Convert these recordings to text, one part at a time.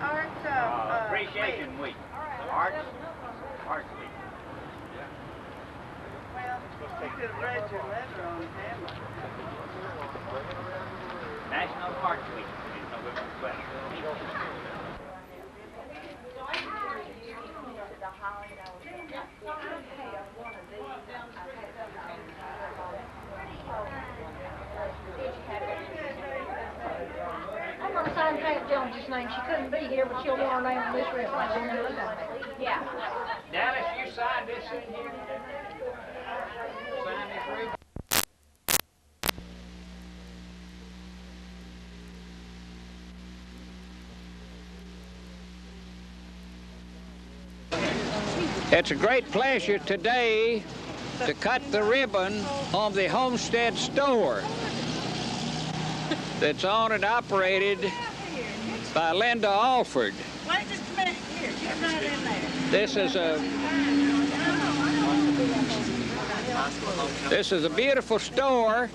Appreciation Week. Arts Week. Well, you could have read your letter on camera. National Arts Week is November 12th. I'm going to sign Pat Jones's name. She couldn't be here, but she'll want her name on this reference. Yeah. Dallas, you signed this in here? Sign this ribbon? It's a great pleasure today to cut the ribbon on the Homestead store that's owned and operated by Linda Alford. Wait just a minute. Here, get right in there. This is a beautiful store.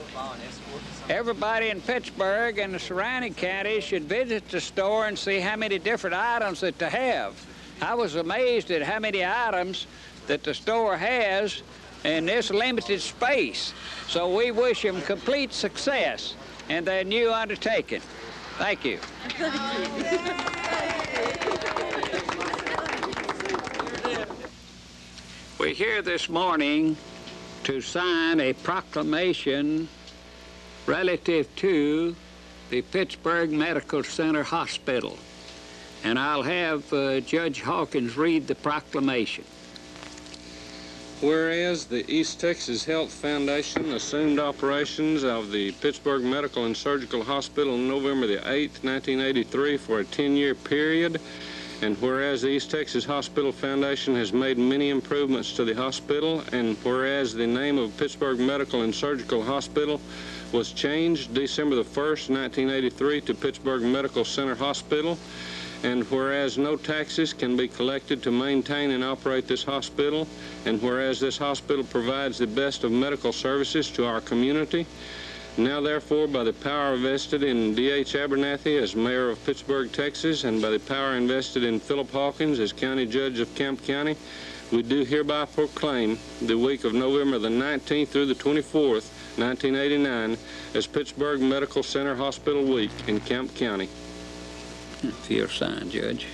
Everybody in Pittsburgh and the surrounding counties should visit the store and see how many different items that they have. I was amazed at how many items that the store has in this limited space. So we wish them complete success in their new undertaking. Thank you. We're here this morning to sign a proclamation relative to the Pittsburgh Medical Center Hospital. And I'll have Judge Hawkins read the proclamation. Whereas the East Texas Health Foundation assumed operations of the Pittsburgh Medical and Surgical Hospital on November the 8th, 1983 for a 10-year period, and whereas the East Texas Hospital Foundation has made many improvements to the hospital, and whereas the name of Pittsburgh Medical and Surgical Hospital was changed December the 1st, 1983 to Pittsburgh Medical Center Hospital, and whereas no taxes can be collected to maintain and operate this hospital, and whereas this hospital provides the best of medical services to our community, now therefore by the power vested in D.H. Abernathy as mayor of Pittsburgh, Texas, and by the power invested in Philip Hawkins as county judge of Kemp County, we do hereby proclaim the week of November the 19th through the 24th, 1989, as Pittsburgh Medical Center Hospital Week in Kemp County. If you'll sign, Judge.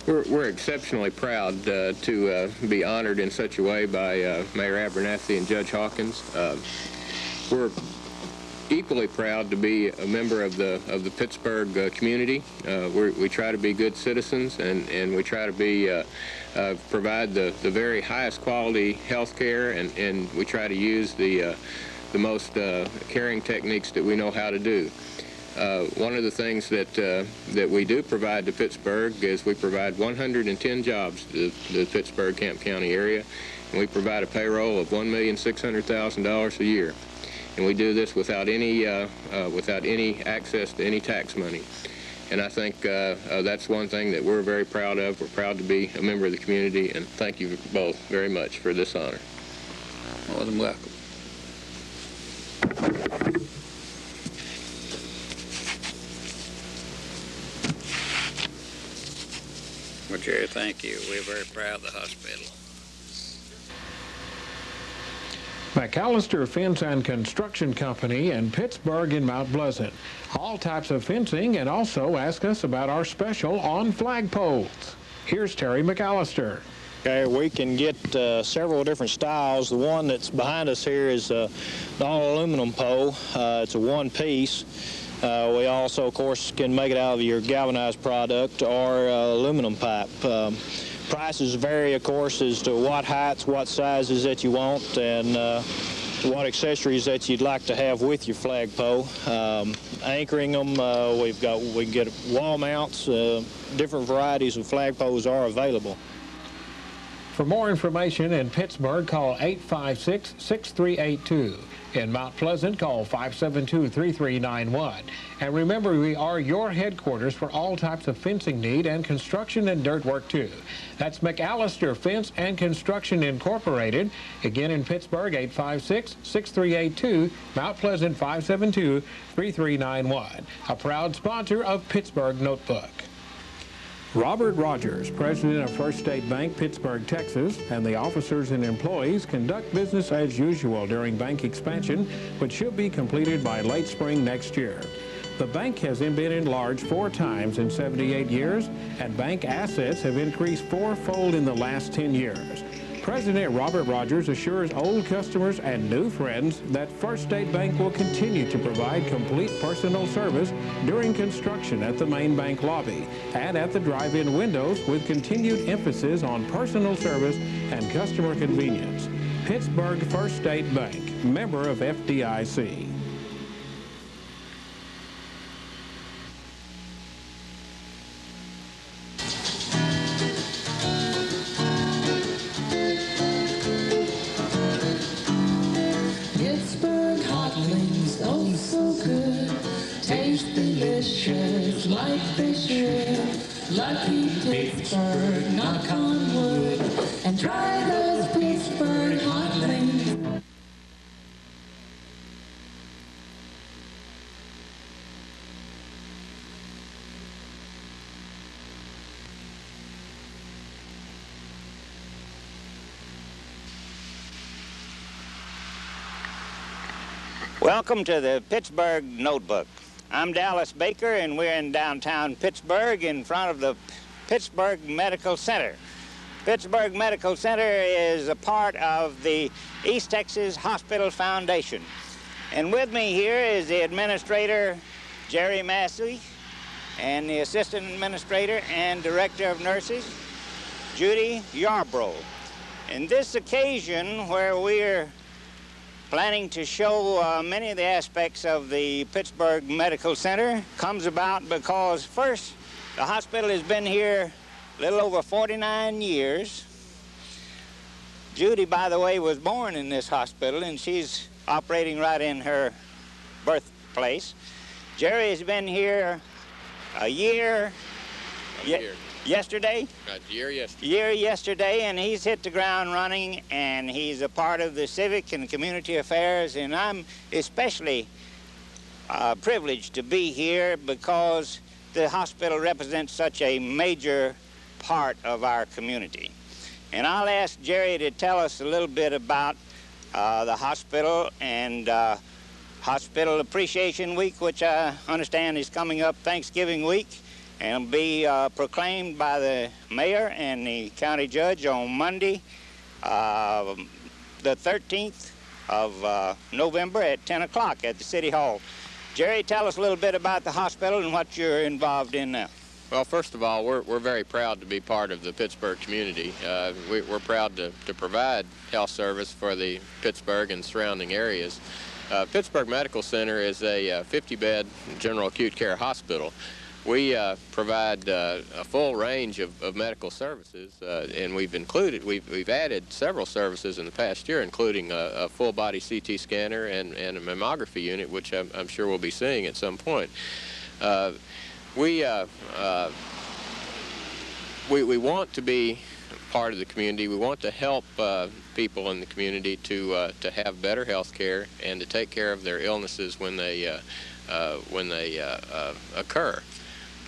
We're exceptionally proud to be honored in such a way by Mayor Abernathy and Judge Hawkins. We're equally proud to be a member of the Pittsburgh community. We try to be good citizens, and we try to be provide the very highest quality health care, and we try to use the most caring techniques that we know how to do. One of the things that we do provide to Pittsburgh is we provide 110 jobs to the Pittsburgh Kemp County area, and we provide a payroll of $1,600,000 a year. And we do this without any access to any tax money. And I think that's one thing that we're very proud of. We're proud to be a member of the community, and thank you both very much for this honor. More than welcome. Well, Jerry, thank you. We're very proud of the hospital. McAllister Fence and Construction Company in Pittsburgh and Mount Pleasant. All types of fencing, and also ask us about our special on flagpoles. Here's Terry McAllister. Okay, we can get several different styles. The one that's behind us here is an all-aluminum pole. It's a one-piece. We also, of course, can make it out of your galvanized product or aluminum pipe. Prices vary, of course, as to what heights, what sizes that you want, and what accessories that you'd like to have with your flagpole. Anchoring them, we can get wall mounts. Different varieties of flagpoles are available. For more information in Pittsburg, call 856-6382. In Mount Pleasant, call 572-3391. And remember, we are your headquarters for all types of fencing need and construction and dirt work, too. That's McAllister Fence and Construction Incorporated. Again, in Pittsburg, 856-6382. Mount Pleasant, 572-3391. A proud sponsor of Pittsburg Notebook. Robert Rogers, president of First State Bank, Pittsburg, Texas, and the officers and employees conduct business as usual during bank expansion, which should be completed by late spring next year. The bank has been enlarged 4 times in 78 years, and bank assets have increased 4-fold in the last 10 years. President Robert Rogers assures old customers and new friends that First State Bank will continue to provide complete personal service during construction at the main bank lobby and at the drive-in windows, with continued emphasis on personal service and customer convenience. Pittsburg First State Bank, member of FDIC. Like they should, lucky Pittsburgh, knock on wood, and try those Pittsburgh hot wings. Welcome to the Pittsburg Notebook. I'm Dallas Baker, and we're in downtown Pittsburgh in front of the Pittsburg Medical Center. Pittsburg Medical Center is a part of the East Texas Hospital Foundation. And with me here is the administrator, Jerry Massey, and the assistant administrator and director of nurses, Judy Yarbrough. In this occasion, where we're planning to show many of the aspects of the Pittsburg Medical Center, comes about because, first, the hospital has been here a little over 49 years. Judy, by the way, was born in this hospital, and she's operating right in her birthplace. Jerry has been here a year. Yesterday? A year yesterday. Year yesterday, and he's hit the ground running, and he's a part of the civic and community affairs, and I'm especially privileged to be here because the hospital represents such a major part of our community. And I'll ask Jerry to tell us a little bit about the hospital and Hospital Appreciation Week, which I understand is coming up Thanksgiving week, and will be proclaimed by the mayor and the county judge on Monday, the 13th of November at 10 o'clock at the City Hall. Jerry, tell us a little bit about the hospital and what you're involved in now. Well, first of all, we're very proud to be part of the Pittsburgh community. We're proud to provide health service for the Pittsburgh and surrounding areas. Pittsburgh Medical Center is a 50-bed general acute care hospital. We provide a full range of medical services, and we've added several services in the past year, including a full-body CT scanner and a mammography unit, which I'm sure we'll be seeing at some point. We want to be part of the community. We want to help people in the community to have better health care and to take care of their illnesses when they occur.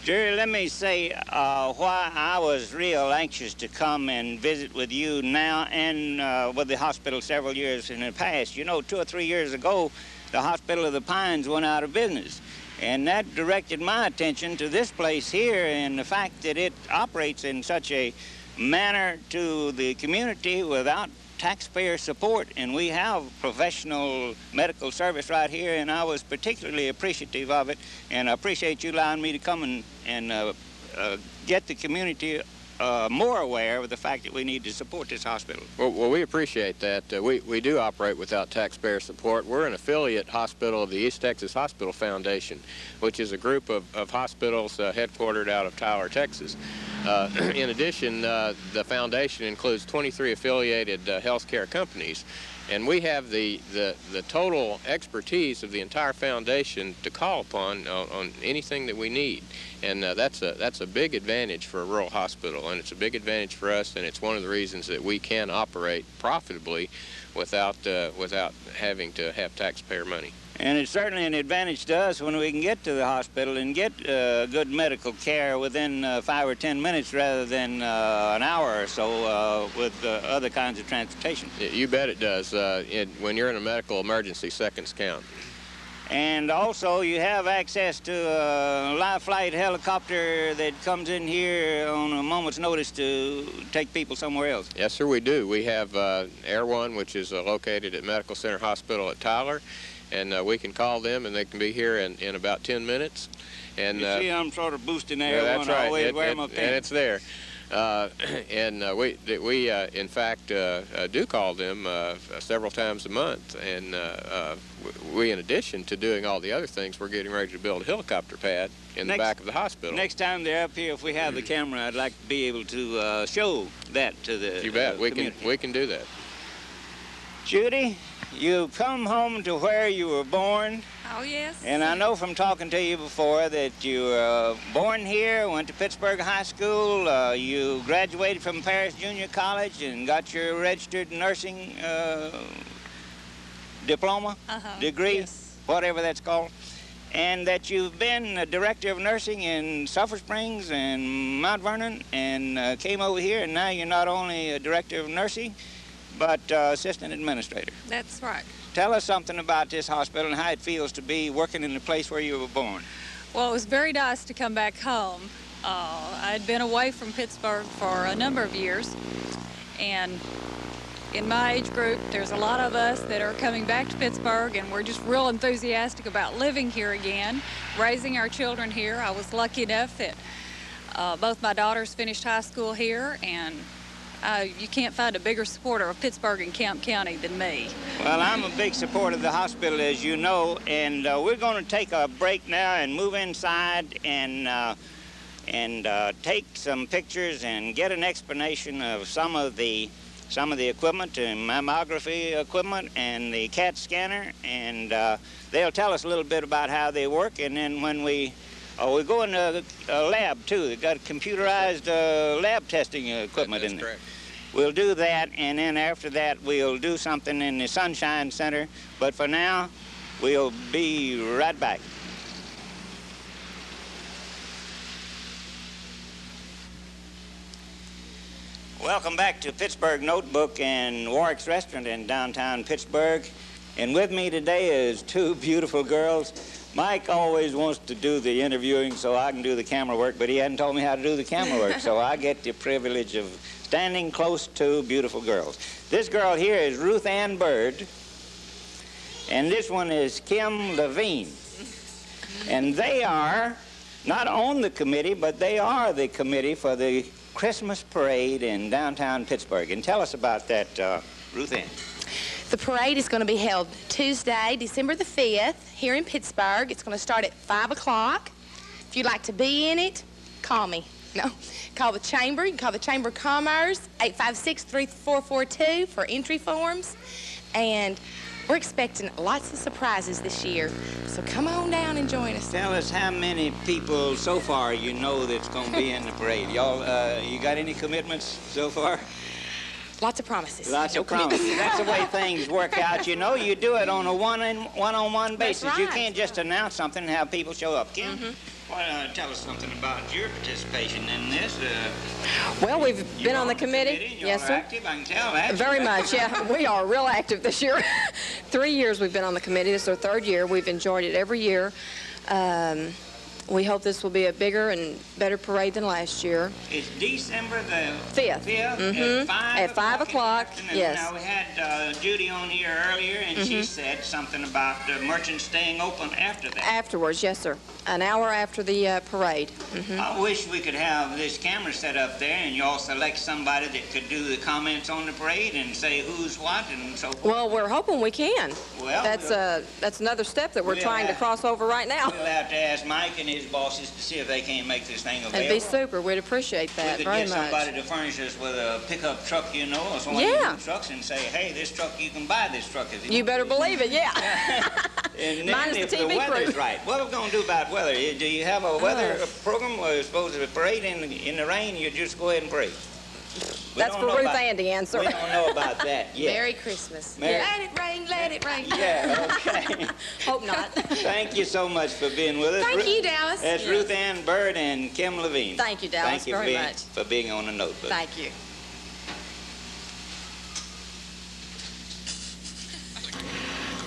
Jerry, let me say why I was real anxious to come and visit with you now and with the hospital several years in the past. You know, 2 or 3 years ago, the Hospital of the Pines went out of business. And that directed my attention to this place here and the fact that it operates in such a manner to the community without taxpayer support, and we have professional medical service right here, and I was particularly appreciative of it, and I appreciate you allowing me to come and get the community more aware of the fact that we need to support this hospital. Well, we appreciate that. We do operate without taxpayer support. We're an affiliate hospital of the East Texas Hospital Foundation, which is a group of hospitals headquartered out of Tyler, Texas. In addition, the foundation includes 23 affiliated healthcare companies, and we have the total expertise of the entire foundation to call upon on anything that we need. And that's a big advantage for a rural hospital, and it's a big advantage for us, and it's one of the reasons that we can operate profitably without having to have taxpayer money. And it's certainly an advantage to us when we can get to the hospital and get good medical care within 5 or 10 minutes rather than an hour or so with other kinds of transportation. You bet it does. When you're in a medical emergency, seconds count. And also you have access to a live flight helicopter that comes in here on a moment's notice to take people somewhere else. Yes, sir, we do. We have Air One, which is located at Medical Center Hospital at Tyler. And we can call them, and they can be here in about 10 minutes. And you see, I'm sort of boosting Air yeah, One. That's right. I always wear my pen. And it's there. We in fact, do call them several times a month. And we, in addition to doing all the other things, we're getting ready to build a helicopter pad in the back of the hospital. Next time they're up here, if we have the camera, I'd like to be able to show that to the You bet. community. We can do that. Judy, you come home to where you were born. Oh, yes. And I know from talking to you before that you were born here, went to Pittsburg High School, you graduated from Paris Junior College and got your registered nursing diploma, degree, yes. Whatever that's called, and that you've been a director of nursing in Sulphur Springs and Mount Vernon and came over here, and now you're not only a director of nursing, but assistant administrator. That's right. Tell us something about this hospital and how it feels to be working in the place where you were born. Well, it was very nice to come back home. I'd been away from Pittsburgh for a number of years, and in my age group, there's a lot of us that are coming back to Pittsburgh, and we're just real enthusiastic about living here again, raising our children here. I was lucky enough that both my daughters finished high school here, and you can't find a bigger supporter of Pittsburgh and Kemp County than me. Well, I'm a big supporter of the hospital, as you know, and we're going to take a break now and move inside and take some pictures and get an explanation of some of the equipment, the mammography equipment and the CAT scanner, and they'll tell us a little bit about how they work. And then when we go in a lab too. They've got computerized lab testing equipment in there. Correct. We'll do that, and then after that we'll do something in the Sunshine Center. But for now, we'll be right back. Welcome back to Pittsburgh Notebook and Warwick's Restaurant in downtown Pittsburgh. And with me today is two beautiful girls. Mike always wants to do the interviewing so I can do the camera work, but he hadn't told me how to do the camera work, so I get the privilege of standing close to beautiful girls. This girl here is Ruth Ann Bird, and this one is Kim Levine. And they are not on the committee, but they are the committee for the Christmas parade in downtown Pittsburgh. And tell us about that, Ruth Ann. The parade is going to be held Tuesday, December the 5th, here in Pittsburgh. It's going to start at 5 o'clock. If you'd like to be in it, call me. No, call the Chamber. You can call the Chamber of Commerce, 856-3442 for entry forms. And we're expecting lots of surprises this year. So come on down and join us. Tell us how many people so far you know that's going to be in the parade. Y'all, you got any commitments so far? Lots of promises. Lots of promises. That's the way things work out. You know, you do it on a one-on-one basis. That's right. You can't just announce something and have people show up. Kim, tell us something about your participation in this. Well, we've been on the committee. You're Yes, sir. active, I can tell that. Very much, yeah. We are real active this year. 3 years we've been on the committee. This is our third year. We've enjoyed it every year. We hope this will be a bigger and better parade than last year. It's December the 5th. 5th At 5 o'clock, yes. Now, we had Judy on here earlier, and she said something about the merchants staying open after that. Afterwards, yes, sir. An hour after the parade. I wish we could have this camera set up there, and you all select somebody that could do the comments on the parade and say who's what and so forth. Well, we're hoping we can. Well, that's another step that we're trying to cross over right now. We'll have to ask Mike and his bosses to see if they can't make this thing available. It'd be super. We'd appreciate that very much. We could get somebody to furnish us with a pickup truck, you know, or some of these trucks, and say, hey, this truck, you can buy this truck. You better believe it, yeah. And then if the weather's right, what are we going to do about weather? Do you have a weather program where you're supposed to parade in the rain, you just go ahead and parade? That's for Ruth Ann to answer. We don't know about that yet. Merry Christmas. Let it rain, let it rain. Yeah, okay. Hope not. Thank you so much for being with us. Thank you, Dallas. That's Ruth Ann Bird and Kim Levine. Thank you, Dallas, Thank you very much. for being on the Notebook. Thank you.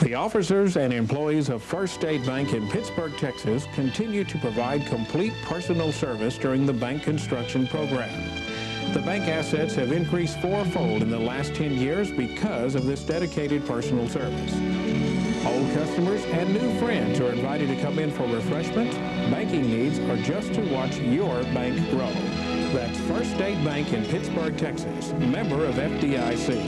The officers and employees of First State Bank in Pittsburg, Texas, continue to provide complete personal service during the bank construction program. The bank assets have increased fourfold in the last 10 years because of this dedicated personal service. Old customers and new friends are invited to come in for refreshments, banking needs, or just to watch your bank grow. That's First State Bank in Pittsburg, Texas, member of FDIC.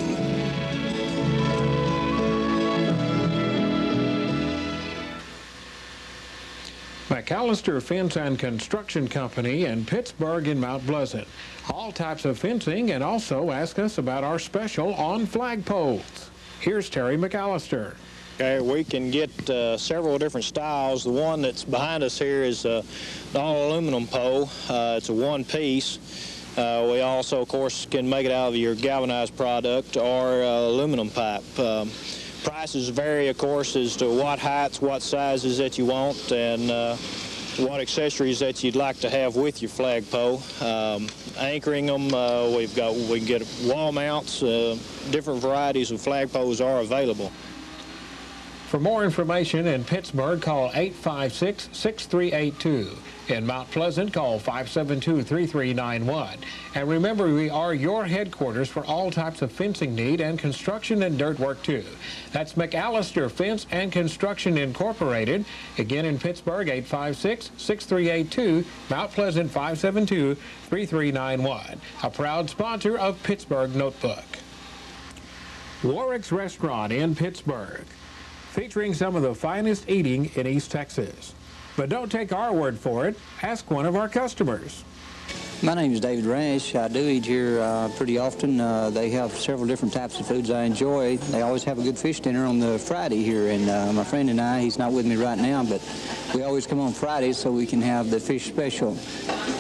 McAllister Fence and Construction Company in Pittsburg and Mount Pleasant. All types of fencing, and also ask us about our special on flagpoles. Here's Terry McAllister. Okay, we can get several different styles. The one that's behind us here is an all-aluminum pole. It's a one-piece. We also, of course, can make it out of your galvanized product or aluminum pipe. Prices vary, of course, as to what heights, what sizes that you want, and what accessories that you'd like to have with your flagpole. Anchoring them, we can get wall mounts. Different varieties of flagpoles are available. For more information in Pittsburg, call 856-6382. In Mount Pleasant, call 572-3391. And remember, we are your headquarters for all types of fencing need and construction and dirt work, too. That's McAllister Fence and Construction Incorporated. Again, in Pittsburg, 856-6382. Mount Pleasant, 572-3391. A proud sponsor of Pittsburg Notebook. Warwick's Restaurant in Pittsburg, featuring some of the finest eating in East Texas. But don't take our word for it. Ask one of our customers. My name is David Rash. I do eat here pretty often. They have several different types of foods I enjoy. They always have a good fish dinner on the Friday here, and my friend and I, he's not with me right now, but we always come on Fridays so we can have the fish special.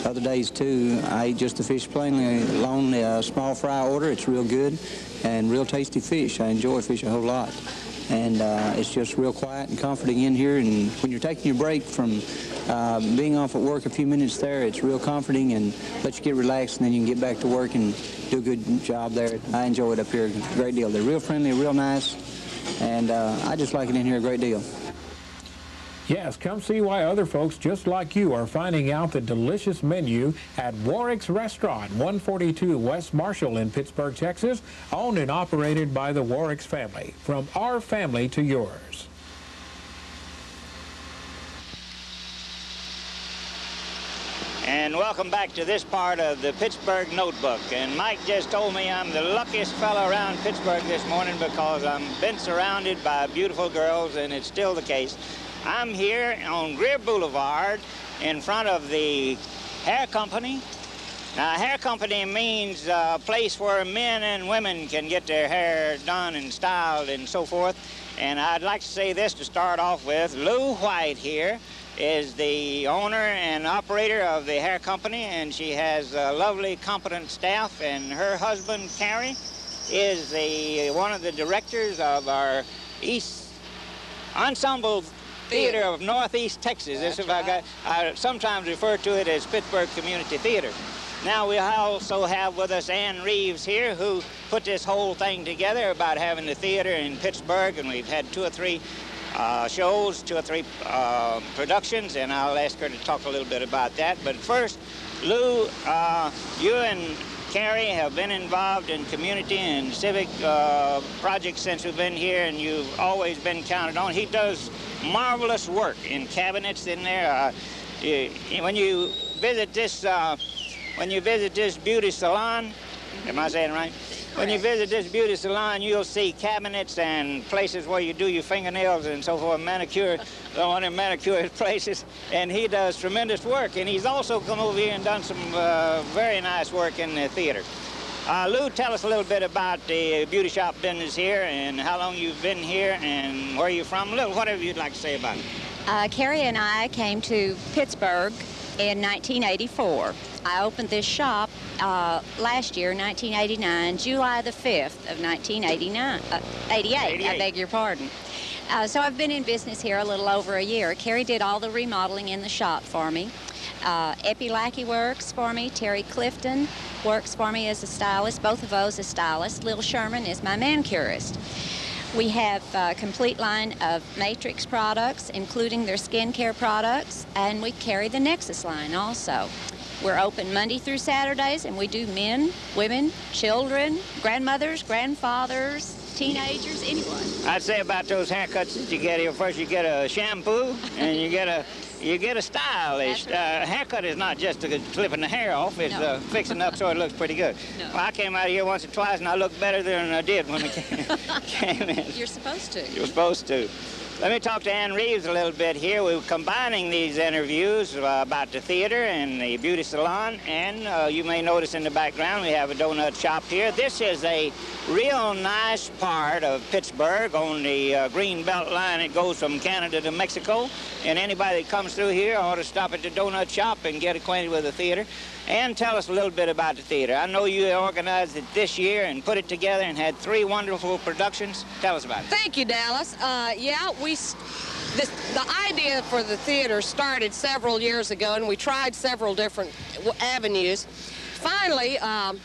Other days, too, I eat just the fish plainly alone, small fry order. It's real good and real tasty fish. I enjoy fish a whole lot. And it's just real quiet and comforting in here. And when you're taking your break from being off at work a few minutes there, it's real comforting and lets you get relaxed, and then you can get back to work and do a good job there. I enjoy it up here a great deal. They're real friendly, real nice, and I just like it in here a great deal. Yes, come see why other folks just like you are finding out the delicious menu at Warwick's Restaurant, 142 West Marshall in Pittsburg, Texas, owned and operated by the Warwick's family. From our family to yours. And welcome back to this part of the Pittsburg Notebook. And Mike just told me I'm the luckiest fellow around Pittsburg this morning because I'm been surrounded by beautiful girls, and it's still the case. I'm here on Greer Boulevard in front of the hair company. Now, hair company means a place where men and women can get their hair done and styled and so forth. And I'd like to say this to start off with. Lou White here is the owner and operator of the hair company, and she has a lovely, competent staff. And her husband, Carrie, is one of the directors of our East Ensemble Theater of Northeast Texas. This is I sometimes refer to it as Pittsburg Community Theater. Now we also have with us Ann Reeves here, who put this whole thing together about having the theater in Pittsburg, and we've had 2 or 3 shows, 2 or 3 productions, and I'll ask her to talk a little bit about that. But first, Lou, you and Carrie have been involved in community and civic projects since we've been here, and you've always been counted on. He does marvelous work in cabinets in there. When you visit this beauty salon, am I saying it right? When you visit this beauty salon, you'll see cabinets and places where you do your fingernails and so forth, manicure, one of manicure places, and he does tremendous work. And he's also come over here and done some very nice work in the theater. Lou, tell us a little bit about the beauty shop business here and how long you've been here and where you're from. Lou, whatever you'd like to say about it. Carrie and I came to Pittsburg in 1984. I opened this shop last year, 1989, July the 5th of 88, I beg your pardon. So I've been in business here a little over a year. Carrie did all the remodeling in the shop for me. Epi Lackey works for me. Terry Clifton works for me as a stylist, both of those as stylists. Lil Sherman is my manicurist. We have a complete line of Matrix products, including their skincare products, and we carry the Nexus line also. We're open Monday through Saturdays, and we do men, women, children, grandmothers, grandfathers, teenagers, anyone. I'd say about those haircuts that you get here, first you get a shampoo, and you get a stylish. Haircut is not just clipping the hair off, it's fixing up so it looks pretty good. No. Well, I came out here once or twice, and I looked better than I did when I came in. You're supposed to. You're supposed to. Let me talk to Ann Reeves a little bit here. We're combining these interviews about the theater and the beauty salon, and you may notice in the background we have a donut shop here. This is a real nice part of Pittsburgh on the green belt line. It goes from Canada to Mexico, and anybody that comes through here ought to stop at the donut shop and get acquainted with the theater. And tell us a little bit about the theater. I know you organized it this year and put it together and had 3 wonderful productions. Tell us about it. Thank you, Dallas. The idea for the theater started several years ago, and we tried several different avenues. Finally, a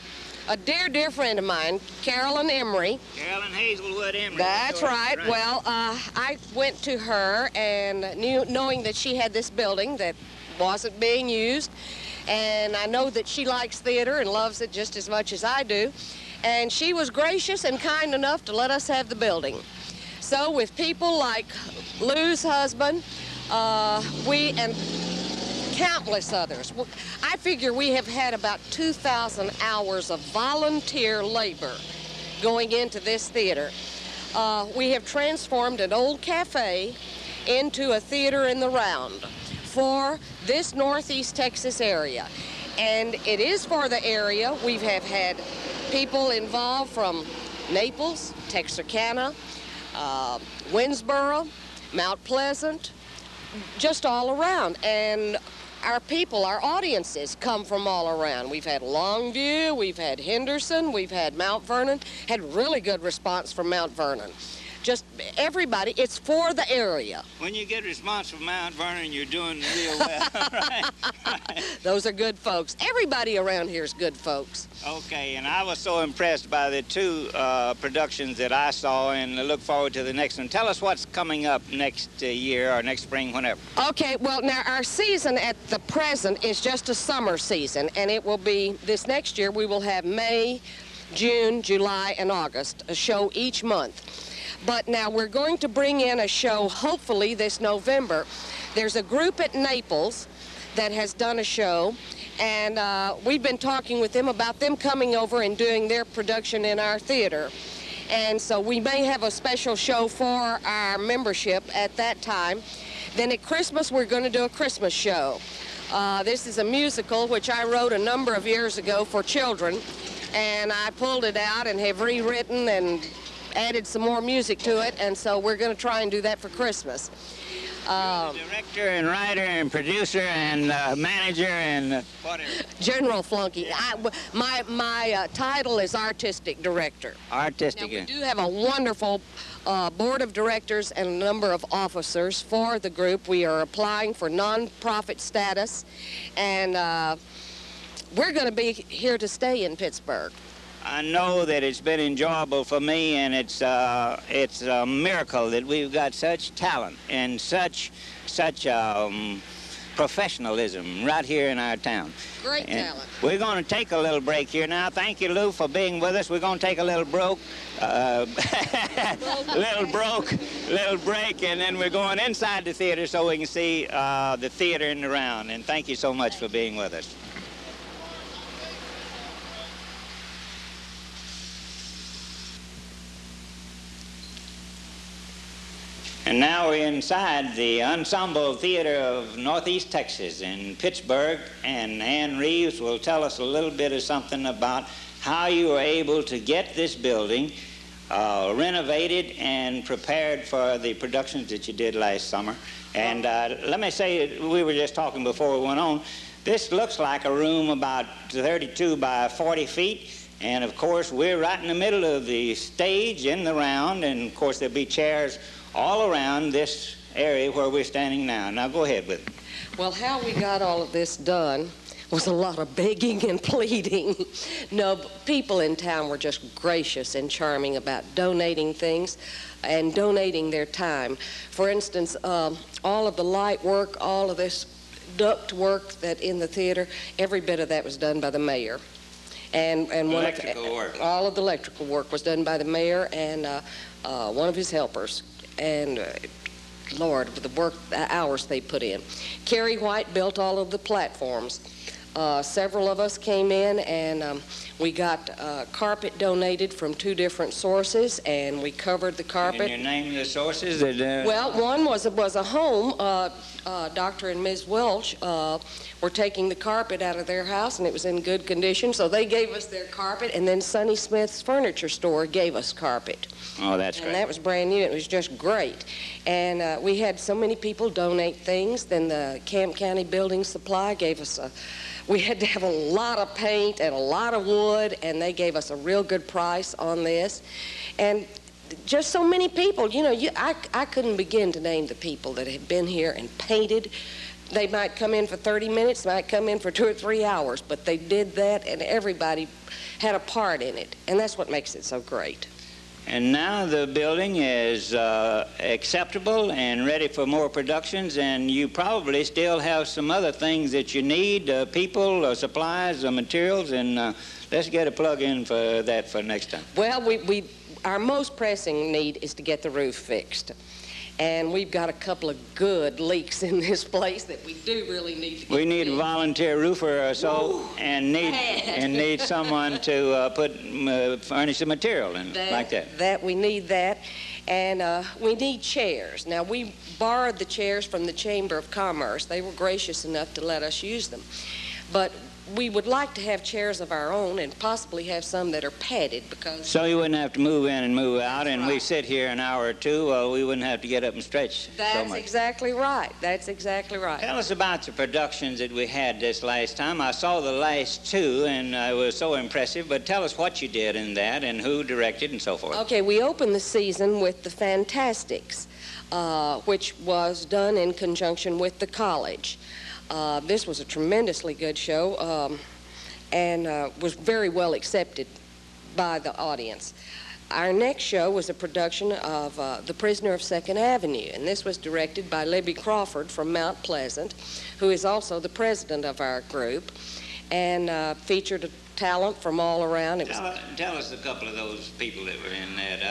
dear friend of mine, Carolyn Emery. Carolyn Hazelwood Emery. That's right. Well, I went to her, and knowing that she had this building that wasn't being used, and I know that she likes theater and loves it just as much as I do, and she was gracious and kind enough to let us have the building. So with people like Lou's husband, we and countless others, I figure we have had about 2,000 hours of volunteer labor going into this theater. We have transformed an old cafe into a theater in the round for this Northeast Texas area. And it is for the area. We have had people involved from Naples, Texarkana, Winsboro, Mount Pleasant, just all around. And our people, our audiences come from all around. We've had Longview, we've had Henderson, we've had Mount Vernon, had really good response from Mount Vernon. Just everybody, it's for the area. When you get response from Mount Vernon, you're doing real well, right? Those are good folks. Everybody around here is good folks. Okay, and I was so impressed by the 2 productions that I saw, and I look forward to the next one. Tell us what's coming up next year or next spring, whenever. Okay, well, now our season at the present is just a summer season, and it will be, this next year, we will have May, June, July, and August, a show each month. But now we're going to bring in a show, hopefully this November. There's a group at Naples that has done a show, and we've been talking with them about them coming over and doing their production in our theater. And so we may have a special show for our membership at that time. Then at Christmas, we're going to do a Christmas show. This is a musical which I wrote a number of years ago for children, and I pulled it out and have rewritten and added some more music to it, and so we're going to try and do that for Christmas. You're the director and writer and producer and manager and whatever. General flunky. My title is artistic director. Artistic. Now, we do have a wonderful board of directors and a number of officers for the group. We are applying for non-profit status, and we're going to be here to stay in Pittsburgh. I know that it's been enjoyable for me, and it's a miracle that we've got such talent and such professionalism right here in our town. Great talent. We're going to take a little break here now. Thank you, Lou, for being with us. We're going to take a little break, and then we're going inside the theater so we can see the theater and around. And thank you so much for being with us. And now we're inside the Ensemble Theater of Northeast Texas in Pittsburg, and Ann Reeves will tell us a little bit of something about how you were able to get this building renovated and prepared for the productions that you did last summer. And let me say, we were just talking before we went on, this looks like a room about 32 by 40 feet. And of course, we're right in the middle of the stage in the round, and of course there'll be chairs all around this area where we're standing now. Now go ahead with it. Well, how we got all of this done was a lot of begging and pleading. No, people in town were just gracious and charming about donating things and donating their time. For instance, all of the light work, all of this duct work that in the theater, every bit of that was done by the mayor. And all of the electrical work was done by the mayor and one of his helpers. And Lord, the work hours they put in. Carrie White built all of the platforms. Several of us came in and we got carpet donated from 2 different sources, and we covered the carpet. Can you name the sources? Well, one was a home. Dr. and Ms. Welch were taking the carpet out of their house, and it was in good condition, so they gave us their carpet, and then Sonny Smith's furniture store gave us carpet. Oh, that's great. And that was brand new. It was just great. And we had so many people donate things. Then the Camp County Building Supply gave us we had to have a lot of paint and a lot of wood, and they gave us a real good price on this. And just so many people, you know, I couldn't begin to name the people that have been here and painted. They might come in for 30 minutes, might come in for 2 or 3 hours, but they did that, and everybody had a part in it. And that's what makes it so great. And now the building is acceptable and ready for more productions, and you probably still have some other things that you need, people, supplies, materials, and let's get a plug in for that for next time. Well, our most pressing need is to get the roof fixed. And we've got a couple of good leaks in this place that we do really need to get. We need a volunteer roofer or so, and need someone to furnish the material and like that. We need that, and we need chairs. Now, we borrowed the chairs from the Chamber of Commerce. They were gracious enough to let us use them, but we would like to have chairs of our own and possibly have some that are padded, because... So you wouldn't have to move in and move out, and we sit here an hour or two, we wouldn't have to get up and stretch so much. That's exactly right. That's exactly right. Tell us about the productions that we had this last time. I saw the last 2, and it was so impressive, but tell us what you did in that and who directed and so forth. Okay, we opened the season with The Fantastics, which was done in conjunction with the college. This was a tremendously good show and was very well accepted by the audience. Our next show was a production of The Prisoner of 2nd Avenue, and this was directed by Libby Crawford from Mount Pleasant, who is also the president of our group, and featured a talent from all around. Tell us a couple of those people that were in that.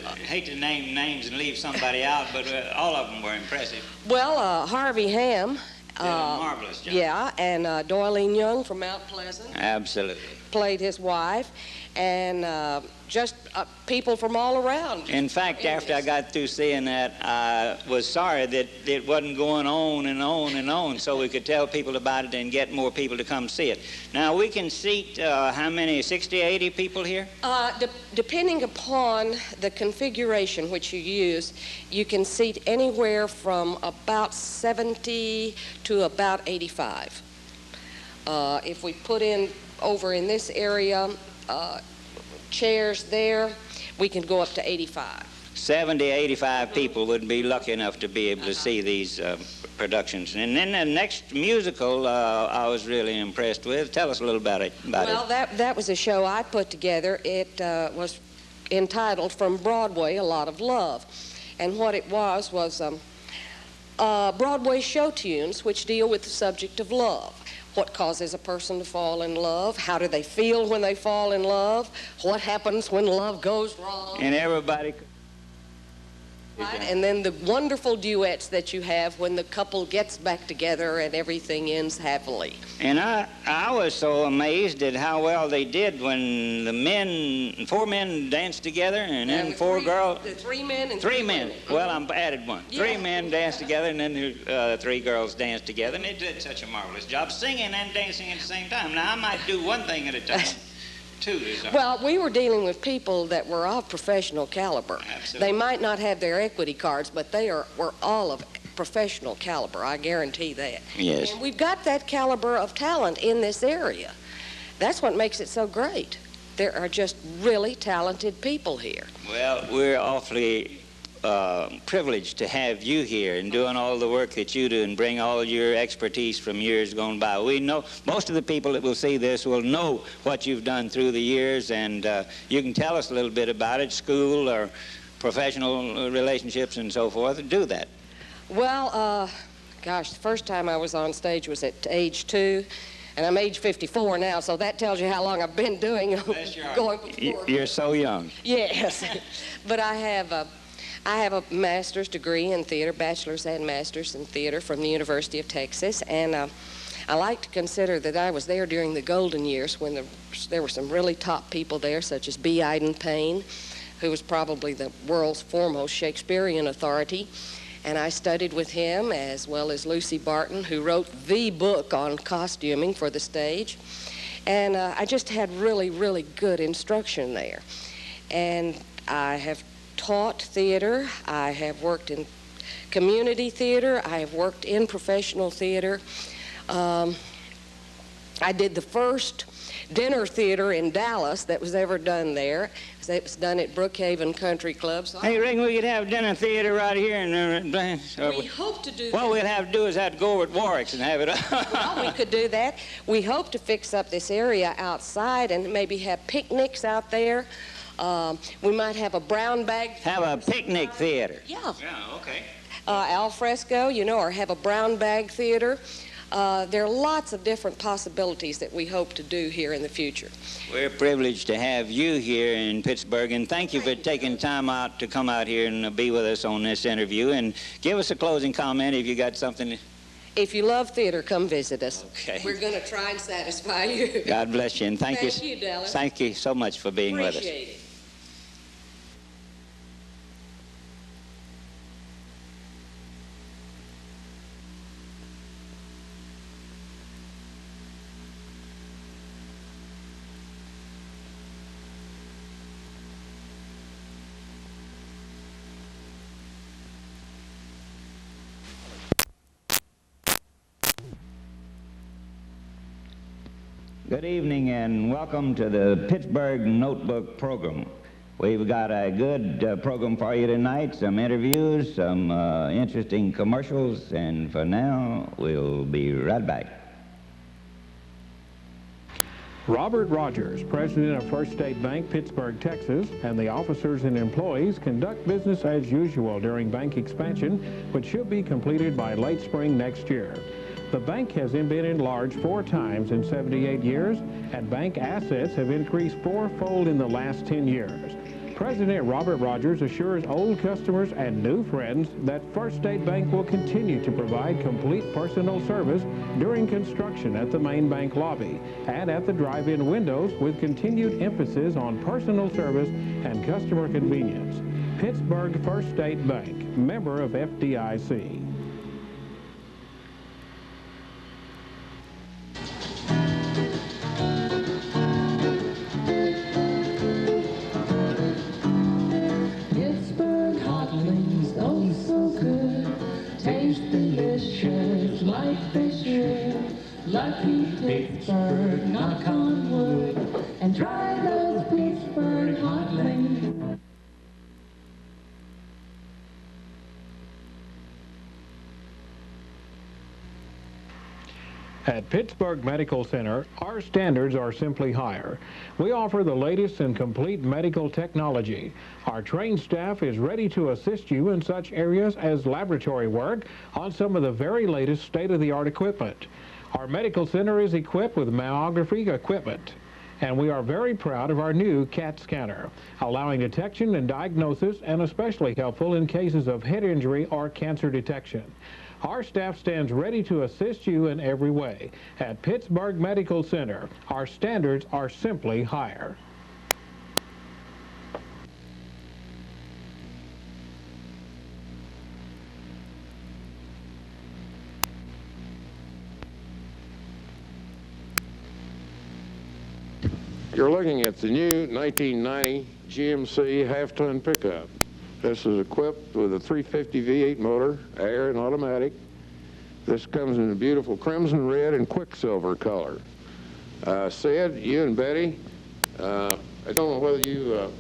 I hate to name names and leave somebody out, but all of them were impressive. Well, Harvey Ham. Did a marvelous job. Yeah, and Doylene Young from Mount Pleasant. Absolutely. Played his wife, and just people from all around. In fact, after I got through seeing that, I was sorry that it wasn't going on and on and on, so we could tell people about it and get more people to come see it. Now, we can seat how many, 60, 80 people here? Depending upon the configuration which you use, you can seat anywhere from about 70 to about 85. If we put in over in this area, chairs there, we can go up to 85. 70, 85 people would be lucky enough to be able to see these productions. And then the next musical I was really impressed with. Tell us a little about it. Well, that was a show I put together. It was entitled From Broadway, A Lot of Love. And what it was Broadway show tunes which deal with the subject of love. What causes a person to fall in love? How do they feel when they fall in love? What happens when love goes wrong? And everybody... Right, and then the wonderful duets that you have when the couple gets back together and everything ends happily. And I was so amazed at how well they did when the 4 men danced together and then 4 girls. The 3 men and 3 men. women. Well, I added one. Yeah. 3 men danced together and then the 3 girls danced together, and they did such a marvelous job singing and dancing at the same time. Now, I might do one thing at a time. Well, we were dealing with people that were of professional caliber. Absolutely. They might not have their equity cards, but they were all of professional caliber. I guarantee that. Yes. And we've got that caliber of talent in this area. That's what makes it so great. There are just really talented people here. Well, we're awfully privileged to have you here and doing all the work that you do and bring all your expertise from years gone by. We know most of the people that will see this will know what you've done through the years, and you can tell us a little bit about it, school or professional relationships and so forth. Do that. Well, gosh, the first time I was on stage was at age 2. And I'm age 54 now, so that tells you how long I've been doing going before. You're so young. Yes. But I have a master's degree in theater, bachelor's and master's in theater from the University of Texas, and I like to consider that I was there during the golden years when there were some really top people there, such as B. Iden Payne, who was probably the world's foremost Shakespearean authority, and I studied with him, as well as Lucy Barton, who wrote the book on costuming for the stage, and I just had really, really good instruction there. And I have taught theater. I have worked in community theater. I have worked in professional theater. I did the first dinner theater in Dallas that was ever done there. It was done at Brookhaven Country Club. So hey, Rick, we could have dinner theater right here in we hope to do that. What we'll have to do is have to go over at Warwick's and have it. Well, we could do that. We hope to fix up this area outside and maybe have picnics out there. We might have a brown bag. Have a picnic theater. Yeah. Yeah, okay. Al fresco, or have a brown bag theater. There are lots of different possibilities that we hope to do here in the future. We're privileged to have you here in Pittsburg, and thank you for taking time out to come out here and be with us on this interview. And give us a closing comment if you got something. If you love theater, come visit us. Okay. We're going to try and satisfy you. God bless you, and thank you. Thank you, Dallas. Thank you so much for being with us. Appreciate it. Good evening and welcome to the Pittsburg Notebook program. We've got a good program for you tonight, some interviews, some interesting commercials, and for now, we'll be right back. Robert Rogers, president of First State Bank, Pittsburg, Texas, and the officers and employees conduct business as usual during bank expansion, which should be completed by late spring next year. The bank has been enlarged 4 times in 78 years, and bank assets have increased 4-fold in the last 10 years. President Robert Rogers assures old customers and new friends that First State Bank will continue to provide complete personal service during construction at the main bank lobby and at the drive-in windows, with continued emphasis on personal service and customer convenience. Pittsburg First State Bank, member of FDIC. Lucky Pittsburg, knock on wood, and try those Pittsburg hot wings. At Pittsburg Medical Center, our standards are simply higher. We offer the latest and complete medical technology. Our trained staff is ready to assist you in such areas as laboratory work on some of the very latest state-of-the-art equipment. Our medical center is equipped with mammography equipment, and we are very proud of our new CAT scanner, allowing detection and diagnosis and especially helpful in cases of head injury or cancer detection. Our staff stands ready to assist you in every way. At Pittsburg Medical Center, our standards are simply higher. You're looking at the new 1990 GMC half-ton pickup. This is equipped with a 350 V8 motor, air and automatic. This comes in a beautiful crimson red and quicksilver color. Sid, you and Betty, I don't know whether you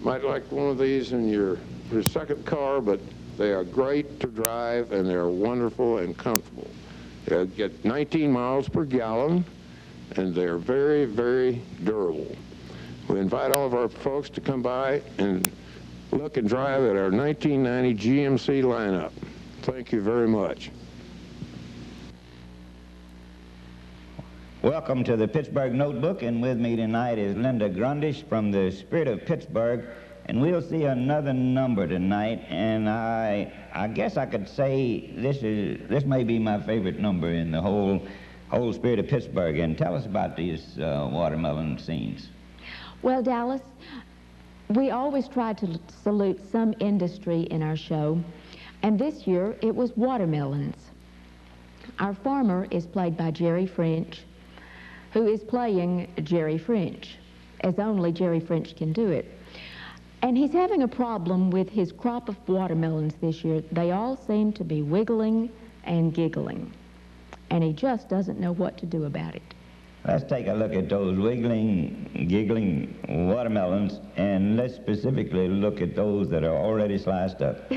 might like one of these in your second car, but they are great to drive and they're wonderful and comfortable. They get 19 miles per gallon and they're very, very durable. We invite all of our folks to come by and look and drive at our 1990 GMC lineup. Thank you very much. Welcome to the Pittsburg Notebook, and with me tonight is Linda Grundish from the Spirit of Pittsburg, and we'll see another number tonight, and I guess I could say this may be my favorite number in the whole Spirit of Pittsburg. And tell us about these watermelon scenes. Well, Dallas, we always try to salute some industry in our show, and this year it was watermelons. Our farmer is played by Jerry French, who is playing Jerry French, as only Jerry French can do it. And he's having a problem with his crop of watermelons this year. They all seem to be wiggling and giggling, and he just doesn't know what to do about it. Let's take a look at those wiggling, giggling watermelons, and let's specifically look at those that are already sliced up.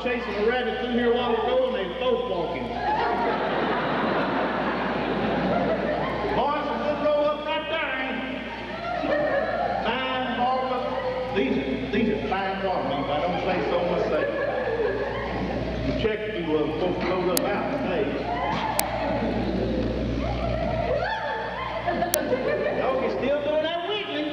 Chasing a rabbit through here a while ago, and they were both walking. Boys, a good roll up right there, ain't it? Fine, marvelous. These are fine watermelons. I don't say so myself. You check if you folks go up out today. Dog is still doing that wiggling.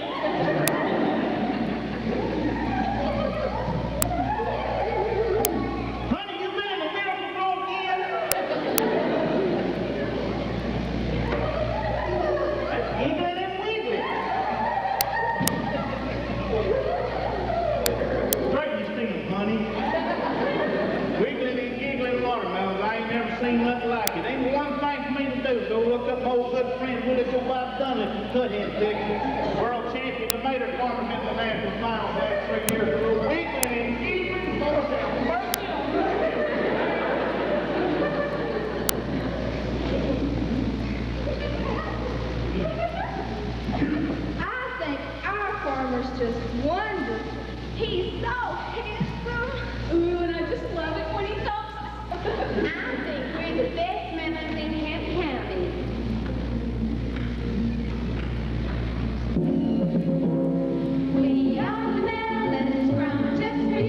Nothing like it. Ain't one thing for me to do. Go look up my old good friend Willie Dunlap, cut his dick. World champion, the Mater farmers in the national finals last 3 years ago. Wiggling and giggling for I think our farmer's just wonderful. He's so handsome. Ooh, and I just love it when he talks. I think we're the best melons in Hampton County. We are the melons from just for you.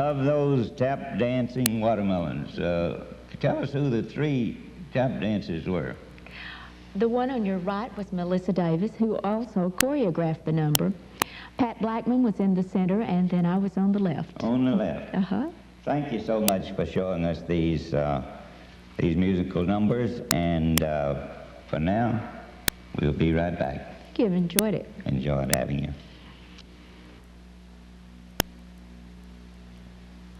of those tap dancing watermelons, tell us who the 3 tap dancers were. The one on your right was Melissa Davis, who also choreographed the number. Pat Blackman was in the center, and then I was on the left. On the left. Uh-huh. Thank you so much for showing us these musical numbers, and for now, we'll be right back. You've enjoyed it. Enjoyed having you.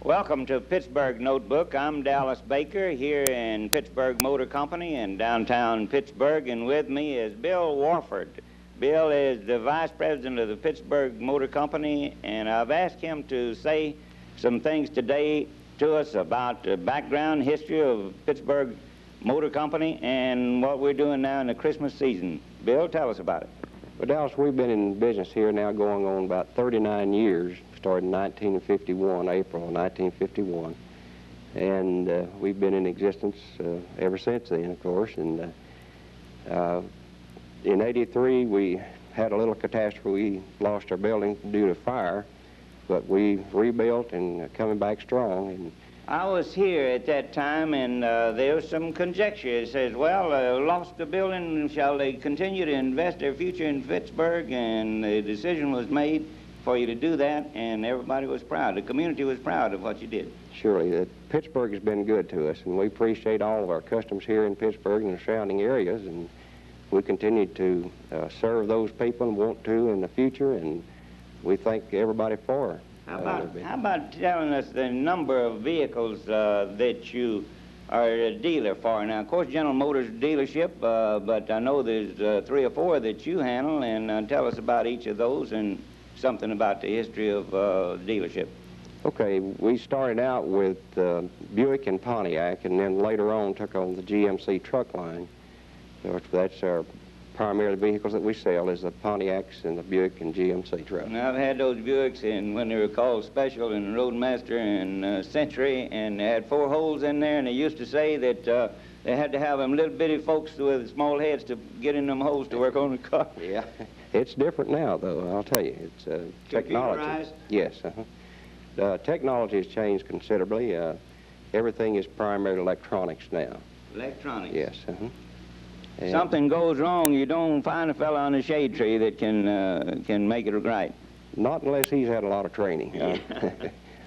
Welcome to Pittsburg Notebook. I'm Dallas Baker here in Pittsburg Motor Company in downtown Pittsburg, and with me is Bill Warford. Bill is the vice president of the Pittsburg Motor Company, and I've asked him to say some things today to us about the background history of Pittsburg Motor Company and what we're doing now in the Christmas season. Bill, tell us about it. Well, Dallas, we've been in business here now going on about 39 years. Started in 1951, April of 1951. And we've been in existence ever since then, of course. And in '83, we had a little catastrophe. We lost our building due to fire, but we rebuilt and coming back strong. And I was here at that time, and there was some conjecture. It says, well, lost the building, shall they continue to invest their future in Pittsburg? And the decision was made for you to do that, and everybody was proud. The community was proud of what you did. Surely, Pittsburg has been good to us, and we appreciate all of our customers here in Pittsburg and the surrounding areas, and we continue to serve those people and want to in the future, and we thank everybody for it. How about telling us the number of vehicles that you are a dealer for? Now, of course, General Motors dealership, but I know there's 3 or 4 that you handle, and tell us about each of those and something about the history of dealership. Okay, we started out with Buick and Pontiac, and then later on took on the GMC truck line. So that's our primary vehicles that we sell is the Pontiacs and the Buick and GMC trucks. Now, I've had those Buicks, and when they were called Special and Roadmaster and Century, and they had 4 holes in there, and they used to say that they had to have them little bitty folks with small heads to get in them holes to work on the car. Yeah, it's different now, though, I'll tell you. It's technology. Computerized? Yes, technology has changed considerably. Everything is primarily electronics now. Electronics? Yes, Something goes wrong, you don't find a fella on the shade tree that can make it right. Not unless he's had a lot of training.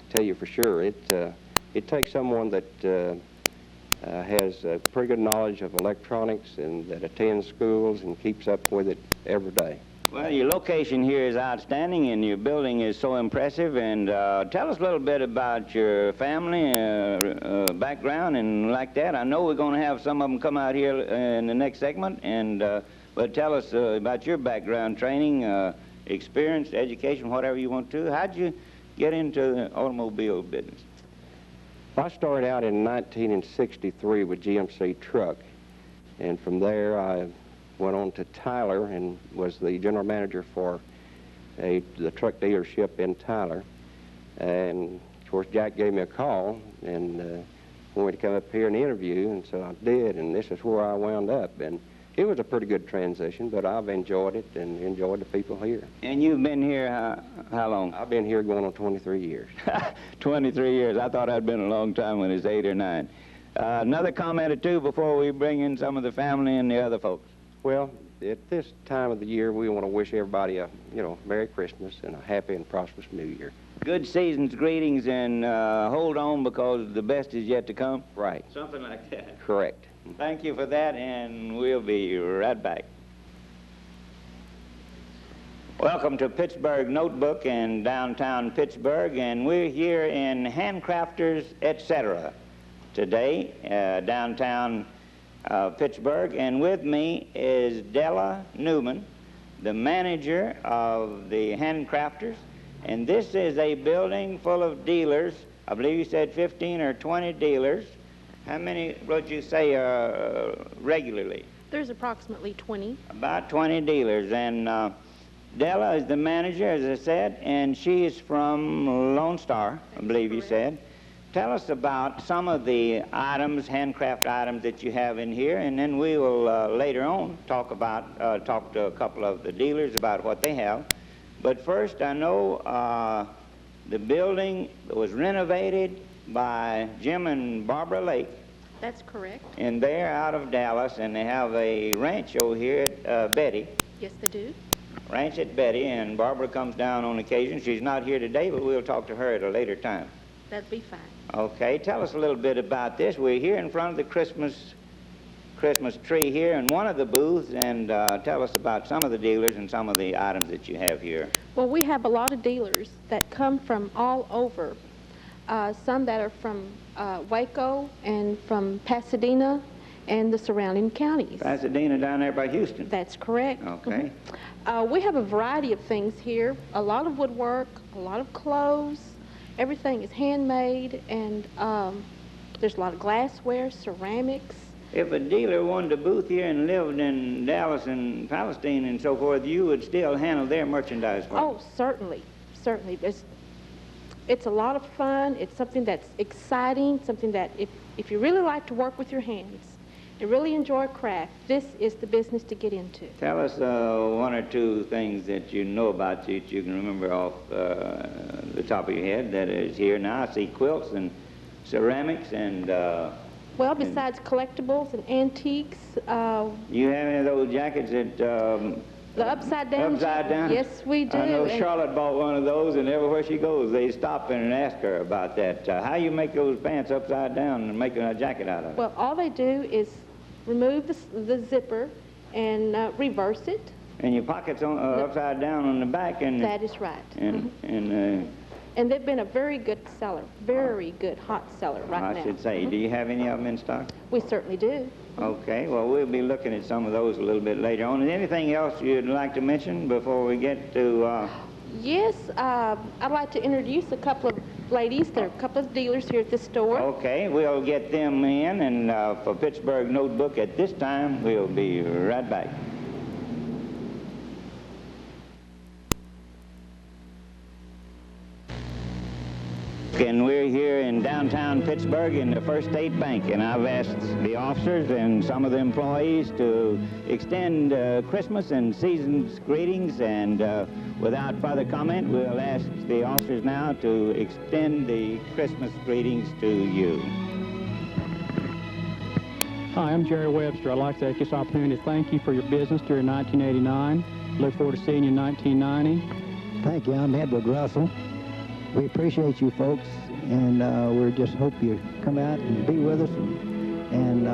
Tell you for sure, it takes someone that has a pretty good knowledge of electronics and that attends schools and keeps up with it every day. Well, your location here is outstanding, and your building is so impressive. And tell us a little bit about your family background and like that. I know we're going to have some of them come out here in the next segment, and but tell us about your background, training, experience, education, whatever you want to. How'd you get into the automobile business? I started out in 1963 with GMC Truck, and from there I went on to Tyler and was the general manager for the truck dealership in Tyler. And of course Jack gave me a call and wanted me to come up here and interview, and so I did, and this is where I wound up. And it was a pretty good transition, but I've enjoyed it and enjoyed the people here. And you've been here how long? I've been here going on 23 years. 23 years. I thought I'd been a long time when it's 8 or 9. Another comment or two before we bring in some of the family and the other folks. Well, at this time of the year, we want to wish everybody a, Merry Christmas and a happy and prosperous New Year. Good season's greetings, and hold on because the best is yet to come. Right. Something like that. Correct. Thank you for that, and we'll be right back. Welcome to Pittsburg Notebook in downtown Pittsburg, and we're here in Handcrafters, etc. today, downtown Pittsburg, and with me is Della Newman, the manager of the Handcrafters, and this is a building full of dealers. I believe you said 15 or 20 dealers. How many would you say regularly? There's approximately 20. About 20 dealers, and Della is the manager, as I said, and she is from Lone Star, I believe you said. Tell us about some of the items, handcraft items that you have in here, and then we will later on talk to a couple of the dealers about what they have. But first, I know the building was renovated by Jim and Barbara Lake, That's correct. and they're out of Dallas, and they have a rancho here at Betty. Yes, they do. Ranch at Betty, and Barbara comes down on occasion. She's not here today, but we'll talk to her at a later time. That'd be fine. Okay, tell us a little bit about this. We're here in front of the Christmas tree here in one of the booths, and tell us about some of the dealers and some of the items that you have here. Well, we have a lot of dealers that come from all over. Some that are from Waco and from Pasadena and the surrounding counties. Pasadena down there by Houston. That's correct. Okay. We have a variety of things here, a lot of woodwork, a lot of clothes. Everything is handmade, and there's a lot of glassware, ceramics. If a dealer wanted a booth here and lived in Dallas and Palestine and so forth, you would still handle their merchandise for them? Oh, certainly, certainly. It's a lot of fun. It's something that's exciting, something that if you really like to work with your hands and really enjoy craft, this is the business to get into. Tell us one or two things that you know about that you can remember off the top of your head that is here now. I see quilts and ceramics and... well, besides collectibles and antiques... you have any of those jackets that... the upside down? Upside down? Yes, we do. I know and Charlotte bought one of those, and everywhere she goes, they stop in and ask her about that. How you make those pants upside down and make a jacket out of it? well, all they do is remove the zipper and reverse it. And your pockets on upside down on the back, and That is right. And they've been a very good seller, very good hot seller right now. I should say, do you have any of them in stock? We certainly do. Okay, well, we'll be looking at some of those a little bit later on. Is anything else you'd like to mention before we get to... Yes, I'd like to introduce a couple of ladies. There are a couple of dealers here at the store. Okay, we'll get them in, and for Pittsburgh Notebook at this time, we'll be right back. And we're here in downtown Pittsburgh in the First State Bank, and I've asked the officers and some of the employees to extend Christmas and season's greetings, and without further comment, we'll ask the officers now to extend the Christmas greetings to you. Hi, I'm Jerry Webster. I'd like to take this opportunity to thank you for your business during 1989. Look forward to seeing you in 1990. Thank you. I'm Edward Russell. We appreciate you folks, and we just hope you come out and be with us. And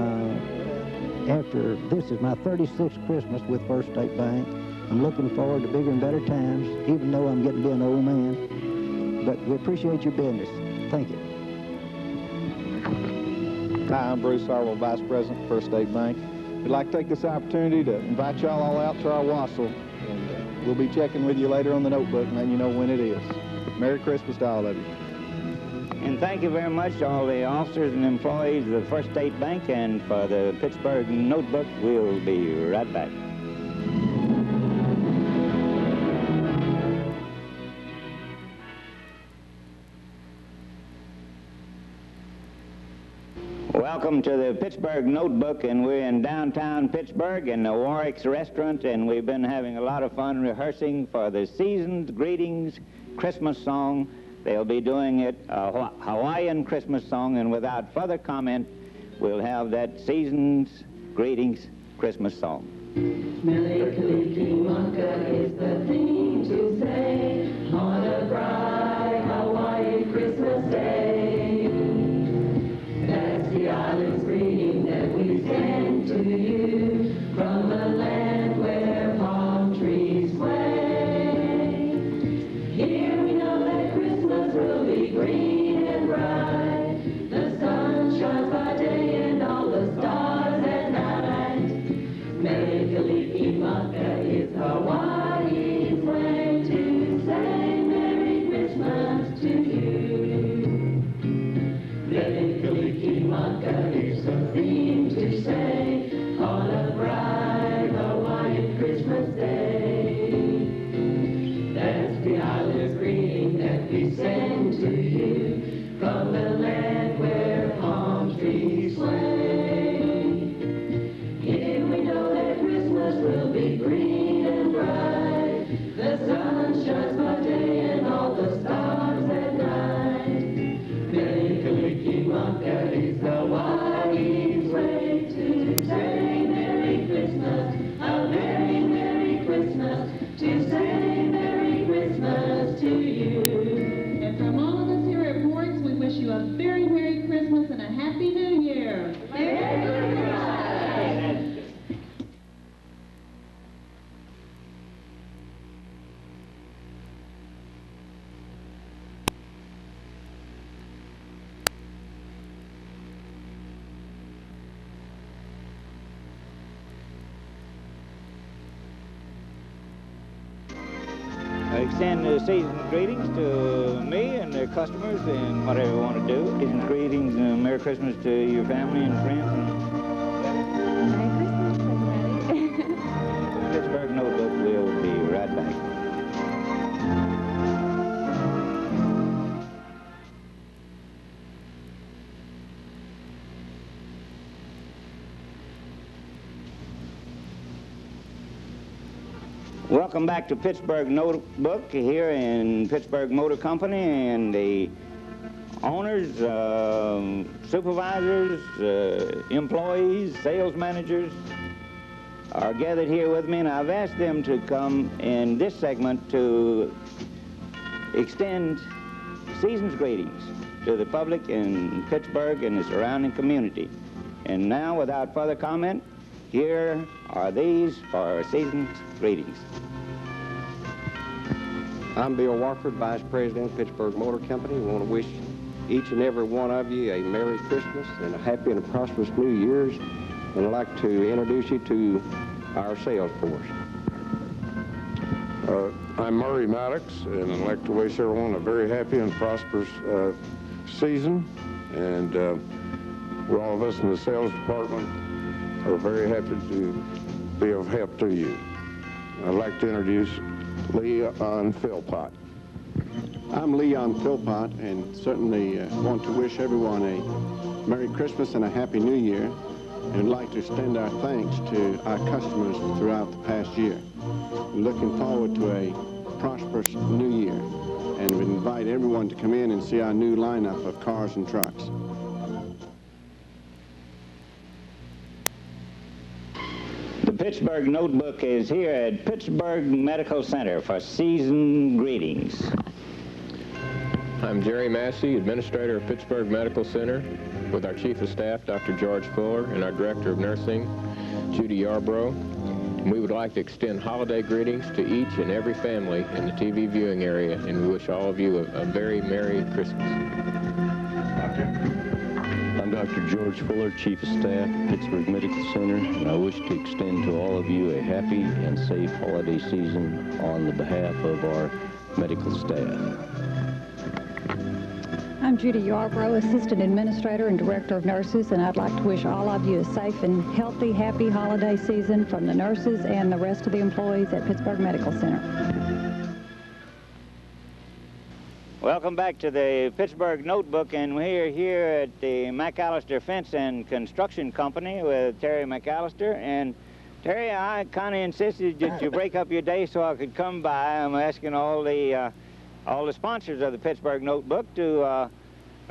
after this is my 36th Christmas with First State Bank, I'm looking forward to bigger and better times, even though I'm getting to be an old man. But we appreciate your business. Thank you. Hi, I'm Bruce Harwell, Vice President, First State Bank. We'd like to take this opportunity to invite y'all all out to our wassail, and we'll be checking with you later on the notebook and letting you know when it is. Merry Christmas to all of you. And thank you very much to all the officers and employees of the First State Bank, and for the Pittsburgh Notebook, we'll be right back. Welcome to the Pittsburgh Notebook, and we're in downtown Pittsburgh in the Warwick's Restaurant, and we've been having a lot of fun rehearsing for the Season's Greetings Christmas song. They'll be doing it a Hawaiian Christmas song, and without further comment, we'll have that Season's Greetings Christmas song. Melikilikimaka is the thing to say on a bright Hawaiian Christmas day. That's the island's greeting that we send to you from the land where palm trees sway. Here we know that Christmas will be green and bright. The sun shines by day and all the stars at night. Melikilikimaka is Hawaii's way to say Merry Christmas to you. Melikilikimaka is the theme to say on a bright Hawaiian Christmas day. That's the island's greeting that we send to you from the land where palm trees sway. Here we know that Christmas will be green and bright. The sun shines by day and all the stars at Christmas and a Happy New Year. Merry Christmas. I extend the season's greetings to me and the customers and whatever you want to do. Season's greetings and Merry Christmas to your family and friends. Merry Christmas, Pittsburgh Notebook will be right back. Welcome back to Pittsburgh Notebook here in Pittsburgh Motor Company, and the owners, supervisors, employees, sales managers are gathered here with me, and I've asked them to come in this segment to extend season's greetings to the public in Pittsburgh and the surrounding community. And now, without further comment, here are these for season's greetings. I'm Bill Warford, Vice President, Pittsburgh Motor Company. I want to wish each and every one of you a Merry Christmas and a happy and a prosperous New Year's. And I'd like to introduce you to our sales force. I'm Murray Maddox, and I'd like to wish everyone a very happy and prosperous season. And all of us in the sales department are very happy to be of help to you. I'd like to introduce Leon Philpott. I'm Leon Philpott, and certainly want to wish everyone a Merry Christmas and a Happy New Year, and would like to extend our thanks to our customers throughout the past year. We're looking forward to a prosperous new year, and we invite everyone to come in and see our new lineup of cars and trucks. The Pittsburgh Notebook is here at Pittsburgh Medical Center for season greetings. I'm Jerry Massey, Administrator of Pittsburgh Medical Center, with our Chief of Staff, Dr. George Fuller, and our Director of Nursing, Judy Yarbrough. And we would like to extend holiday greetings to each and every family in the TV viewing area, and we wish all of you a very Merry Christmas. I'm Dr. George Fuller, Chief of Staff, Pittsburgh Medical Center, and I wish to extend to all of you a happy and safe holiday season on the behalf of our medical staff. I'm Judy Yarbrough, Assistant Administrator and Director of Nurses, and I'd like to wish all of you a safe and healthy, happy holiday season from the nurses and the rest of the employees at Pittsburgh Medical Center. Welcome back to the Pittsburgh Notebook, and we're here at the McAllister Fence and Construction Company with Terry McAllister. And Terry, I kind of insisted that you break up your day so I could come by. I'm asking all the sponsors of the Pittsburgh Notebook to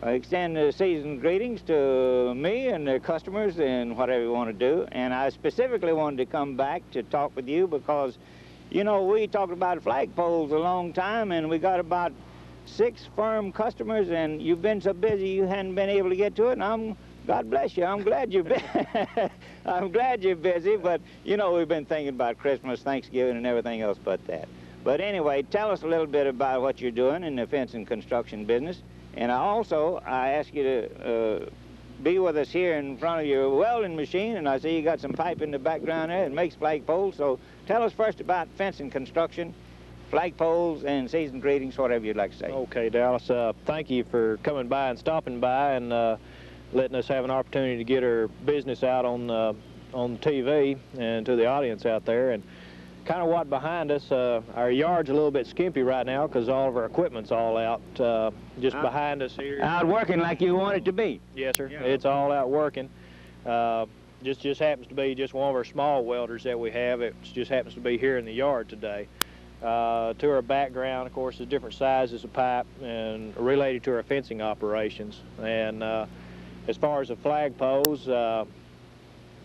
extend the season greetings to me and the customers and whatever you want to do. And I specifically wanted to come back to talk with you because, you know, we talked about flagpoles a long time, and we got about 6 firm customers, and you've been so busy you hadn't been able to get to it. And God bless you. I'm glad you're I'm glad you're busy, but you know, we've been thinking about Christmas, Thanksgiving, and everything else but that. But anyway, tell us a little bit about what you're doing in the fence and construction business. And I ask you to be with us here in front of your welding machine, and I see you got some pipe in the background there that makes flagpoles. So tell us first about fence and construction, flagpoles, and season greetings, whatever you'd like to say. Okay, Dallas, thank you for coming by and stopping by and letting us have an opportunity to get our business out on TV and to the audience out there. And kind of what behind us, our yard's a little bit skimpy right now because all of our equipment's all out just behind us here. Out working like you want it to be. Yes, sir. Yeah. It's all out working. Just happens to be just one of our small welders that we have. It just happens to be here in the yard today. To our background, of course, is different sizes of pipe and related to our fencing operations. And as far as the flagpoles,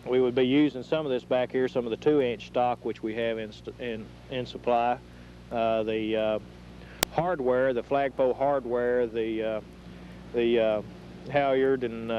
we would be using some of this back here, some of the 2-inch stock which we have in supply. The hardware, the flagpole hardware, the halyard and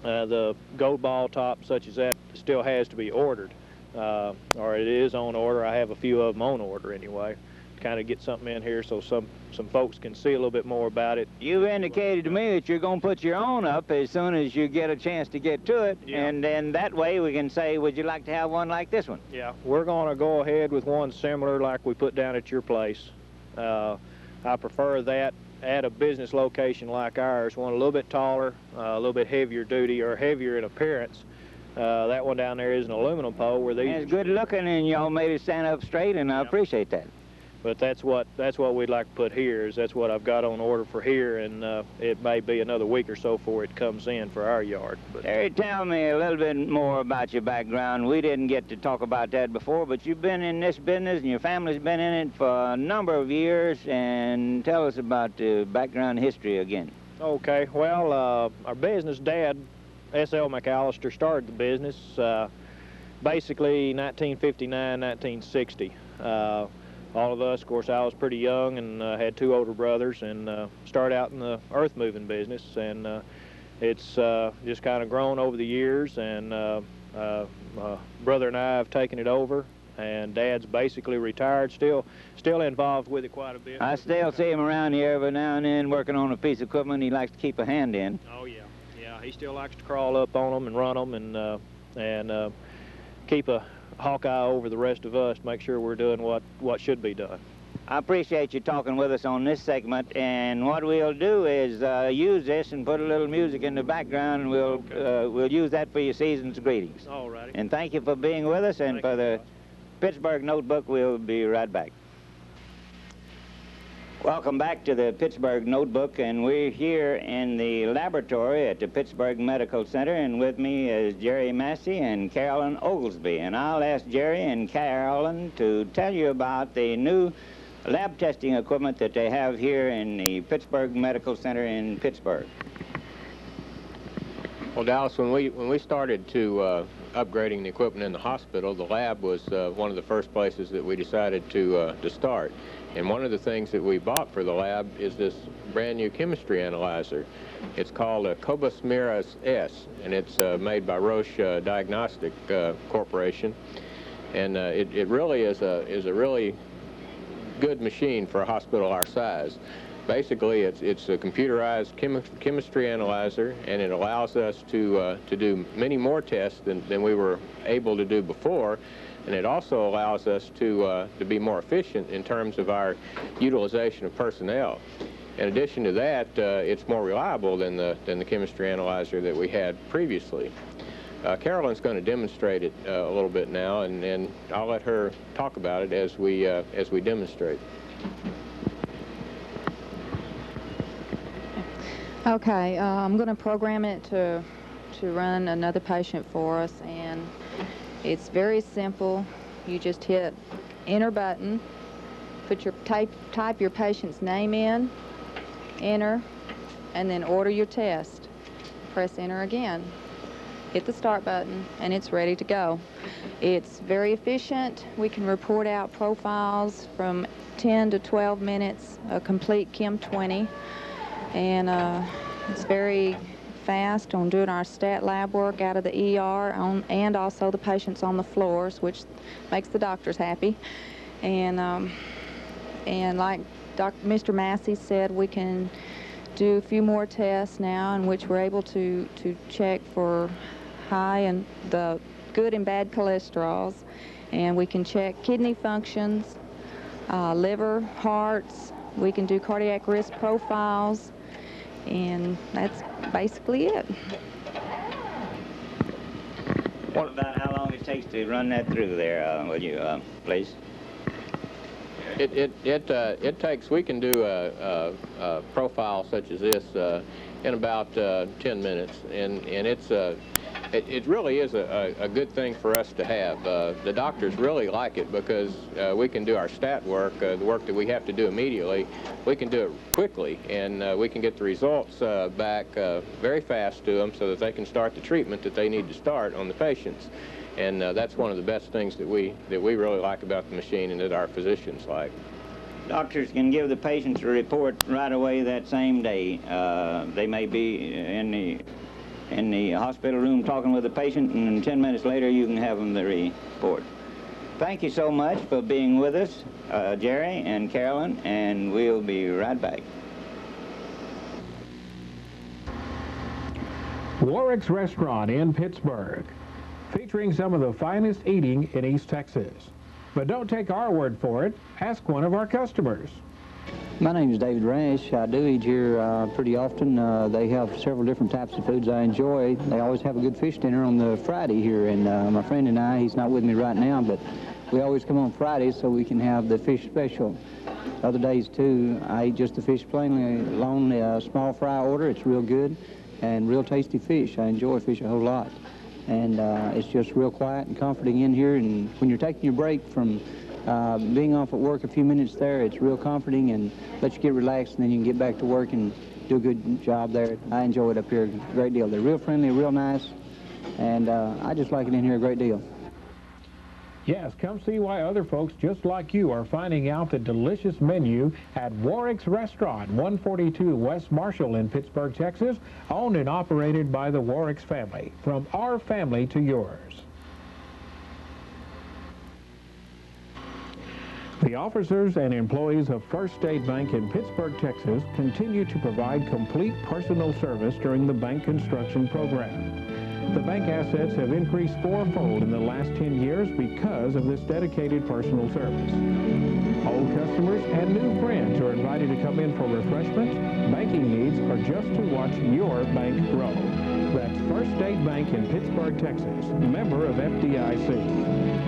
the gold ball top such as that still has to be ordered, or it is on order. I have a few of them on order anyway, to kind of get something in here so some folks can see a little bit more about it. You've indicated to me that you're going to put your own up as soon as you get a chance to get to it, and then that way we can say, would you like to have one like this one? Yeah, we're going to go ahead with one similar like we put down at your place. I prefer that at a business location like ours, one a little bit taller, a little bit heavier duty, or heavier in appearance. That one down there is an aluminum pole where these... And it's good looking, and y'all made it stand up straight, and I appreciate that. But that's what we'd like to put here. Is that's what I've got on order for here, and it may be another week or so before it comes in for our yard. But Terry, tell me a little bit more about your background. We didn't get to talk about that before, but you've been in this business, and your family's been in it for a number of years, and tell us about the background history again. Okay, well, our business dad, S.L. McAllister, started the business basically 1959, 1960. All of us, of course, I was pretty young and had two older brothers, and started out in the earth moving business, and it's just kind of grown over the years, and brother and I have taken it over, and Dad's basically retired, still involved with it quite a bit. I still see him around here every now and then working on a piece of equipment he likes to keep a hand in. Oh yeah, he still likes to crawl up on them and run them, and keep a hawkeye over the rest of us, make sure we're doing what should be done. I appreciate you talking with us on this segment, and what we'll do is use this and put a little music in the background, and we'll use that for your season's greetings. All righty. And thank you for being with us, and for the Pittsburgh Notebook, we'll be right back. Welcome back to the Pittsburgh Notebook, and we're here in the laboratory at the Pittsburgh Medical Center, and with me is Jerry Massey and Carolyn Oglesby. And I'll ask Jerry and Carolyn to tell you about the new lab testing equipment that they have here in the Pittsburgh Medical Center in Pittsburgh. Well, Dallas, when we started to upgrading the equipment in the hospital, the lab was one of the first places that we decided to start. And one of the things that we bought for the lab is this brand new chemistry analyzer. It's called a Cobas Miras S, and it's made by Roche Diagnostic Corporation. And it really is a really good machine for a hospital our size. Basically, it's a computerized chemistry analyzer, and it allows us to do many more tests than we were able to do before. And it also allows us to be more efficient in terms of our utilization of personnel. In addition to that, it's more reliable than the chemistry analyzer that we had previously. Carolyn's going to demonstrate it a little bit now, and I'll let her talk about it as we demonstrate. Okay, I'm going to program it to run another patient for us, and it's very simple. You just hit enter button, put your type your patient's name in, enter, and then order your test. Press enter again. Hit the start button, and it's ready to go. It's very efficient. We can report out profiles from 10 to 12 minutes, a complete Chem 20, and it's very fast on doing our stat lab work out of the ER and also the patients on the floors, which makes the doctors happy. And like Mr. Massey said, we can do a few more tests now in which we're able to check for high and the good and bad cholesterols, and we can check kidney functions, liver, hearts. We can do cardiac risk profiles, and that's basically it. What about how long it takes to run that through there, will you, please? It takes, we can do a profile such as this in about 10 minutes, and it really is a good thing for us to have. The doctors really like it because we can do our stat work, the work that we have to do immediately. We can do it quickly, and we can get the results back very fast to them so that they can start the treatment that they need to start on the patients. And that's one of the best things that we really like about the machine and that our physicians like. Doctors can give the patients a report right away that same day. They may be in the hospital room talking with the patient, and 10 minutes later you can have them the report. Thank you so much for being with us, Jerry and Carolyn, and we'll be right back. Warwick's Restaurant in Pittsburg, featuring some of the finest eating in East Texas. But don't take our word for it. Ask one of our customers. My name is David Rash. I do eat here pretty often. They have several different types of foods I enjoy. They always have a good fish dinner on the Friday here, and my friend and I, he's not with me right now, but we always come on Fridays so we can have the fish special. Other days, too, I eat just the fish plainly alone, a small fry order. It's real good and real tasty fish. I enjoy fish a whole lot. And it's just real quiet and comforting in here. And when you're taking your break from being off at work a few minutes there, it's real comforting and lets you get relaxed, and then you can get back to work and do a good job there. I enjoy it up here a great deal. They're real friendly, real nice, and I just like it in here a great deal. Yes, come see why other folks just like you are finding out the delicious menu at Warwick's Restaurant, 142 West Marshall in Pittsburg, Texas, owned and operated by the Warwick's family. From our family to yours. The officers and employees of First State Bank in Pittsburg, Texas, continue to provide complete personal service during the bank construction program. The bank assets have increased fourfold in the last 10 years because of this dedicated personal service. Old customers and new friends are invited to come in for refreshments, banking needs, or just to watch your bank grow. That's First State Bank in Pittsburg, Texas, member of FDIC.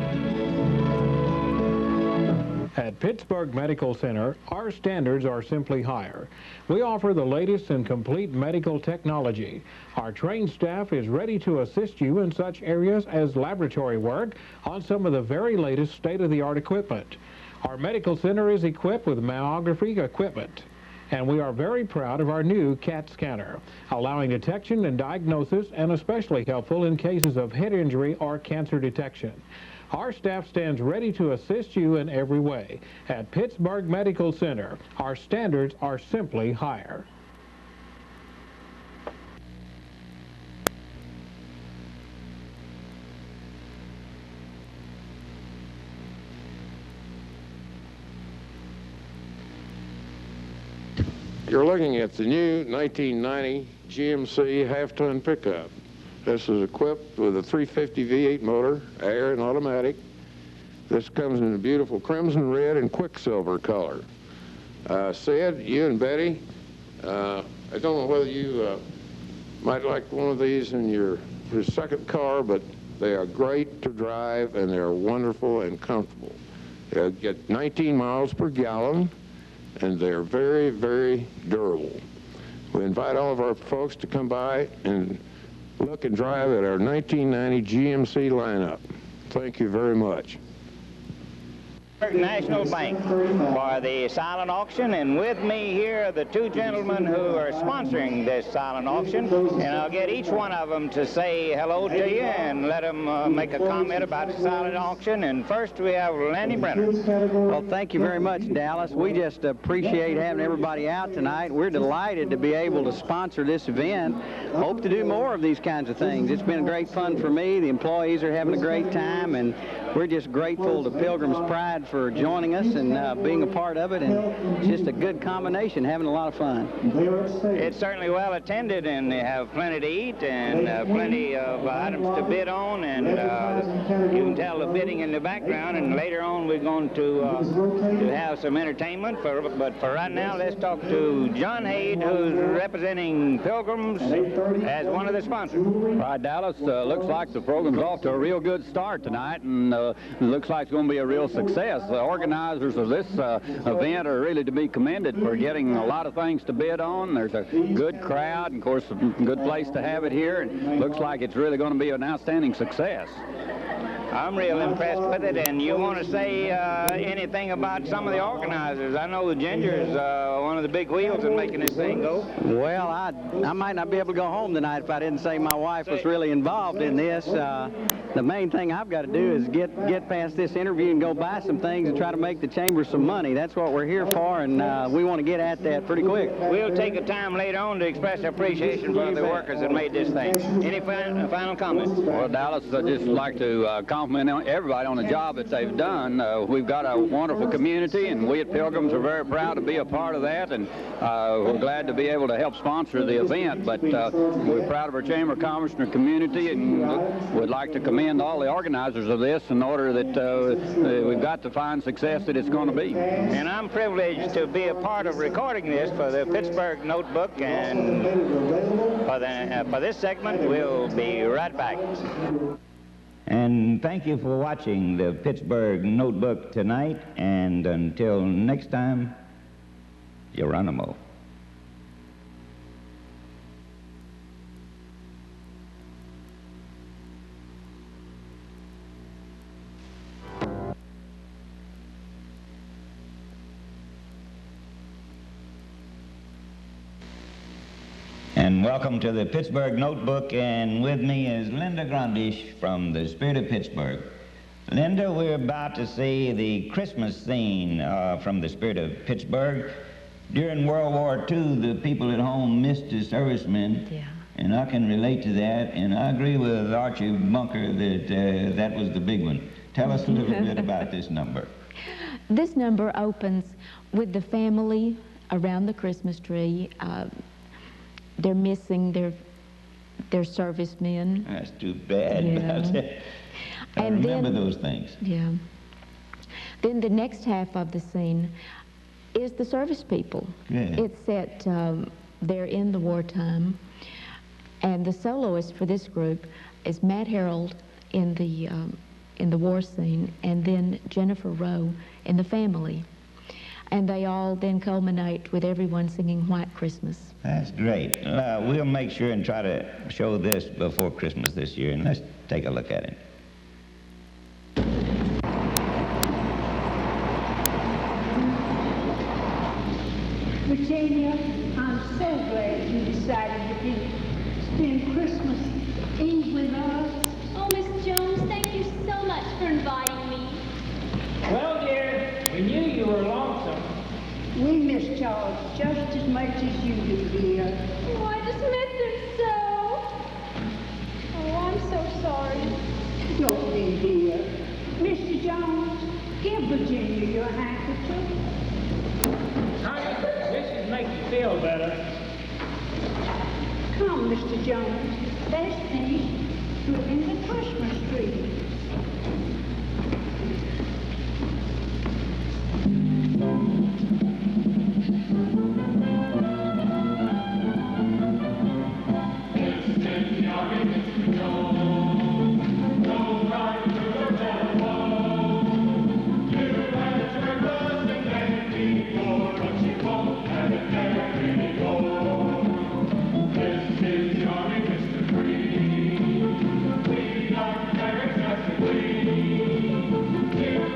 At Pittsburg Medical Center, our standards are simply higher. We offer the latest and complete medical technology. Our trained staff is ready to assist you in such areas as laboratory work on some of the very latest state-of-the-art equipment. Our medical center is equipped with mammography equipment, and we are very proud of our new CAT scanner, allowing detection and diagnosis, and especially helpful in cases of head injury or cancer detection. Our staff stands ready to assist you in every way. At Pittsburg Medical Center, our standards are simply higher. You're looking at the new 1990 GMC half-ton pickup. This is equipped with a 350 V8 motor, air and automatic. This comes in a beautiful crimson red and quicksilver color. Sid, you and Betty, I don't know whether you might like one of these in your second car, but they are great to drive and they're wonderful and comfortable. They get 19 miles per gallon and they're very, very durable. We invite all of our folks to come by and look and drive at our 1990 GMC lineup. Thank you very much. National Bank for the silent auction, and with me here are the two gentlemen who are sponsoring this silent auction, and I'll get each one of them to say hello to you and let them make a comment about the silent auction. And first we have Lanny Brenner. Well, thank you very much, Dallas. We just appreciate having everybody out tonight. We're delighted to be able to sponsor this event. Hope to do more of these kinds of things. It's been great fun for me. The employees are having a great time, and we're just grateful to Pilgrim's Pride for joining us and being a part of it, and it's just a good combination, having a lot of fun. It's certainly well attended, and they have plenty to eat and plenty of items to bid on, and you can tell the bidding in the background, and later on we're going to have some entertainment, but for right now let's talk to John Haid, who's representing Pilgrims as one of the sponsors. Right, Dallas, looks like the program's off to a real good start tonight, and it looks like it's going to be a real success. The organizers of this event are really to be commended for getting a lot of things to bid on. There's a good crowd, and of course a good place to have it here, and looks like it's really going to be an outstanding success. I'm real impressed with it, and you want to say anything about some of the organizers? I know Ginger's one of the big wheels in making this thing go. Well, I might not be able to go home tonight if I didn't say my wife was really involved in this. The main thing I've got to do is get past this interview and go buy some things and try to make the chamber some money. That's what we're here for, and we want to get at that pretty quick. We'll take a time later on to express appreciation for the workers that made this thing. Any final comments? Well, Dallas, I'd just like to compliment everybody on the job that they've done. We've got a wonderful community, and we at Pilgrims are very proud to be a part of that, and we're glad to be able to help sponsor the event. But we're proud of our Chamber of Commerce and our community, and we'd like to commend all the organizers of this in order that we've got the fine success that it's going to be. And I'm privileged to be a part of recording this for the Pittsburg Notebook, and for this segment, we'll be right back. And thank you for watching the Pittsburg Notebook tonight, and until next time, Geronimo. And welcome to the Pittsburg Notebook, and with me is Linda Grundish from the Spirit of Pittsburg. Linda, we're about to see the Christmas scene from the Spirit of Pittsburg. During World War II, the people at home missed the servicemen, and I can relate to that, and I agree with Archie Bunker that that was the big one. Tell us a little bit about this number. This number opens with the family around the Christmas tree. They're missing their servicemen. That's too bad. Yeah. I remember those things. Yeah. Then the next half of the scene is the service people. Yeah. It's set, they're in the wartime, and the soloist for this group is Matt Harold in the war scene, and then Jennifer Rowe in the family. And they all then culminate with everyone singing White Christmas. That's great. We'll make sure and try to show this before Christmas this year, and let's take a look at it. Virginia, I'm so glad you decided to spend Christmas Eve with us. Oh, Miss Jones, thank you so much for inviting me. Well, dear, we knew you were lonesome. We miss Charles just as much as you do, dear. Oh, I just miss him so. Oh, I'm so sorry. Don't be, dear. Mr. Jones, give Virginia your handkerchief. Honey, this should make you feel better. Come, Mr. Jones. Let's finish trimming the Christmas tree. Here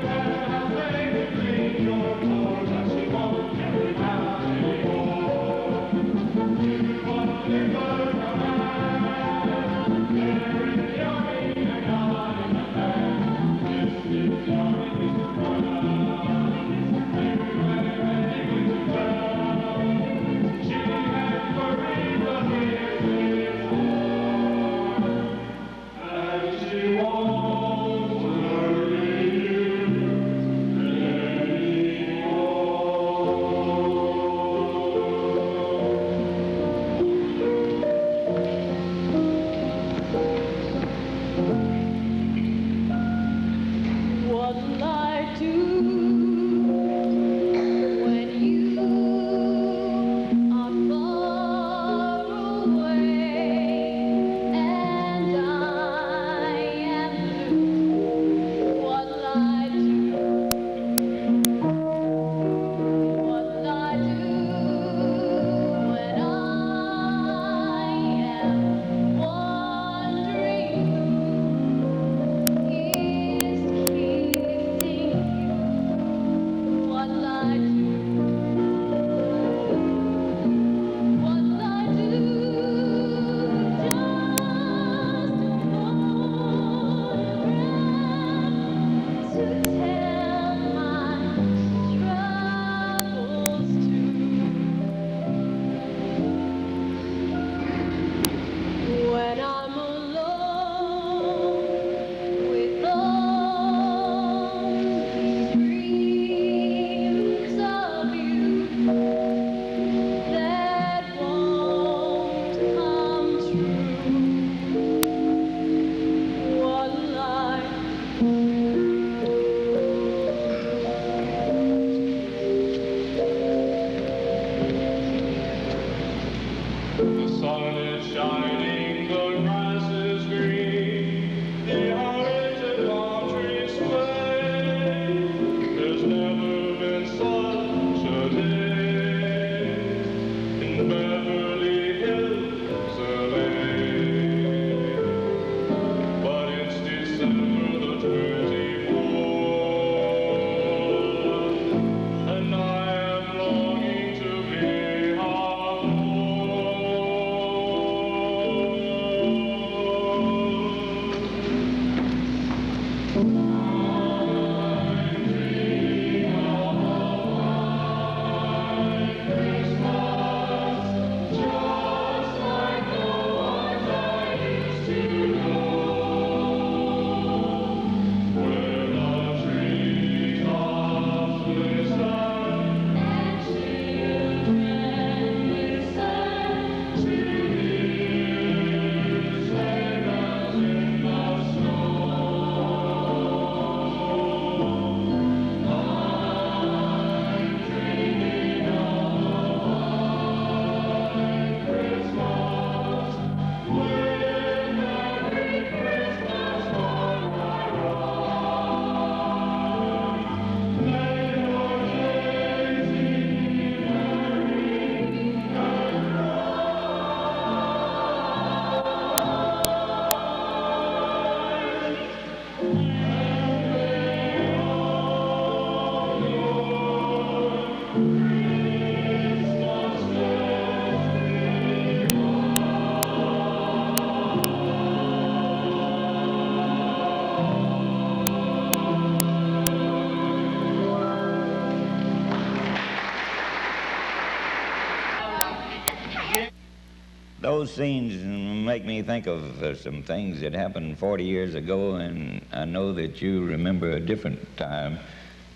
those scenes make me think of some things that happened 40 years ago, and I know that you remember a different time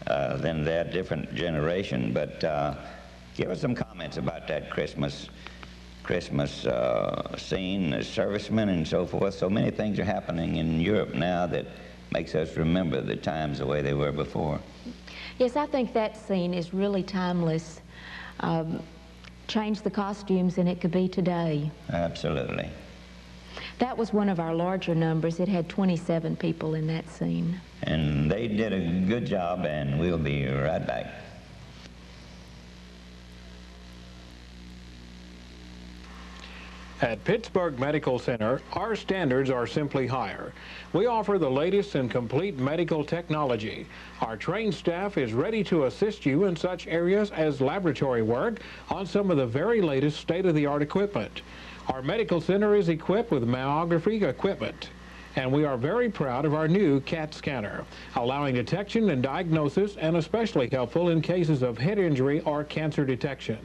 than that, different generation. But give us some comments about that Christmas scene, the servicemen and so forth. So many things are happening in Europe now that makes us remember the times the way they were before. Yes, I think that scene is really timeless. Change the costumes and it could be today. Absolutely. That was one of our larger numbers. It had 27 people in that scene. And they did a good job, and we'll be right back. At Pittsburg Medical Center, our standards are simply higher. We offer the latest and complete medical technology. Our trained staff is ready to assist you in such areas as laboratory work on some of the very latest state-of-the-art equipment. Our medical center is equipped with mammography equipment, and we are very proud of our new CAT scanner, allowing detection and diagnosis, and especially helpful in cases of head injury or cancer detection.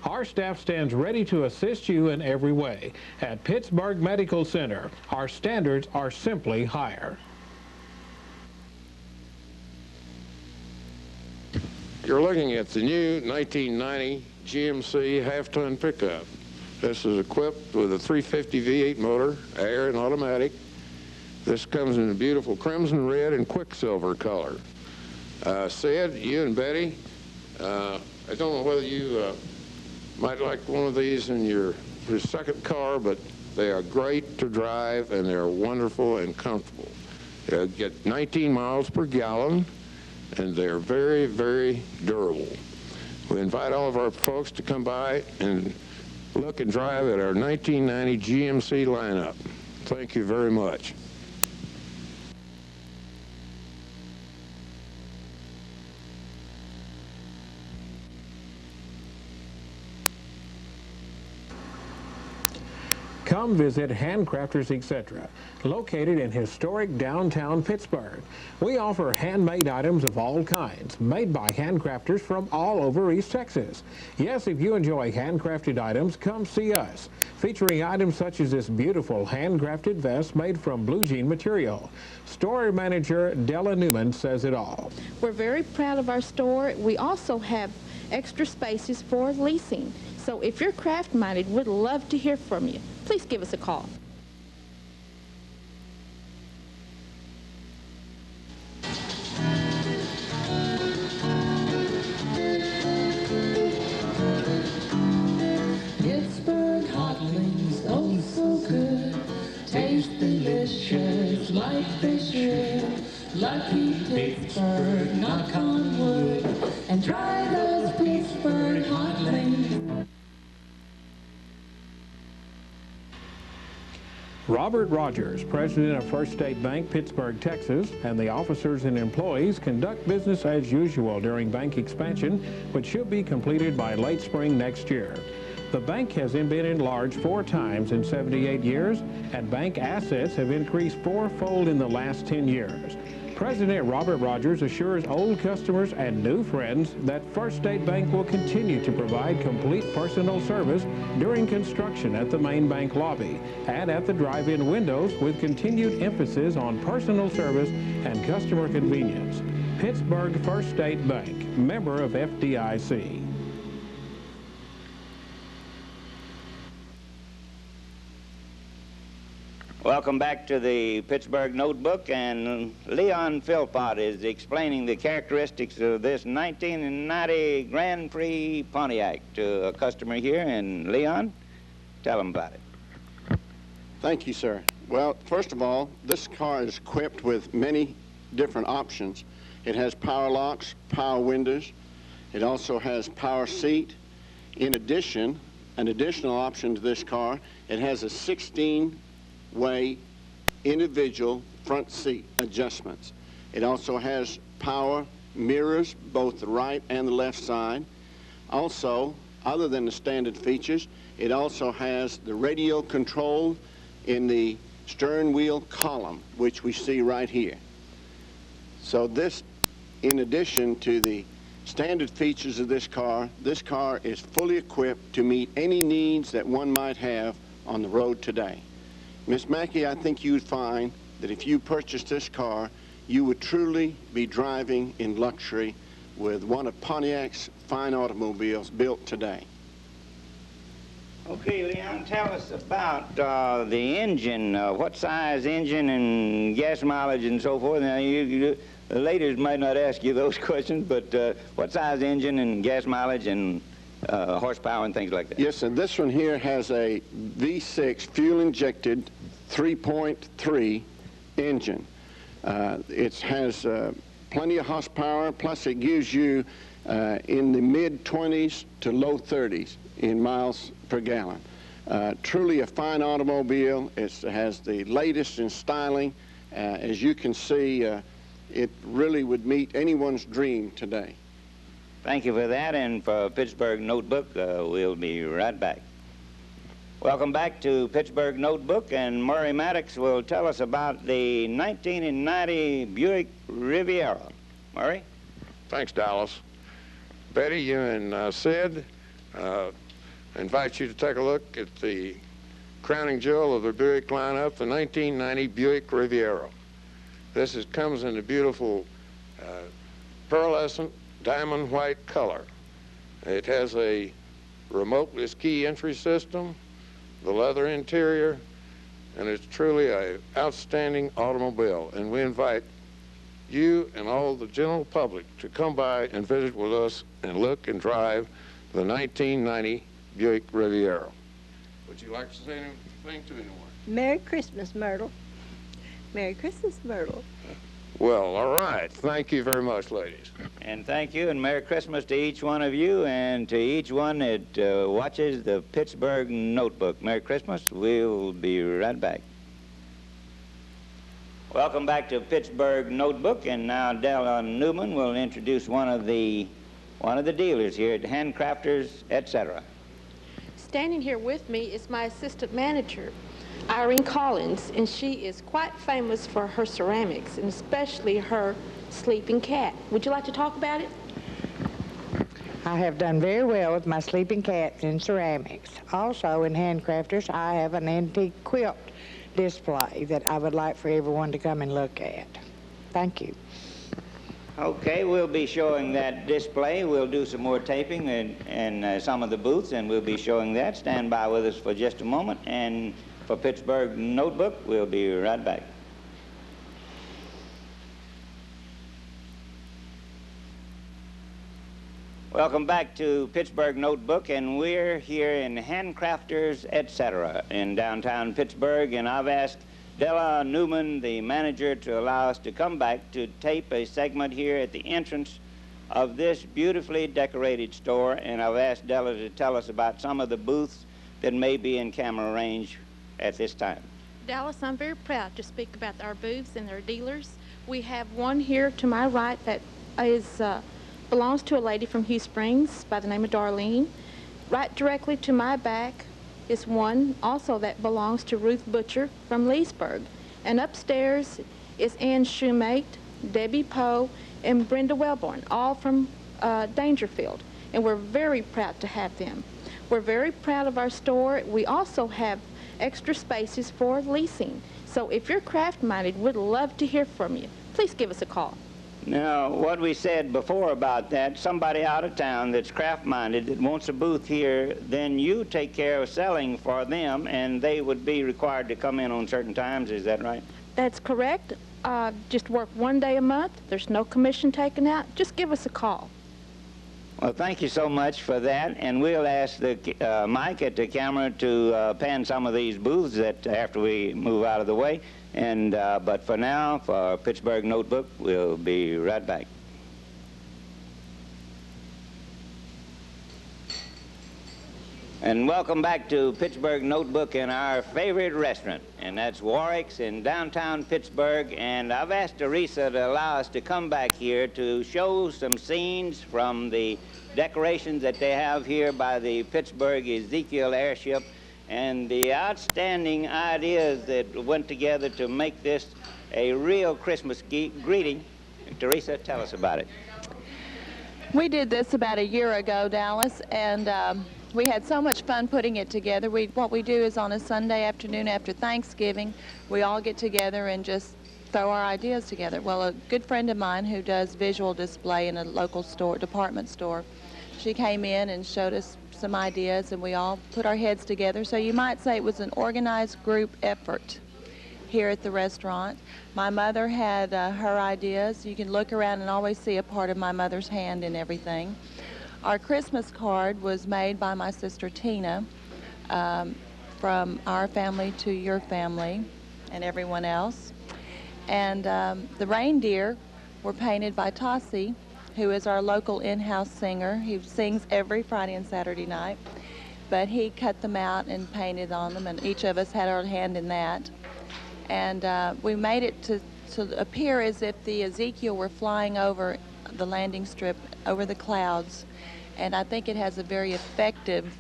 Our staff stands ready to assist you in every way. At Pittsburg Medical Center, our standards are simply higher. You're looking at the new 1990 GMC half-ton pickup. This is equipped with a 350 V8 motor, air and automatic. This comes in a beautiful crimson red and quicksilver color. Sid, you and Betty, I don't know whether you might like one of these in your second car, but they are great to drive and they're wonderful and comfortable. They get 19 miles per gallon and they're very, very durable. We invite all of our folks to come by and look and drive at our 1990 GMC lineup. Thank you very much. Come visit Handcrafters Etc., located in historic downtown Pittsburgh. We offer handmade items of all kinds, made by handcrafters from all over East Texas. Yes, if you enjoy handcrafted items, come see us, featuring items such as this beautiful handcrafted vest made from blue jean material. Store manager Della Newman says it all. We're very proud of our store. We also have extra spaces for leasing. So if you're craft-minded, we'd love to hear from you. Please give us a call. Pittsburg hot wings, oh so good. Taste delicious like they should. Lucky Pittsburgh, knock on wood. And try those Pittsburgh hot wings. Robert Rogers, president of First State Bank, Pittsburg, Texas, and the officers and employees conduct business as usual during bank expansion, which should be completed by late spring next year. The bank has been enlarged 4 times in 78 years, and bank assets have increased 4-fold in the last 10 years. President Robert Rogers assures old customers and new friends that First State Bank will continue to provide complete personal service during construction at the main bank lobby and at the drive-in windows, with continued emphasis on personal service and customer convenience. Pittsburg First State Bank, member of FDIC. Welcome back to the Pittsburgh Notebook, and Leon Philpott is explaining the characteristics of this 1990 Grand Prix Pontiac to a customer here. And Leon, tell him about it. Thank you, sir. Well, first of all, this car is equipped with many different options. It has power locks, power windows. It also has power seat. In addition, an additional option to this car, it has a 16-way individual front seat adjustments. It also has power mirrors, both the right and the left side. Also, other than the standard features, it also has the radio control in the stern wheel column, which we see right here. So this, in addition to the standard features of this car is fully equipped to meet any needs that one might have on the road today. Miss Mackey, I think you'd find that if you purchased this car, you would truly be driving in luxury with one of Pontiac's fine automobiles built today. Okay, Leon, tell us about the engine, what size engine and gas mileage and so forth. Now, the ladies might not ask you those questions, but what size engine and gas mileage and horsepower and things like that? Yes, and this one here has a V6 fuel-injected 3.3 engine. It has plenty of horsepower, plus it gives you in the mid-20s to low 30s in miles per gallon. Truly a fine automobile. It has the latest in styling. As you can see, it really would meet anyone's dream today. Thank you for that, and for Pittsburgh Notebook, we'll be right back. Welcome back to Pittsburgh Notebook, and Murray Maddox will tell us about the 1990 Buick Riviera. Murray? Thanks, Dallas. Betty, you and Sid, I invite you to take a look at the crowning jewel of the Buick lineup, the 1990 Buick Riviera. This comes in a beautiful pearlescent diamond white color. It has a remoteless key entry system, the leather interior, and it's truly an outstanding automobile. And we invite you and all the general public to come by and visit with us and look and drive the 1990 Buick Riviera. Would you like to say anything to anyone? Merry Christmas, Myrtle. Merry Christmas, Myrtle. Well, all right. Thank you very much, ladies. And thank you, and Merry Christmas to each one of you, and to each one that watches the Pittsburgh Notebook. Merry Christmas. We'll be right back. Welcome back to Pittsburgh Notebook, and now Della Newman will introduce one of the dealers here at Handcrafters, etc. Standing here with me is my assistant manager, Irene Collins, and she is quite famous for her ceramics, and especially her sleeping cat. Would you like to talk about it? I have done very well with my sleeping cats in ceramics. Also, in Handcrafters, I have an antique quilt display that I would like for everyone to come and look at. Thank you. Okay, we'll be showing that display. We'll do some more taping in some of the booths, and we'll be showing that. Stand by with us for just a moment, and for Pittsburgh Notebook, we'll be right back. Welcome back to Pittsburgh Notebook, and we're here in Handcrafters, etc. in downtown Pittsburgh, and I've asked Della Newman, the manager, to allow us to come back to tape a segment here at the entrance of this beautifully decorated store, and I've asked Della to tell us about some of the booths that may be in camera range at this time. Dallas, I'm very proud to speak about our booths and our dealers. We have one here to my right that belongs to a lady from Hugh Springs by the name of Darlene. Right directly to my back is one also that belongs to Ruth Butcher from Leesburg. And upstairs is Ann Shoemate, Debbie Poe, and Brenda Wellborn, all from Dangerfield. And we're very proud to have them. We're very proud of our store. We also have extra spaces for leasing. So if you're craft-minded, we'd love to hear from you. Please give us a call. Now, what we said before about that, somebody out of town that's craft-minded that wants a booth here, then you take care of selling for them, and they would be required to come in on certain times. Is that right? That's correct. Just work one day a month. There's no commission taken out. Just give us a call. Well, thank you so much for that, and we'll ask the Mike at the camera to pan some of these booths that after we move out of the way. And but for now, for Pittsburgh Notebook, we'll be right back. And welcome back to Pittsburgh Notebook and our favorite restaurant, and that's Warwick's in downtown Pittsburgh. And I've asked Teresa to allow us to come back here to show some scenes from the decorations that they have here by the Pittsburgh Ezekiel airship and the outstanding ideas that went together to make this a real Christmas greeting. Teresa, tell us about it. We did this about a year ago, Dallas, and We had so much fun putting it together. What we do is on a Sunday afternoon after Thanksgiving, we all get together and just throw our ideas together. Well, a good friend of mine who does visual display in a local store, department store, she came in and showed us some ideas, and we all put our heads together. So you might say it was an organized group effort here at the restaurant. My mother had her ideas. You can look around and always see a part of my mother's hand in everything. Our Christmas card was made by my sister Tina, from our family to your family and everyone else. And the reindeer were painted by Tassi, who is our local in-house singer. He sings every Friday and Saturday night, but he cut them out and painted on them, and each of us had our hand in that. And we made it to appear as if the Ezekiel were flying over the landing strip, over the clouds, and I think it has a very effective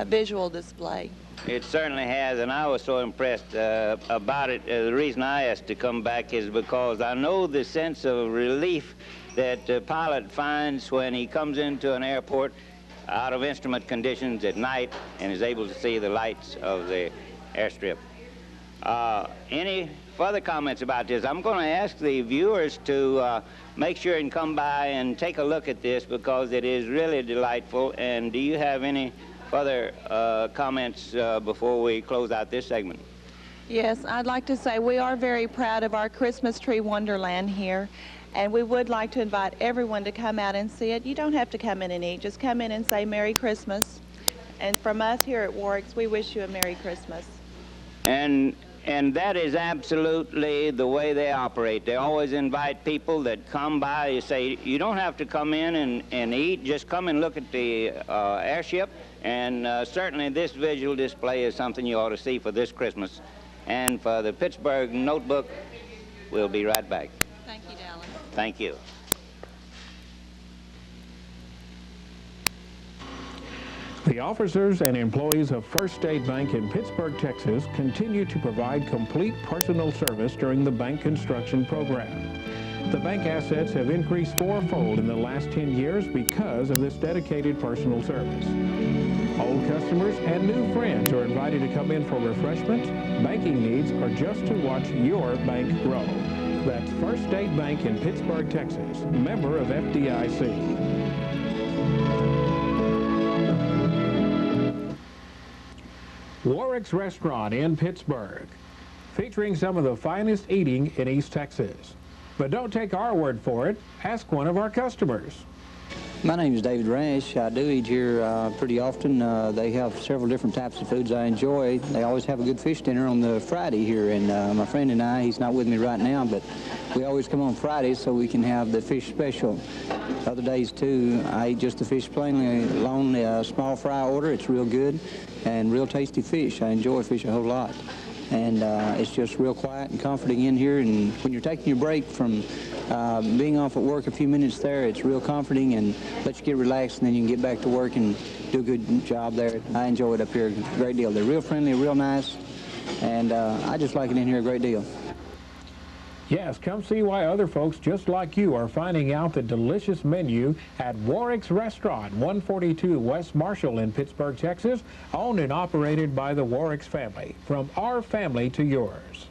visual display. It certainly has, and I was so impressed about it. The reason I asked to come back is because I know the sense of relief that the pilot finds when he comes into an airport out of instrument conditions at night and is able to see the lights of the airstrip. Any further comments about this? I'm going to ask the viewers to make sure and come by and take a look at this, because it is really delightful. And do you have any further comments before we close out this segment? Yes, I'd like to say we are very proud of our Christmas tree wonderland here, and we would like to invite everyone to come out and see it. You don't have to come in and eat, just come in and say Merry Christmas. And from us here at Warwick's, we wish you a Merry Christmas. And that is absolutely the way they operate. They always invite people that come by. You say, you don't have to come in and eat, just come and look at the airship. And certainly this visual display is something you ought to see for this Christmas. And for the Pittsburgh Notebook, we'll be right back. Thank you, Dallas. Thank you. The officers and employees of First State Bank in Pittsburg, Texas continue to provide complete personal service during the bank construction program. The bank assets have increased fourfold in the last 10 years because of this dedicated personal service. Old customers and new friends are invited to come in for refreshments, banking needs, or just to watch your bank grow. That's First State Bank in Pittsburg, Texas, member of FDIC. Warwick's Restaurant in Pittsburg, featuring some of the finest eating in East Texas. But don't take our word for it. Ask one of our customers. My name is David Rash. I do eat here pretty often. They have several different types of foods I enjoy. They always have a good fish dinner on the Friday here, and my friend and I, he's not with me right now, but we always come on Fridays so we can have the fish special. Other days too, I eat just the fish plainly alone, a small fry order. It's real good and real tasty fish. I enjoy fish a whole lot. And it's just real quiet and comforting in here, and when you're taking your break from being off at work a few minutes there, it's real comforting and lets you get relaxed, and then you can get back to work and do a good job there. I enjoy it up here a great deal. They're real friendly, real nice, and I just like it in here a great deal. Yes, come see why other folks just like you are finding out the delicious menu at Warwick's Restaurant, 142 West Marshall in Pittsburg, Texas, owned and operated by the Warwick's family. From our family to yours.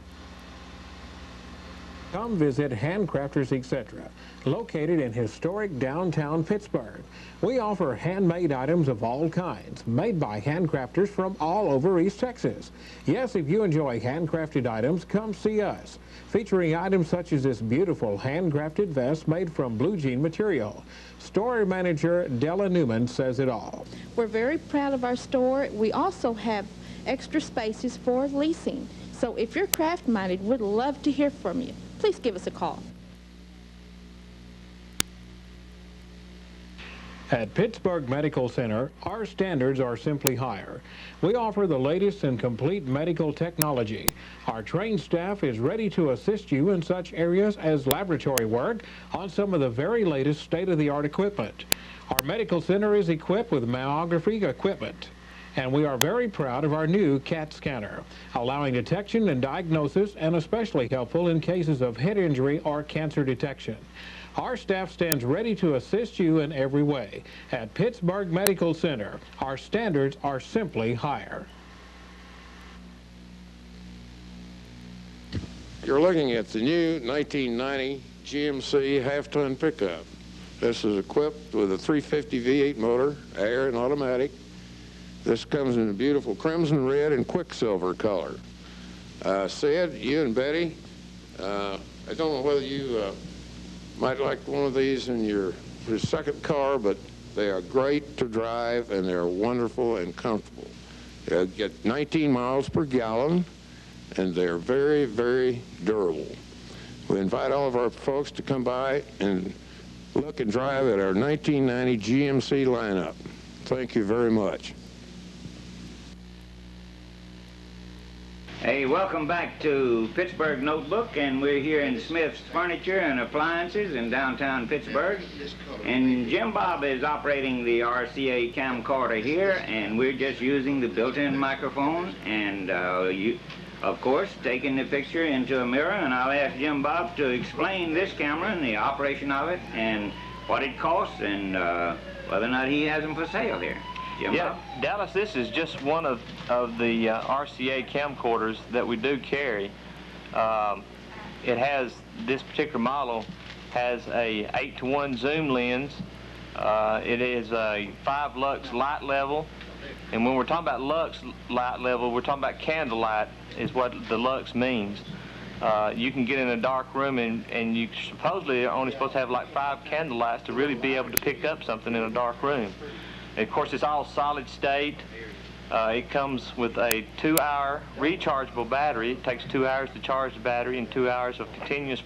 Come visit Handcrafters Etc., located in historic downtown Pittsburgh. We offer handmade items of all kinds, made by handcrafters from all over East Texas. Yes, if you enjoy handcrafted items, come see us. Featuring items such as this beautiful handcrafted vest made from blue jean material. Store manager Della Newman says it all. We're very proud of our store. We also have extra spaces for leasing. So if you're craft-minded, we'd love to hear from you. Please give us a call. At Pittsburgh Medical Center, our standards are simply higher. We offer the latest and complete medical technology. Our trained staff is ready to assist you in such areas as laboratory work on some of the very latest state-of-the-art equipment. Our medical center is equipped with mammography equipment, And we are very proud of our new CAT scanner, allowing detection and diagnosis, and especially helpful in cases of head injury or cancer detection. Our staff stands ready to assist you in every way. At Pittsburg Medical Center, our standards are simply higher. You're looking at the new 1990 GMC half-ton pickup. This is equipped with a 350 V8 motor, air and automatic. This comes in a beautiful crimson red and quicksilver color. Sid, you and Betty, I don't know whether you might like one of these in your second car, but they are great to drive and they're wonderful and comfortable. They get 19 miles per gallon and they're very, very durable. We invite all of our folks to come by and look and drive at our 1990 GMC lineup. Thank you very much. Hey, welcome back to Pittsburg Notebook, and we're here in Smith's Furniture and Appliances in downtown Pittsburg. And Jim Bob is operating the RCA camcorder here, and we're just using the built-in microphone and, of course, taking the picture into a mirror. And I'll ask Jim Bob to explain this camera and the operation of it and what it costs and whether or not he has them for sale here. Yeah, Dallas, this is just one of the RCA camcorders that we do carry. It has, this particular model has a 8:1 zoom lens. It is a 5 lux light level. And when we're talking about lux light level, we're talking about candlelight is what the lux means. You can get in a dark room and you supposedly are only supposed to have like 5 candlelights to really be able to pick up something in a dark room. Of course, it's all solid state. It comes with a 2-hour rechargeable battery. It takes 2 hours to charge the battery and 2 hours of continuous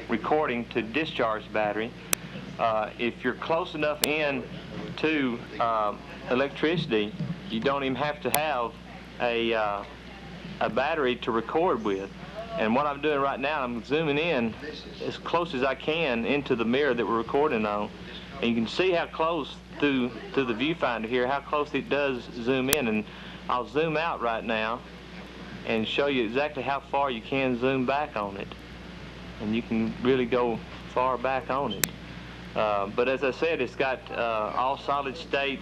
recording to discharge the battery. If you're close enough in to electricity, you don't even have to have a battery to record with. And what I'm doing right now, I'm zooming in as close as I can into the mirror that we're recording on. And you can see how close through the viewfinder here, how close it does zoom in. And I'll zoom out right now and show you exactly how far you can zoom back on it. And you can really go far back on it. But as I said, it's got all solid state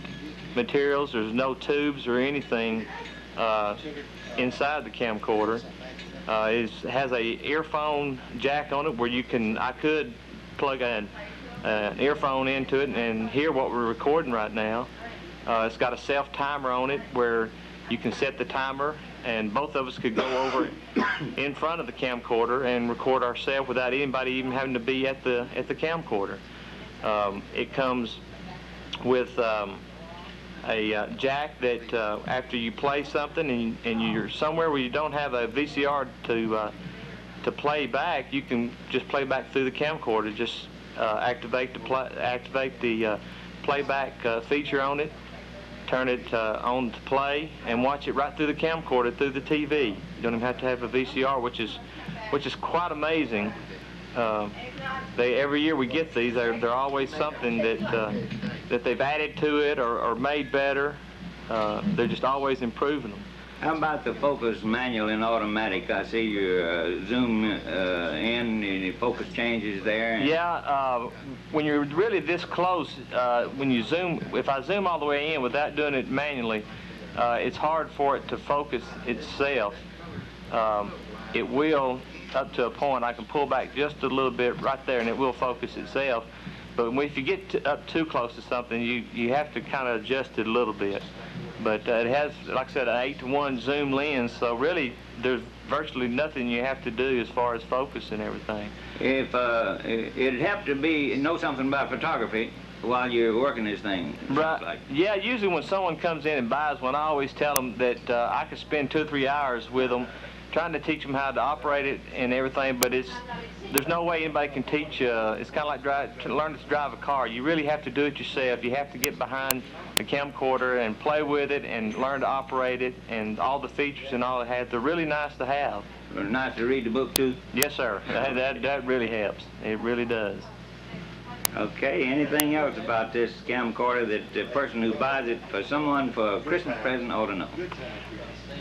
materials. There's no tubes or anything inside the camcorder. It has a earphone jack on it where you can, I could plug an earphone into it and hear what we're recording right now. It's got a self timer on it where you can set the timer, and both of us could go over in front of the camcorder and record ourselves without anybody even having to be at the camcorder. It comes with a jack that after you play something and you're somewhere where you don't have a VCR to play back, you can just play back through the camcorder. Just activate the playback feature on it, turn it on to play, and watch it right through the camcorder through the TV. You don't even have to have a VCR, which is quite amazing. Every year we get these, they're always something that they've added to it or made better. They're just always improving them. How about the focus manual and automatic? I see you zoom in and the focus changes there. Yeah, when you're really this close, when you zoom, if I zoom all the way in without doing it manually, it's hard for it to focus itself. It will, up to a point, I can pull back just a little bit right there and it will focus itself. But if you get up too close to something, you have to kind of adjust it a little bit. But it has, like I said, an 8:1 zoom lens, so really there's virtually nothing you have to do as far as focus and everything. If it'd have to know something about photography while you're working this thing. Right. Like. Yeah, usually when someone comes in and buys one, I always tell them that I could spend 2 or 3 hours with them trying to teach them how to operate it and everything, but there's no way anybody can teach you. It's kind of like learning to drive a car. You really have to do it yourself. You have to get behind the camcorder and play with it and learn to operate it, and all the features and all it has. They're really nice to have. Nice to read the book too? Yes, sir. That really helps. It really does. Okay, anything else about this camcorder that the person who buys it for someone for a Christmas present ought to know?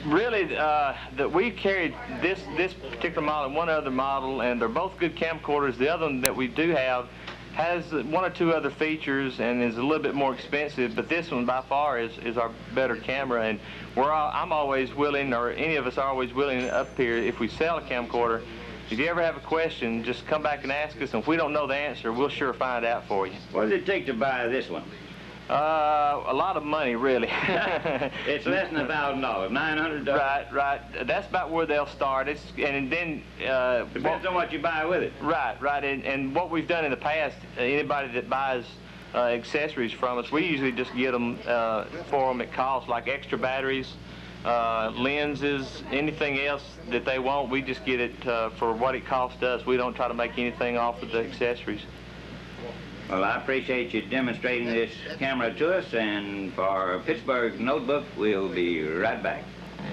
Really, that we carried this particular model and one other model, and they're both good camcorders. The other one that we do have has one or two other features and is a little bit more expensive, but this one by far is our better camera. And I'm always willing, or any of us are always willing up here, if we sell a camcorder, if you ever have a question, just come back and ask us, and if we don't know the answer, we'll sure find out for you. What does it take to buy this one? A lot of money, really. It's less than $1,000, $900. Right. That's about where they'll start. And then depends on what you buy with it. Right. And what we've done in the past, anybody that buys accessories from us, we usually just get them for them at cost, like extra batteries, lenses, anything else that they want. We just get it for what it costs us. We don't try to make anything off of the accessories. Well, I appreciate you demonstrating this camera to us, and for Pittsburgh Notebook, we'll be right back.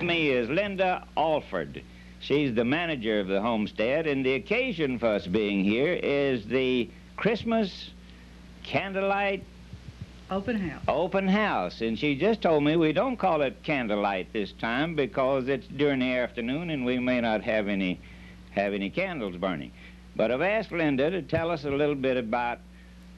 Me is Linda Alford. She's the manager of the homestead, and the occasion for us being here is the Christmas candlelight open house. And she just told me we don't call it candlelight this time because it's during the afternoon and we may not have any candles burning. But I've asked Linda to tell us a little bit about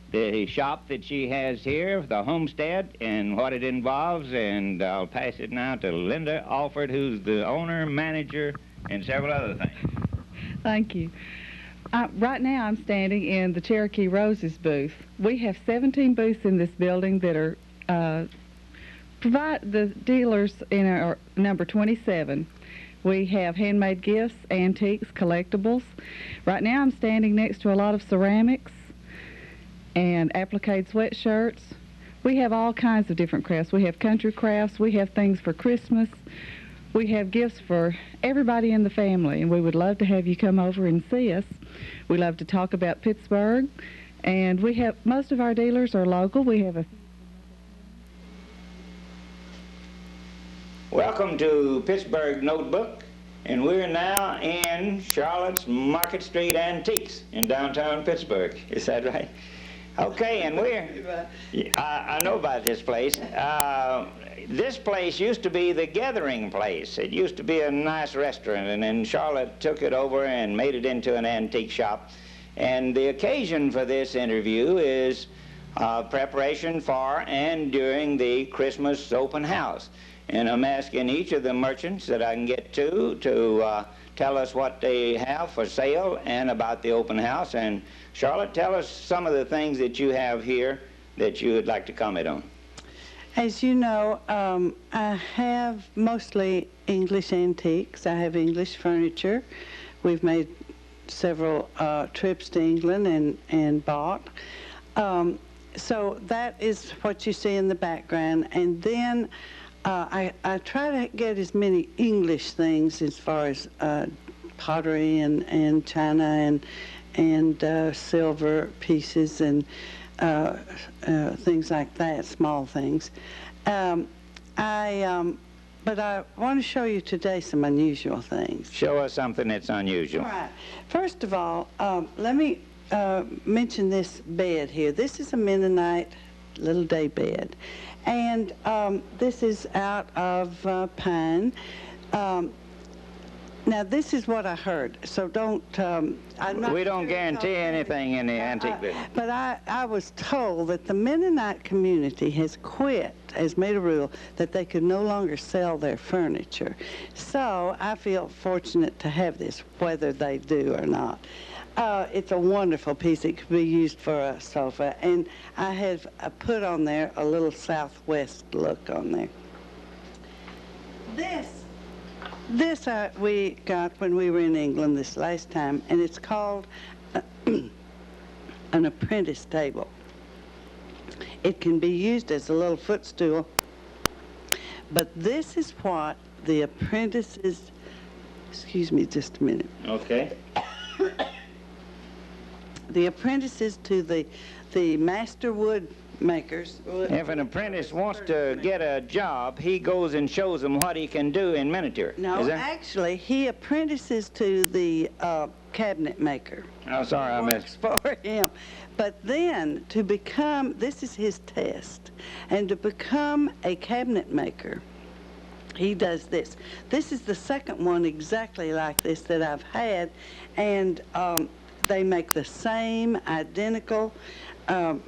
the shop that she has here, the homestead, and what it involves, and I'll pass it now to Linda Alford, who's the owner, manager, and several other things. Thank you. Right now I'm standing in the Cherokee Roses booth. We have 17 booths in this building that are provide the dealers in our number 27. We have handmade gifts, antiques, collectibles. Right now I'm standing next to a lot of ceramics and applique sweatshirts. We have all kinds of different crafts. We have country crafts. We have things for Christmas. We have gifts for everybody in the family, and we would love to have you come over and see us. We love to talk about Pittsburgh, and we have most of our dealers are local. We have a Welcome to Pittsburgh Notebook, and we're now in Charlotte's Market Street Antiques in downtown Pittsburgh. Is that right? Okay, and I know about this place. This place used to be the gathering place. It used to be a nice restaurant, and then Charlotte took it over and made it into an antique shop. And the occasion for this interview is preparation for and during the Christmas open house. And I'm asking each of the merchants that I can get to tell us what they have for sale and about the open house. And Charlotte, tell us some of the things that you have here that you would like to comment on. As you know, I have mostly English antiques. I have English furniture. We've made several trips to England and bought. So that is what you see in the background. And then I try to get as many English things as far as pottery and china and silver pieces and things like that, small things. But I want to show you today some unusual things. Show us something that's unusual. All right. First of all, let me mention this bed here. This is a Mennonite little day bed. And this is out of pine. Now, this is what I heard, so don't... we don't guarantee anything in the antique business. But I was told that the Mennonite community has made a rule that they could no longer sell their furniture. So I feel fortunate to have this, whether they do or not. It's a wonderful piece. It could be used for a sofa. And I have put on there a little Southwest look on there. This we got when we were in England this last time, and it's called an apprentice table. It can be used as a little footstool, but this is what the apprentices, excuse me just a minute. Okay. The apprentices to the master makers. If an apprentice wants to get a job, he goes and shows them what he can do in miniature. No, Is that? actually, he apprentices to the cabinet maker. Oh, sorry, I missed. Works for him. But then to become, this is his test, and to become a cabinet maker, he does this. This is the second one exactly like this that I've had, and they make the same identical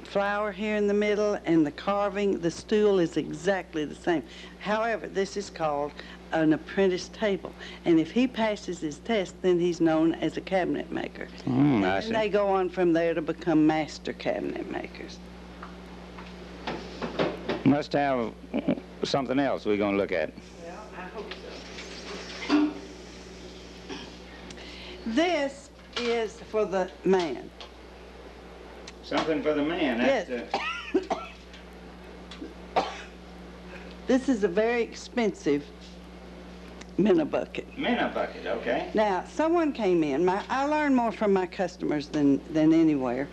flower here in the middle, and the carving, the stool is exactly the same. However, this is called an apprentice table, and if he passes his test, then he's known as a cabinet maker. I see. And they go on from there to become master cabinet makers. Must have something else we're going to look at. Well, I hope so. This is for the man. Something for the man. That's Yes. This is a very expensive minnow bucket. Minnow bucket, okay. Now, someone came in. I learn more from my customers than anywhere.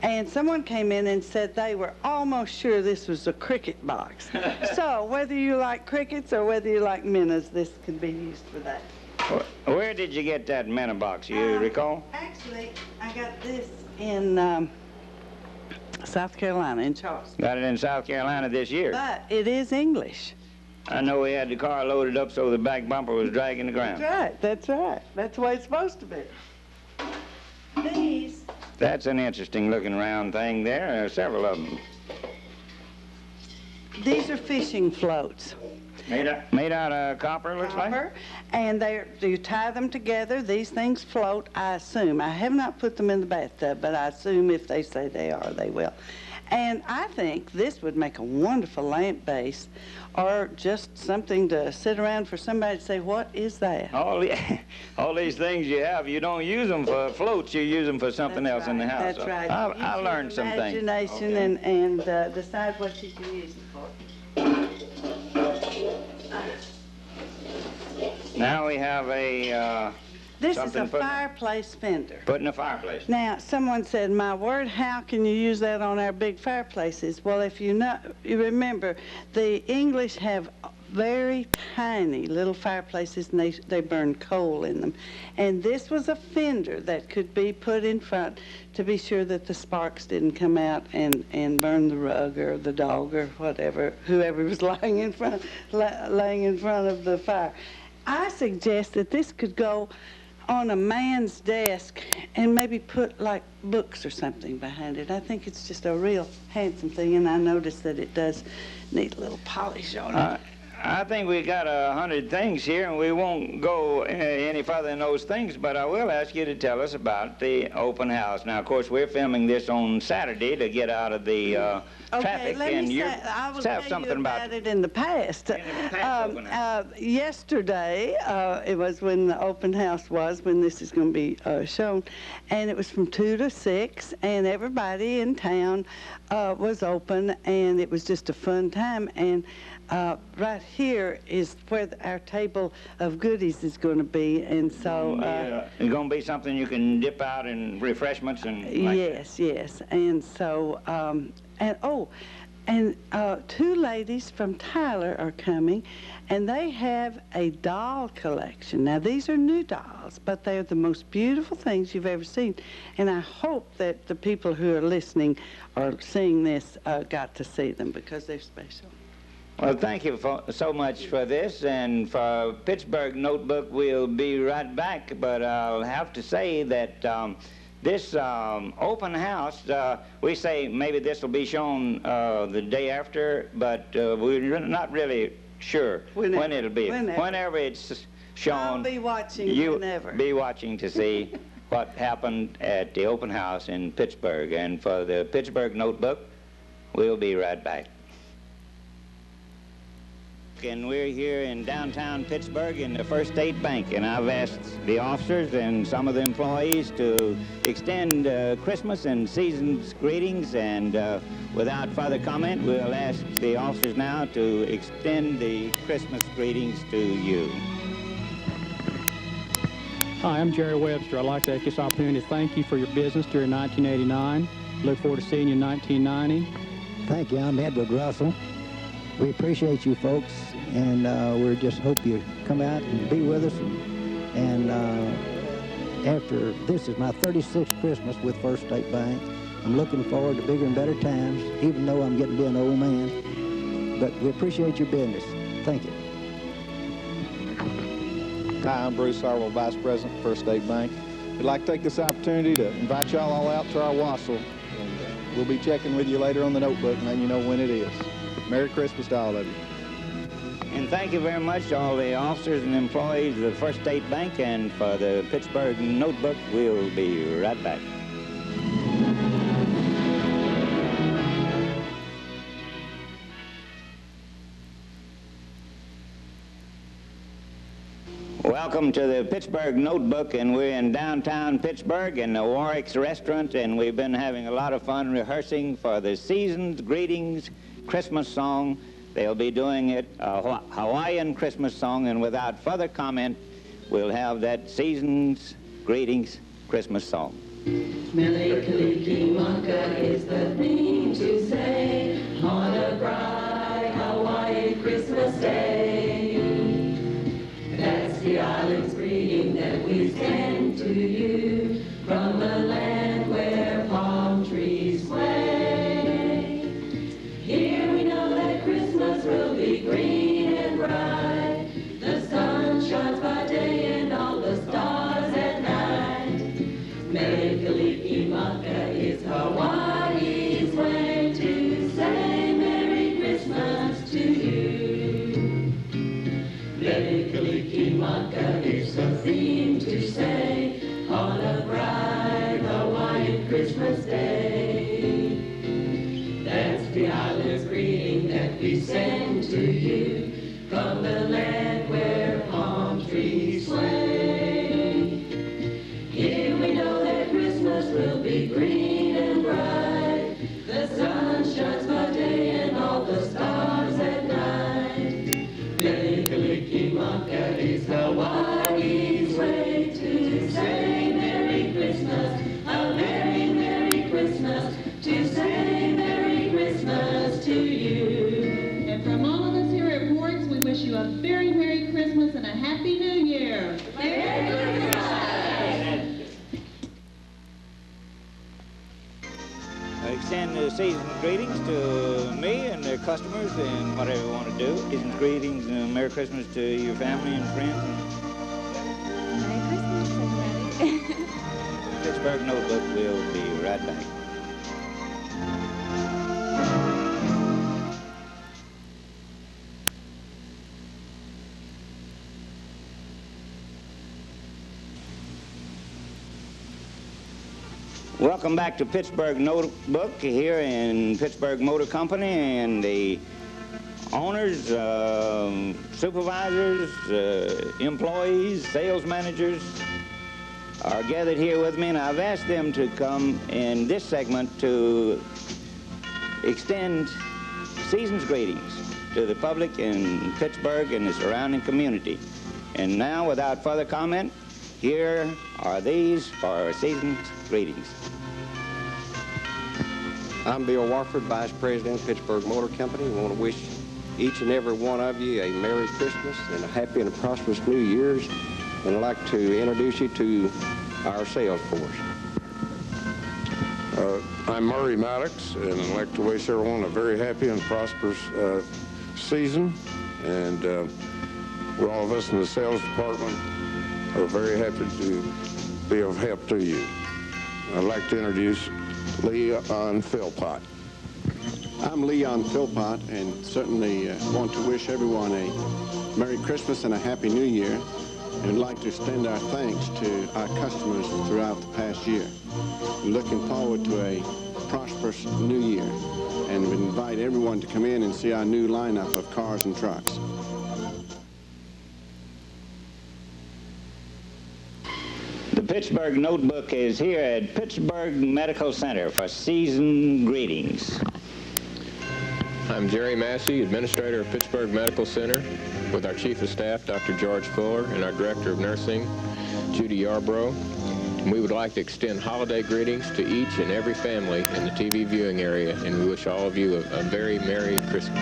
And someone came in and said they were almost sure this was a cricket box. So, whether you like crickets or whether you like minnows, this could be used for that. Where did you get that minnow box? You recall? Actually, I got this in South Carolina, in Charleston. Got it in South Carolina this year. But it is English. I know we had the car loaded up so the back bumper was dragging the ground. That's right, that's right. That's the way it's supposed to be. These, That's an interesting looking round thing there. There are several of them. these are fishing floats. Made out of copper, looks like? And you tie them together. These things float, I assume. I have not put them in the bathtub, but I assume if they say they are, they will. And I think this would make a wonderful lamp base, or just something to sit around for somebody to say, what is that? All these things you have, you don't use them for floats, you use them for something else in the house. That's right. I learned some things. Imagination and decide what you can use it for. Now we have a This is a fireplace fender. Put in a fireplace. Now, someone said, my word, how can you use that on our big fireplaces? Well, if you remember, the English have very tiny little fireplaces, and they burn coal in them. And this was a fender that could be put in front to be sure that the sparks didn't come out and burn the rug or the dog or whatever, whoever was laying in front of the fire. I suggest that this could go on a man's desk and maybe put like books or something behind it. I think it's just a real handsome thing, and I noticed that it does need a little polish on it. I think we got 100 things here, and we won't go any further than those things, but I will ask you to tell us about the open house. Now, of course, we're filming this on Saturday to get out of the traffic, and I will tell you about it in the past. Yesterday, it was when the open house was, when this is going to be shown, and it was from 2 to 6, and everybody in town was open, and it was just a fun time. And right here is where our table of goodies is going to be, and so it's going to be something you can dip out in refreshments and like yes, and so and 2 ladies from Tyler are coming, and they have a doll collection. Now, these are new dolls, but they're the most beautiful things you've ever seen, and I hope that the people who are listening or seeing this got to see them, because they're special. Well, thank you so much for this, and for Pittsburgh Notebook, we'll be right back, but I'll have to say that this open house, we say maybe this will be shown the day after, but we're not really sure when it'll be. Whenever it's shown, I'll be watching whenever. Be watching to see what happened at the open house in Pittsburgh. And for the Pittsburgh Notebook, we'll be right back. And we're here in downtown Pittsburgh in the First State Bank, and I've asked the officers and some of the employees to extend Christmas and season's greetings, and without further comment, we'll ask the officers now to extend the Christmas greetings to you. Hi, I'm Jerry Webster. I'd like to take this opportunity to thank you for your business during 1989. Look forward to seeing you in 1990. Thank you. I'm Edward Russell. We appreciate you folks, and we just hope you come out and be with us. And after this is my 36th Christmas with First State Bank. I'm looking forward to bigger and better times, even though I'm getting to be an old man. But we appreciate your business. Thank you. Hi, I'm Bruce Harwell, Vice President, First State Bank. We'd like to take this opportunity to invite y'all all out to our wassail. And we'll be checking with you later on the notebook and letting you know when it is. Merry Christmas to all of you. And thank you very much to all the officers and employees of the First State Bank, and for the Pittsburgh Notebook, we'll be right back. Welcome to the Pittsburgh Notebook, and we're in downtown Pittsburgh in the Warwick's Restaurant, and we've been having a lot of fun rehearsing for the Season's Greetings Christmas song. They'll be doing it a Hawaiian Christmas song, and without further comment, we'll have that Season's Greetings Christmas song. Mele Kalikimaka is the thing to say on a bright Hawaiian Christmas day. That's the island's greeting that we send to you from the land where palm trees sway. Here we know that Christmas will be green and bright. The sun shines by day and all the stars at night. Mele Kalikimaka is Hawaii's way to say Merry Christmas to you. Mele Kalikimaka is the theme to say on a bright Hawaiian Christmas day. That's the island's greeting that we send to you from the land where palm trees sway. Here we know that Christmas will be green and bright. The sun shines by day and all the stars at night. Mele Kalikimaka is Hawaii's way to say Merry Christmas, a Merry, Merry Christmas, to say Merry Christmas to you. And from all of us here at Warwick's, we wish you a very Merry Christmas and a Happy New Year. Merry Christmas! I extend the season's greetings to me and the customers and whatever you want to do. Season's greetings and Merry Christmas to your family and friends. Merry Christmas, everybody. Pittsburgh Notebook will be right back. Welcome back to Pittsburgh Notebook here in Pittsburgh Motor Company, and the owners, supervisors, employees, sales managers are gathered here with me, and I've asked them to come in this segment to extend season's greetings to the public in Pittsburgh and the surrounding community. And now, without further comment, here are these for season's greetings. I'm Bill Warford, Vice President of Pittsburgh Motor Company. I want to wish each and every one of you a Merry Christmas and a happy and a prosperous New Year's. And I'd like to introduce you to our sales force. I'm Murray Maddox, and I'd like to wish everyone a very happy and prosperous season. And all of us in the sales department are very happy to be of help to you. I'd like to introduce Leon Philpott. I'm Leon Philpott, and certainly want to wish everyone a Merry Christmas and a Happy New Year, and would like to extend our thanks to our customers throughout the past year. We're looking forward to a prosperous new year, and we invite everyone to come in and see our new lineup of cars and trucks. The Pittsburgh Notebook is here at Pittsburgh Medical Center for season greetings. I'm Jerry Massey, Administrator of Pittsburgh Medical Center, with our Chief of Staff, Dr. George Fuller, and our Director of Nursing, Judy Yarbrough. And we would like to extend holiday greetings to each and every family in the TV viewing area, and we wish all of you a very Merry Christmas.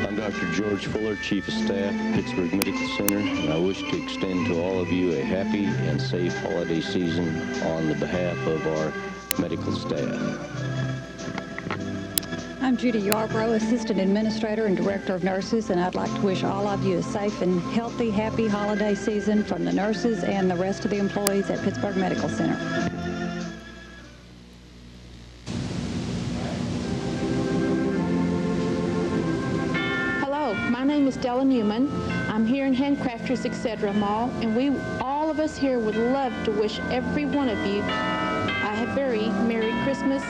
I'm Dr. George Fuller, Chief of Staff, Pittsburgh Medical Center, and I wish to extend to all of you a happy and safe holiday season on the behalf of our medical staff. I'm Judy Yarbrough, Assistant Administrator and Director of Nurses, and I'd like to wish all of you a safe and healthy, happy holiday season from the nurses and the rest of the employees at Pittsburgh Medical Center. Hello, my name is Della Newman. I'm here in Handcrafters Etc. Mall, and all of us here would love to wish every one of you a very Merry Christmas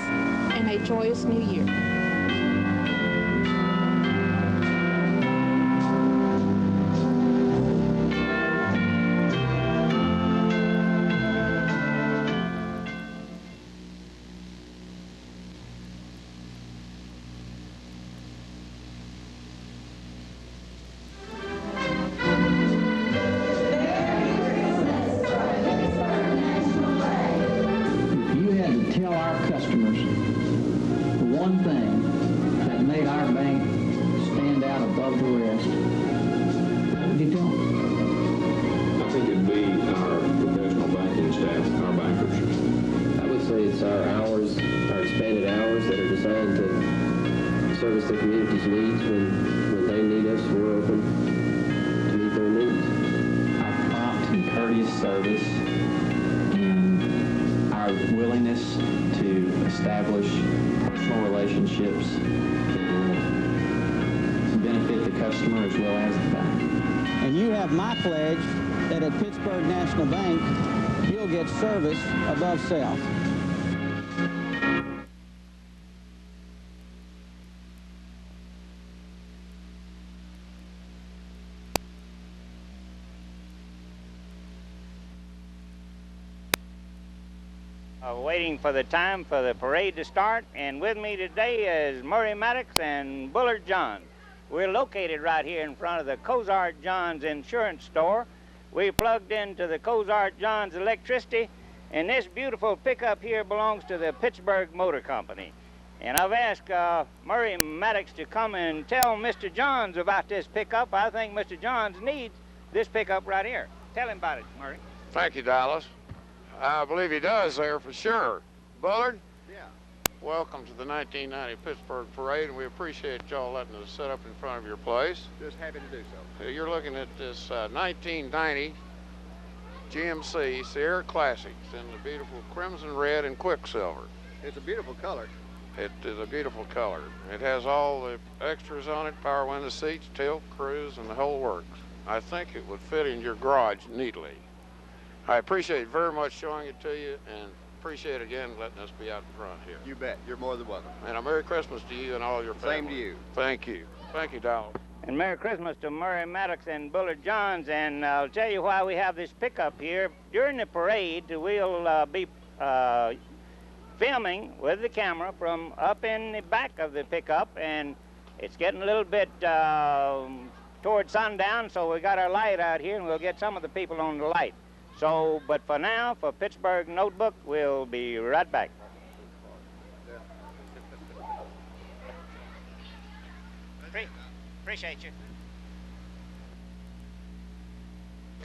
and a joyous New Year. service the community's needs when they need us. We're open to meet their needs. Our prompt and courteous service and our willingness to establish personal relationships that will benefit the customer as well as the bank. And you have my pledge that at Pittsburgh National Bank, you'll get service above self. Waiting for the time for the parade to start, and with me today is Murray Maddox and Bullard Johns. We're located right here in front of the Cozart Johns Insurance Store. We plugged into the Cozart Johns electricity, and this beautiful pickup here belongs to the Pittsburgh Motor Company. And I've asked Murray Maddox to come and tell Mr. Johns about this pickup. I think Mr. Johns needs this pickup right here. Tell him about it, Murray. Thank you, Dallas. I believe he does there for sure. Bullard? Yeah. Welcome to the 1990 Pittsburgh Parade, and we appreciate y'all letting us sit up in front of your place. Just happy to do so. You're looking at this 1990 GMC Sierra Classics in the beautiful crimson red and quicksilver. It's a beautiful color. It is a beautiful color. It has all the extras on it, power window seats, tilt, cruise, and the whole works. I think it would fit in your garage neatly. I appreciate very much showing it to you, and appreciate again letting us be out in front here. You bet. You're more than welcome. And a Merry Christmas to you and all your family. Same to you. Thank you. Thank you, Donald. And Merry Christmas to Murray Maddox and Bullard Johns. And I'll tell you why we have this pickup here. During the parade, we'll be filming with the camera from up in the back of the pickup, and it's getting a little bit toward sundown, so we got our light out here, and we'll get some of the people on the light. So, but for now, for Pittsburgh Notebook, we'll be right back. Appreciate you.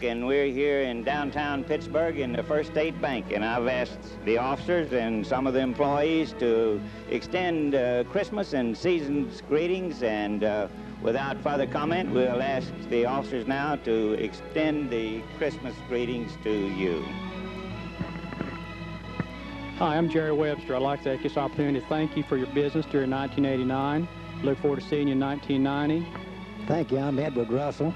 And we're here in downtown Pittsburgh in the First State Bank, and I've asked the officers and some of the employees to extend Christmas and season's greetings, and without further comment, we'll ask the officers now to extend the Christmas greetings to you. Hi, I'm Jerry Webster. I'd like to take this opportunity to thank you for your business during 1989. Look forward to seeing you in 1990. Thank you. I'm Edward Russell.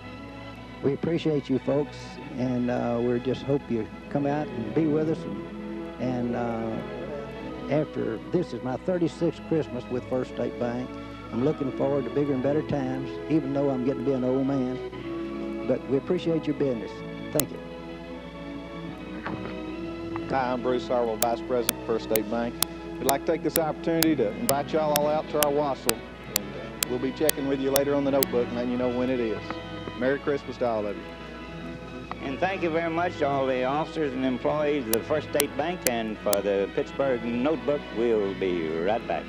We appreciate you folks, and we just hope you come out and be with us. And after this is my 36th Christmas with First State Bank. I'm looking forward to bigger and better times, even though I'm getting to be an old man. But we appreciate your business. Thank you. Hi, I'm Bruce Harwell, Vice President, First State Bank. We'd like to take this opportunity to invite y'all all out to our wassail. And we'll be checking with you later on the notebook and letting you know when it is. Merry Christmas to all of you. And thank you very much to all the officers and employees of the First State Bank, and for the Pittsburgh Notebook, we'll be right back.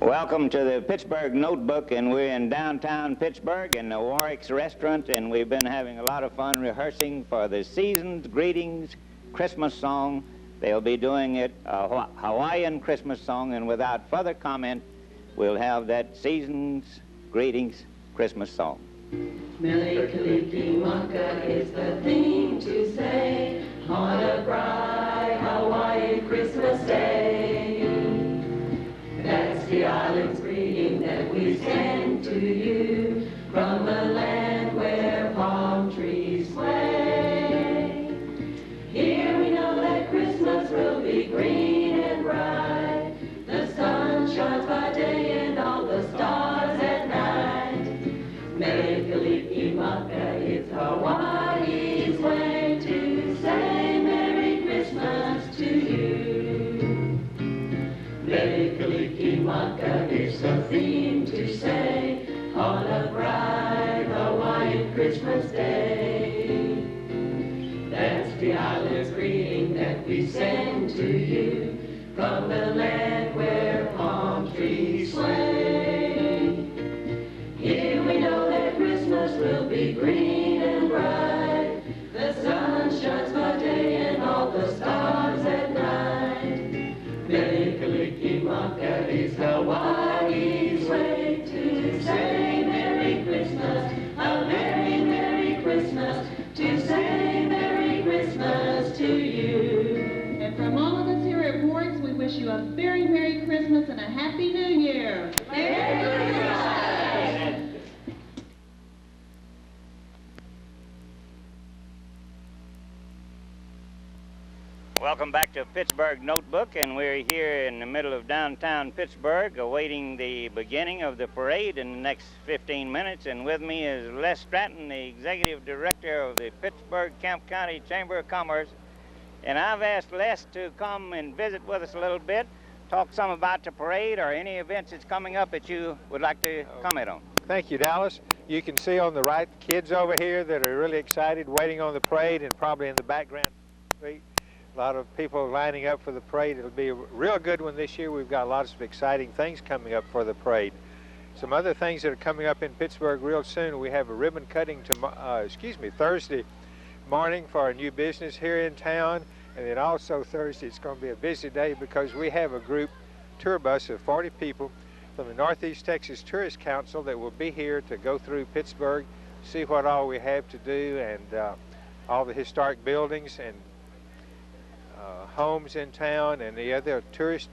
Welcome to the Pittsburgh Notebook, and we're in downtown Pittsburgh in the Warwick's Restaurant, and we've been having a lot of fun rehearsing for the Season's Greetings Christmas song. They'll be doing it a Hawaiian Christmas song, and without further comment, we'll have that Season's Greetings Christmas song. Mele Kalikimaka is the thing to say on a bright Hawaiian Christmas day. That's the island's greeting that we send to you from the land where palm trees sway. Here we know that Christmas will be green and bright. The sun shines by day and all the stars at night. Mele Kalikimaka is Hawaii's way to say Merry Christmas to you. Mele Kalikimaka is the theme to say on a bright Hawaiian Christmas day. That's the island's greeting that we send to you from the land where palm trees sway. Here we know that Christmas will be green and bright. The sun shines by day and all the stars at night. Mele Kalikimaka is Hawaii's way to say Merry Christmas, a very Merry Christmas, to say Merry Christmas to you. And from all of us here at Warwick's, we wish you a very Merry Christmas and a Happy New Year. Merry Christmas! Welcome back to Pittsburgh Notebook, and we're here in the middle of downtown Pittsburgh awaiting the beginning of the parade in the next 15 minutes. And with me is Les Stratton, the Executive Director of the Pittsburgh-Kemp County Chamber of Commerce. And I've asked Les to come and visit with us a little bit, talk some about the parade or any events that's coming up that you would like to comment on. Thank you, Dallas. You can see on the right kids over here that are really excited waiting on the parade, and probably in the background street. A lot of people lining up for the parade. It'll be a real good one this year. We've got lots of exciting things coming up for the parade. Some other things that are coming up in Pittsburgh real soon. We have a ribbon cutting Thursday morning for our new business here in town. And then also Thursday, it's going to be a busy day because we have a group tour bus of 40 people from the Northeast Texas Tourist Council that will be here to go through Pittsburgh, see what all we have to do, and all the historic buildings and homes in town and the other tourist.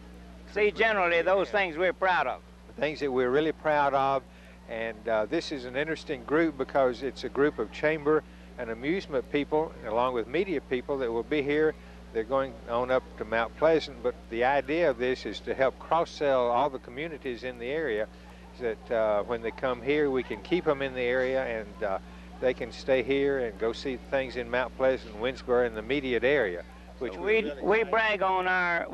See, generally those things we're proud of. Things that we're really proud of, and this is an interesting group because it's a group of chamber and amusement people along with media people that will be here. They're going on up to Mount Pleasant, but the idea of this is to help cross-sell all the communities in the area, so that when they come here we can keep them in the area and they can stay here and go see things in Mount Pleasant, Winsboro, and the immediate area. Which we brag on our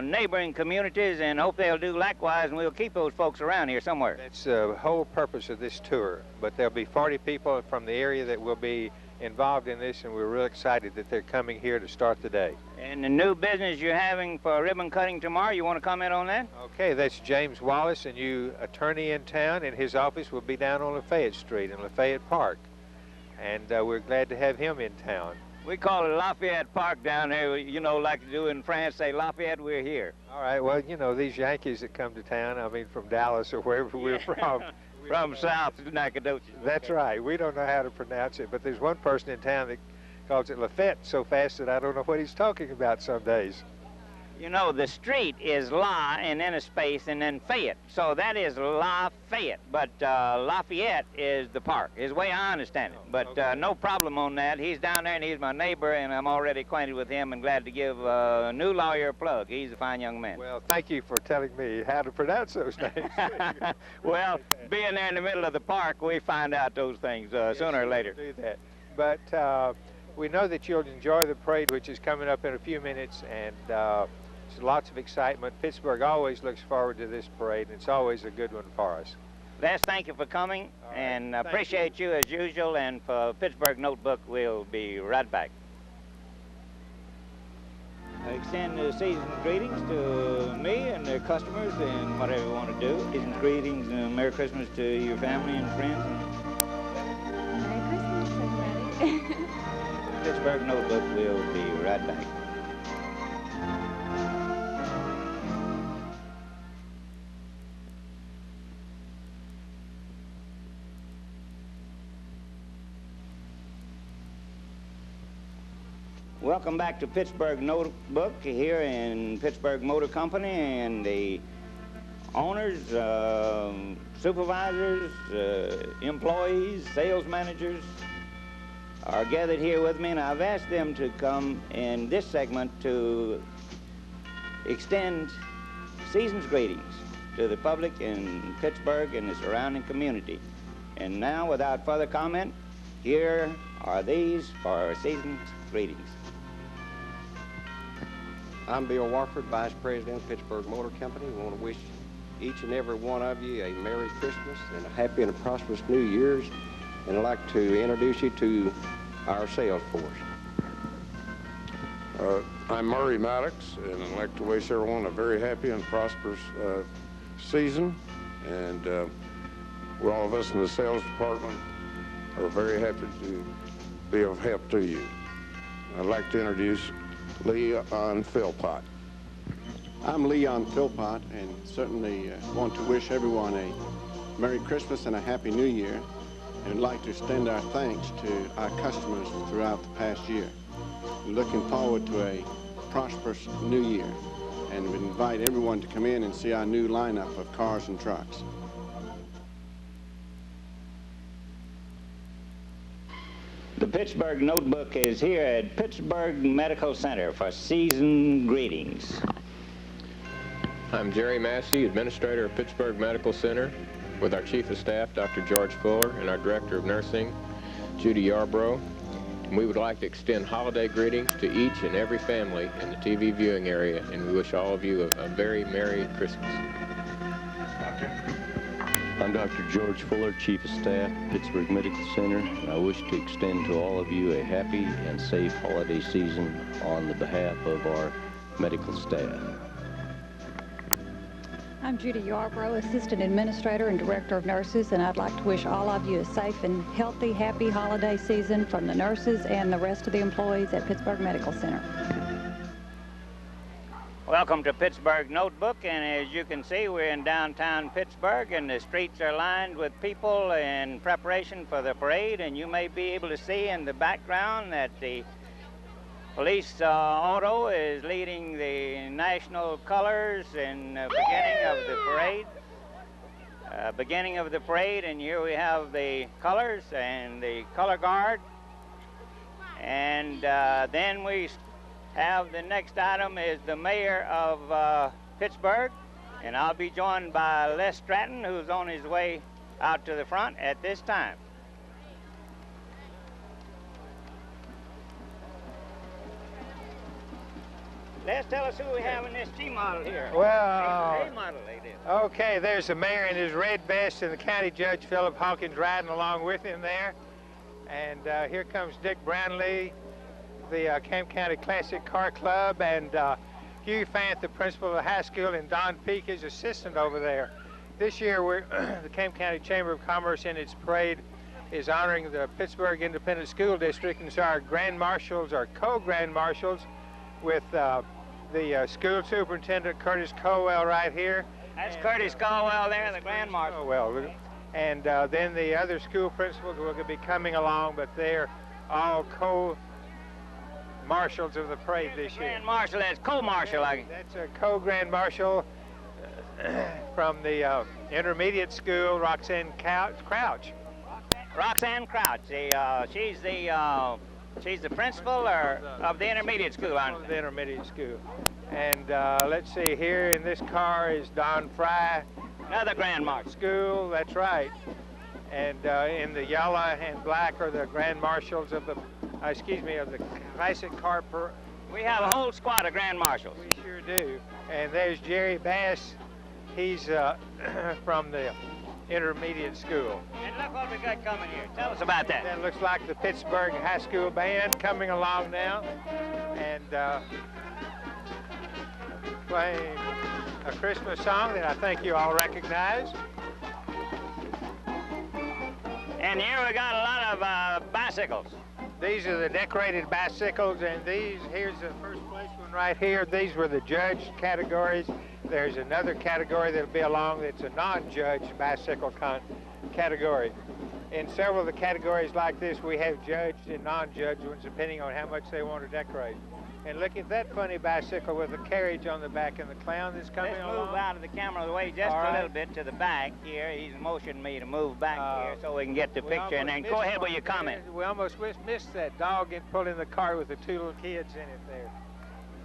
neighboring communities and hope they'll do likewise, and we'll keep those folks around here somewhere. That's the whole purpose of this tour. But there'll be 40 people from the area that will be involved in this, and we're real excited that they're coming here to start the day. And the new business you're having for ribbon cutting tomorrow, you want to comment on that? Okay, that's James Wallace, a new attorney in town, and his office will be down on Lafayette Street in Lafayette Park. And we're glad to have him in town. We call it Lafayette Park down there, you know, like you do in France, say Lafayette, we're here. All right, well, you know, these Yankees that come to town, I mean, from Dallas or wherever we're from. From south to Nacogdoches. That's right. We don't know how to pronounce it, but there's one person in town that calls it Lafayette so fast that I don't know what he's talking about some days. You know, the street is La and then a space and then Fayette. So that is Lafayette, but Lafayette is the park, is the way I understand it. But no problem on that. He's down there and he's my neighbor, and I'm already acquainted with him and glad to give a new lawyer a plug. He's a fine young man. Well, thank you for telling me how to pronounce those names. Well, being there in the middle of the park, we find out those things sooner or later. Do that. But we know that you'll enjoy the parade, which is coming up in a few minutes, and there's lots of excitement. Pittsburgh always looks forward to this parade, and it's always a good one for us. Les, thank you for coming, and appreciate you as usual, and for Pittsburgh Notebook, we'll be right back. I extend the season's greetings to me and the customers and whatever you want to do. Season's greetings and Merry Christmas to your family and friends. Merry Christmas, everybody. Pittsburgh Notebook, we'll be right back. Welcome back to Pittsburgh Notebook here in Pittsburgh Motor Company, and the owners, supervisors, employees, sales managers are gathered here with me, and I've asked them to come in this segment to extend season's greetings to the public in Pittsburgh and the surrounding community. And now, without further comment, here are these for season's greetings. I'm Bill Warford, Vice President of Pittsburgh Motor Company. We want to wish each and every one of you a Merry Christmas and a happy and a prosperous New Year's. And I'd like to introduce you to our sales force. I'm Murray Maddox, and I'd like to wish everyone a very happy and prosperous season. And all of us in the sales department are very happy to be of help to you. I'd like to introduce Leon Philpott. I'm Leon Philpott, and certainly want to wish everyone a Merry Christmas and a Happy New Year, and would like to extend our thanks to our customers throughout the past year. We're looking forward to a prosperous new year, and we invite everyone to come in and see our new lineup of cars and trucks. The Pittsburgh Notebook is here at Pittsburgh Medical Center for season greetings. I'm Jerry Massey, Administrator of Pittsburgh Medical Center, with our Chief of Staff, Dr. George Fuller, and our Director of Nursing, Judy Yarbrough. And we would like to extend holiday greetings to each and every family in the TV viewing area, and we wish all of you a very Merry Christmas. I'm Dr. George Fuller, Chief of Staff, Pittsburgh Medical Center, and I wish to extend to all of you a happy and safe holiday season on the behalf of our medical staff. I'm Judy Yarbrough, Assistant Administrator and Director of Nurses, and I'd like to wish all of you a safe and healthy, happy holiday season from the nurses and the rest of the employees at Pittsburgh Medical Center. Welcome to Pittsburgh Notebook, and as you can see, we're in downtown Pittsburgh, and the streets are lined with people in preparation for the parade, and you may be able to see in the background that the police auto is leading the national colors in the beginning of the parade. And here we have the colors and the color guard, and then we have the next item is the mayor of Pittsburgh, and I'll be joined by Les Stratton, who's on his way out to the front at this time. Les, tell us who we have in this G model here. Well, A model, it is. Okay, there's the mayor in his red vest and the county judge, Philip Hawkins, riding along with him there. And here comes Dick Brownlee, the Camp County Classic Car Club, and Hugh Fant, the principal of the high school, and Don Peak, his assistant over there. This year, the Camp County Chamber of Commerce in its parade is honoring the Pittsburgh Independent School District, and so our grand marshals are co-grand marshals with the school superintendent, Curtis Colwell, right here. That's Curtis Colwell there, the grand marshal. Colwell. And then the other school principals will be coming along, but they're all co-marshals of the parade this year. Grand marshal, that's co-marshal. That's a co-grand marshal from the intermediate school, Roxanne Crouch. Roxanne Crouch. She's the principal of the intermediate school, aren't she? The intermediate school. And let's see, here in this car is Don Fry. Another grand marshal. School, that's right. And in the yellow and black are the grand marshals of the excuse me, of the classic car. We have a whole squad of Grand Marshals. We sure do. And there's Jerry Bass. He's from the intermediate school. And look what we got coming here. Tell us about that. That looks like the Pittsburg High School Band coming along now and playing a Christmas song that I think you all recognize. And here we got a lot of bicycles. These are the decorated bicycles, and here's the first place one right here. These were the judged categories. There's another category that'll be along that's a non-judged bicycle category. In several of the categories like this, we have judged and non-judged ones depending on how much they want to decorate. And look at that funny bicycle with a carriage on the back and the clown that's coming along. Let's move out of the camera of the way just a little bit to the back here. He's motioned me to move back here so we can get the picture. And then go ahead with your comment. We almost missed that dog getting pulled in the car with the two little kids in it there.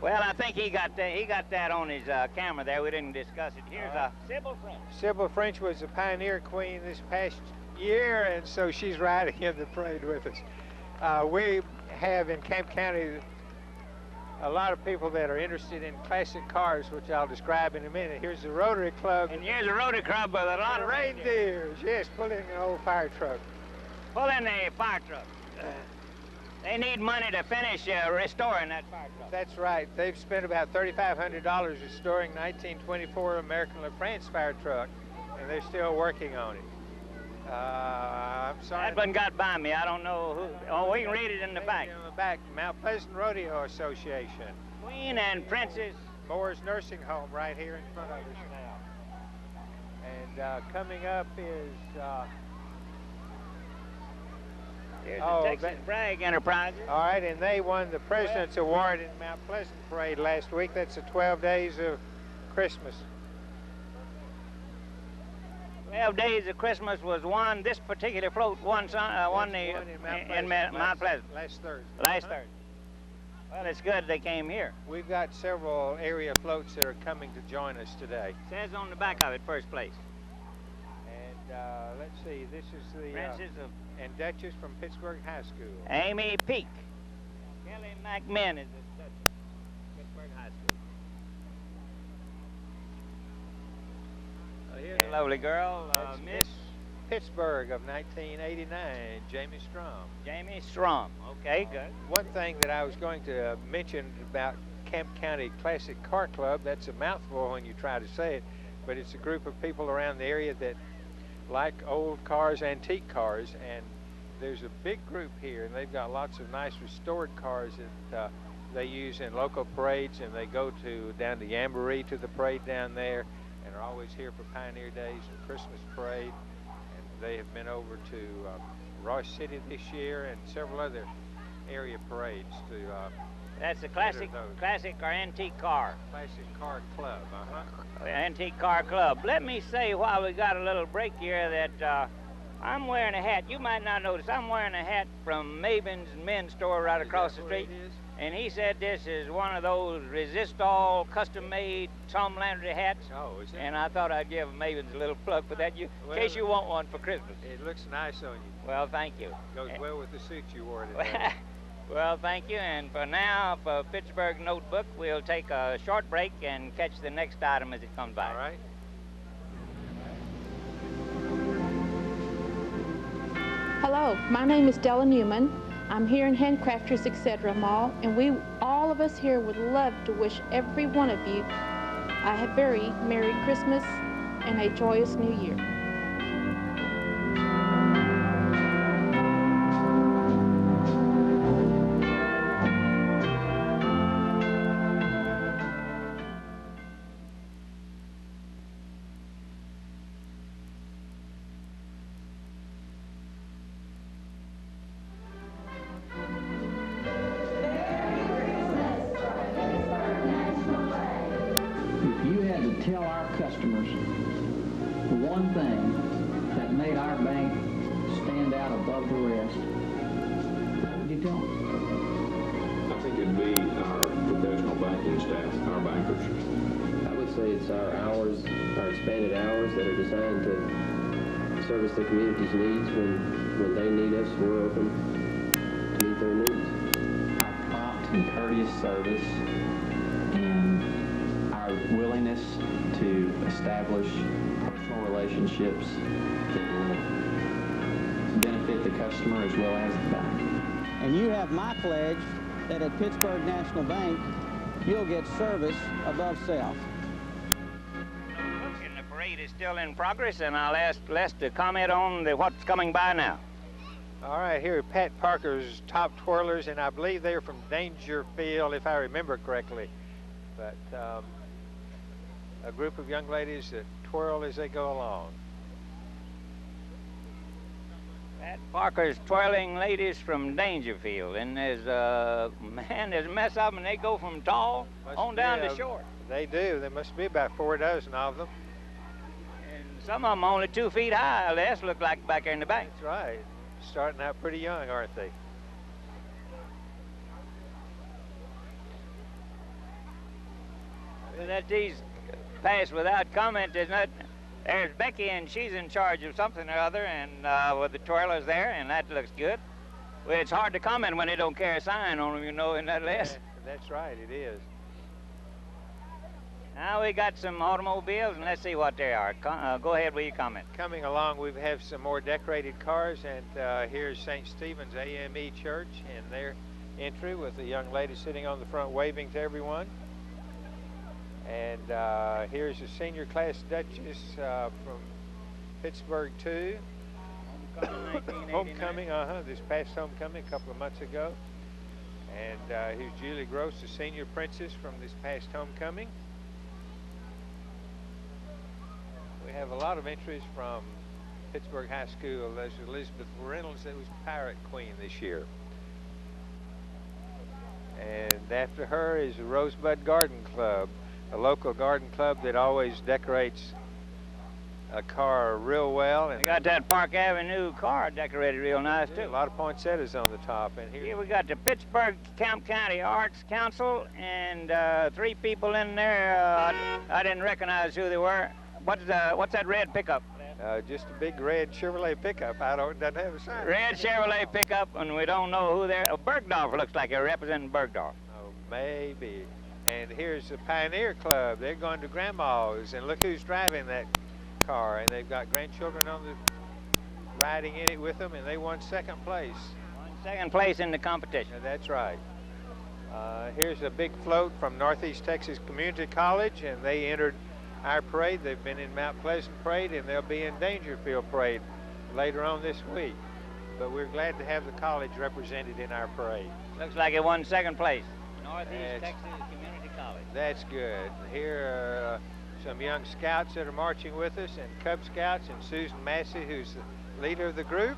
Well, I think he got that on his camera there. We didn't discuss it. Here's Sybil French. Sybil French was a pioneer queen this past year, and so she's riding in the parade with us. We have in Camp County a lot of people that are interested in classic cars, which I'll describe in a minute. Here's the Rotary Club. And here's a Rotary Club with a lot of reindeers. Yes, pull in an old fire truck. Pull in the fire truck. They need money to finish restoring that fire truck. That's right. They've spent about $3,500 restoring 1924 American LaFrance fire truck, and they're still working on it. I'm sorry. That one got by me. I don't know who. Oh, we can read it in the back. In the back, Mount Pleasant Rodeo Association. Queen and Princess Moore's Nursing Home right here in front of us now. And coming up is... here's the Texas Bragg Enterprises. All right, and they won the President's Award in Mount Pleasant Parade last week. That's the 12 Days of Christmas. 12 Days of Christmas was won. This particular float won in Mount Pleasant. Last Thursday. Last Thursday. Well, it's good they came here. We've got several area floats that are coming to join us today. It says on the back of it, first place. And let's see, this is the Princess and Duchess from Pittsburg High School. Amy Peak. Kelly McMinn is the Duchess of Pittsburg High School. Here's a lovely girl, Miss Pittsburg of 1989, Jamie Strom. Jamie Strom. Okay, good. One thing that I was going to mention about Camp County Classic Car Club, that's a mouthful when you try to say it, but it's a group of people around the area that like old cars, antique cars, and there's a big group here, and they've got lots of nice restored cars that they use in local parades, and they go down to Jamboree to the parade down there, and are always here for Pioneer Days and Christmas Parade. And they have been over to Ross City this year and several other area parades to that's a classic or antique car. Classic Car Club, Antique Car Club. Let me say while we got a little break here that I'm wearing a hat. You might not notice. I'm wearing a hat from Mabin's men's store right across the street. And he said this is one of those resist-all, custom-made Tom Landry hats. Oh, is it? And I thought I'd give Mabin's a little plug for that, in case you want one for Christmas. It looks nice on you. Well, thank you. Goes well with the suit you wore today. Well, thank you. And for now, for Pittsburg Notebook, we'll take a short break and catch the next item as it comes by. All right. Hello, my name is Della Newman. I'm here in Handcrafters, Etc. Mall, and all of us here would love to wish every one of you a very Merry Christmas and a joyous New Year. Tell our customers the one thing that made our bank stand out above the rest, what would you tell them? I think it'd be our professional banking staff, our bankers. I would say it's our hours, our expanded hours that are designed to service the community's needs when they need us. We're open to meet their needs. and courteous service, and our willingness to establish personal relationships that will benefit the customer as well as the bank. And you have my pledge that at Pittsburg National Bank, you'll get service above self. And the parade is still in progress, and I'll ask Les to comment on what's coming by now. All right, here are Pat Parker's Top Twirlers, and I believe they're from Dangerfield, if I remember correctly. But a group of young ladies that twirl as they go along. Pat Parker's twirling ladies from Dangerfield, and there's a mess of them, and they go from tall on down to short. They do. There must be about 4 dozen of them. And some of them only 2 feet high. Les look like back there in the bank. That's right. Starting out pretty young, aren't they? Well, that these pass without comment, isn't it? There's Becky, and she's in charge of something or other, and with the twirlers there, and that looks good. Well, it's hard to comment when they don't carry a sign on them, you know, in that list. Yeah, that's right, it is. Now we got some automobiles, and let's see what they are. Go ahead with your comment. Coming along, we have some more decorated cars, and here's St. Stephen's AME Church and their entry with a young lady sitting on the front waving to everyone. And here's a senior class Duchess from Pittsburg 2. Homecoming, this past homecoming a couple of months ago. And here's Julie Gross, the senior princess from this past homecoming. We have a lot of entries from Pittsburg High School. There's Elizabeth Reynolds, that was Pirate Queen this year. And after her is the Rosebud Garden Club, a local garden club that always decorates a car real well. And we got that Park Avenue car decorated real nice, too. A lot of poinsettias on the top. And here we got the Pittsburg Kemp County Arts Council, and 3 people in there. I didn't recognize who they were. What's that red pickup? Just a big red Chevrolet pickup. Doesn't have a sign. Red Chevrolet pickup, and we don't know who they're. Bergdorf looks like they're representing Bergdorf. Oh, maybe. And here's the Pioneer Club. They're going to Grandma's, and look who's driving that car. And they've got grandchildren on the riding in it with them, and they won 2nd place. Second place in the competition. That's right. Here's a big float from Northeast Texas Community College, and they entered our parade. They've been in Mount Pleasant Parade, and they'll be in Dangerfield Parade later on this week. But we're glad to have the college represented in our parade. Looks like it won 2nd place. Northeast Texas Community College. That's good. Here are some young scouts that are marching with us, and Cub Scouts, and Susan Massey, who's the leader of the group.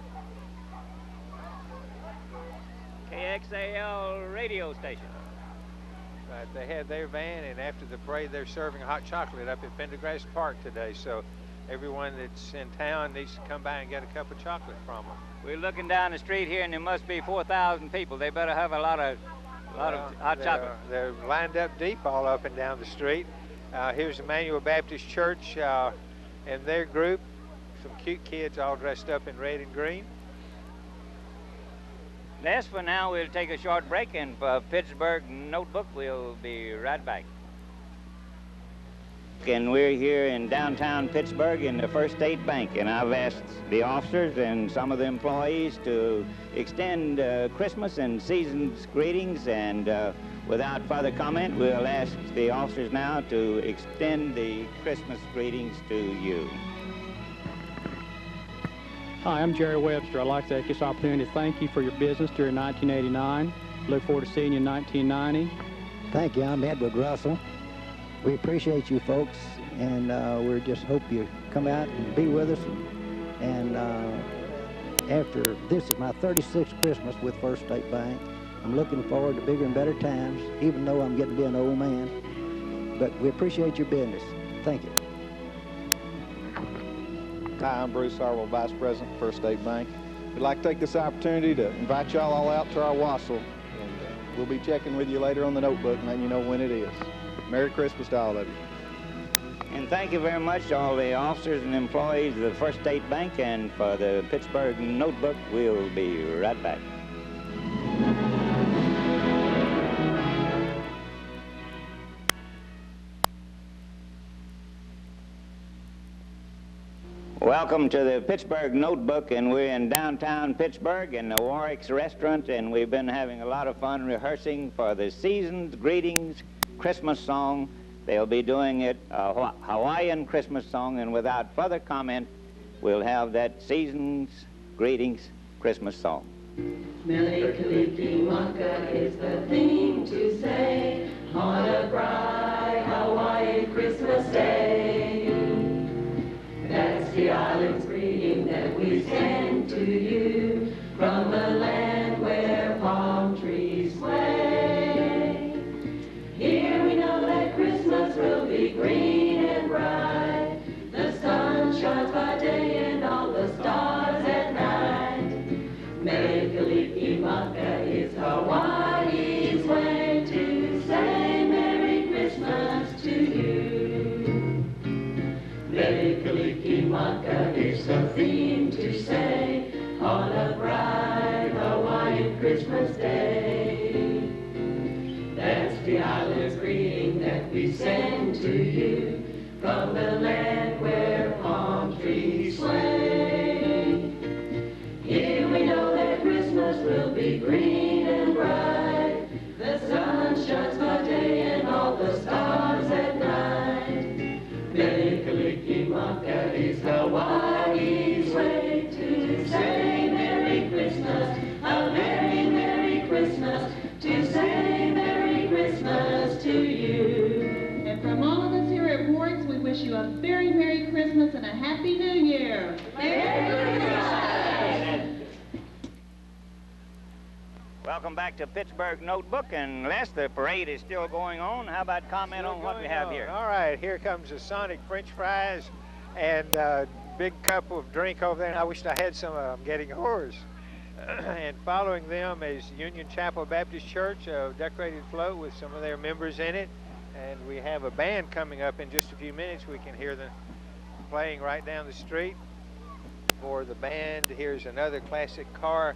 KXAL radio station. Right, they had their van, and after the parade, they're serving hot chocolate up at Pendergrass Park today. So everyone that's in town needs to come by and get a cup of chocolate from them. We're looking down the street here, and there must be 4,000 people. They better have a lot of hot chocolate. They're lined up deep all up and down the street. Here's Emmanuel Baptist Church and their group. Some cute kids all dressed up in red and green. That's for now. We'll take a short break, and for Pittsburg Notebook, we'll be right back. And we're here in downtown Pittsburg in the First State Bank, and I've asked the officers and some of the employees to extend Christmas and season's greetings, and without further comment, we'll ask the officers now to extend the Christmas greetings to you. Hi, I'm Jerry Webster. I'd like to take this opportunity to thank you for your business during 1989. Look forward to seeing you in 1990. Thank you. I'm Edward Russell. We appreciate you folks, and we just hope you come out and be with us. And after this is my 36th Christmas with First State Bank. I'm looking forward to bigger and better times, even though I'm getting to be an old man. But we appreciate your business. Thank you. Hi, I'm Bruce Harwell, Vice President, First State Bank. We'd like to take this opportunity to invite y'all all out to our wassail, and we'll be checking with you later on the notebook and letting you know when it is. Merry Christmas to all of you. And thank you very much to all the officers and employees of the First State Bank, and for the Pittsburg Notebook, we'll be right back. Welcome to the Pittsburg Notebook, and we're in downtown Pittsburg in the Warwick's restaurant, and we've been having a lot of fun rehearsing for the Season's Greetings Christmas song. They'll be doing it a Hawaiian Christmas song, and without further comment, we'll have that Season's Greetings Christmas song. Mele Kalikimaka is the thing to say on a bright Hawaiian Christmas day. That's the island's greeting that we send to you from the land where palm trees sway. Here we know that Christmas will be green and bright. The sun shines by day and all the stars at night. Mele Kalikimaka is Hawaii's way to say Merry Christmas to you. Mele Kalikimaka is the theme to say on a bright Hawaiian Christmas day. That's the island's greeting that we send to you from the land where palm trees sway. Here we know that Christmas will be green and bright. The sun shines by day and all the stars at night. Mele Kalikimaka is Hawaii's way to say Merry Christmas, a Merry, Merry Christmas, to say Merry Christmas to you. And from all of us here at Warwick's, we wish you a very Merry Christmas and a Happy New Year. Merry Christmas! Welcome back to Pittsburg Notebook, and Les, the parade is still going on. How about comment on what we have here? All right, here comes the Sonic French fries and a big cup of drink over there, and I wished I had some of them. I'm getting hoarse. And following them is Union Chapel Baptist Church, a decorated float with some of their members in it. And we have a band coming up in just a few minutes. We can hear them playing right down the street. For the band, here's another classic car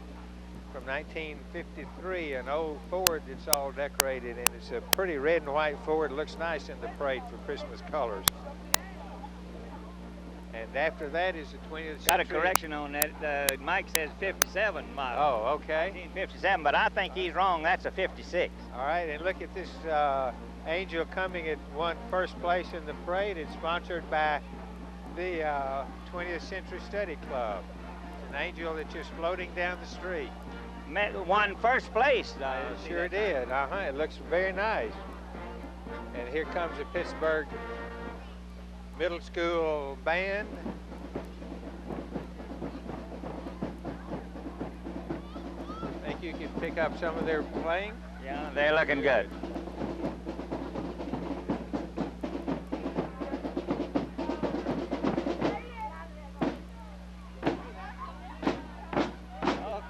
from 1953, an old Ford that's all decorated, and it's a pretty red and white Ford. It looks nice in the parade for Christmas colors. And after that is the 20th century. Got a correction on that. Mike says 57 model. Oh, okay. 1957, but I think he's wrong. That's a 56. All right, and look at this angel coming at first place in the parade. It's sponsored by the 20th Century Study Club. It's an angel that's just floating down the street. Won first place. Sure did. It looks very nice. And here comes the Pittsburg Middle School band. Think you can pick up some of their playing? Yeah, they're looking good.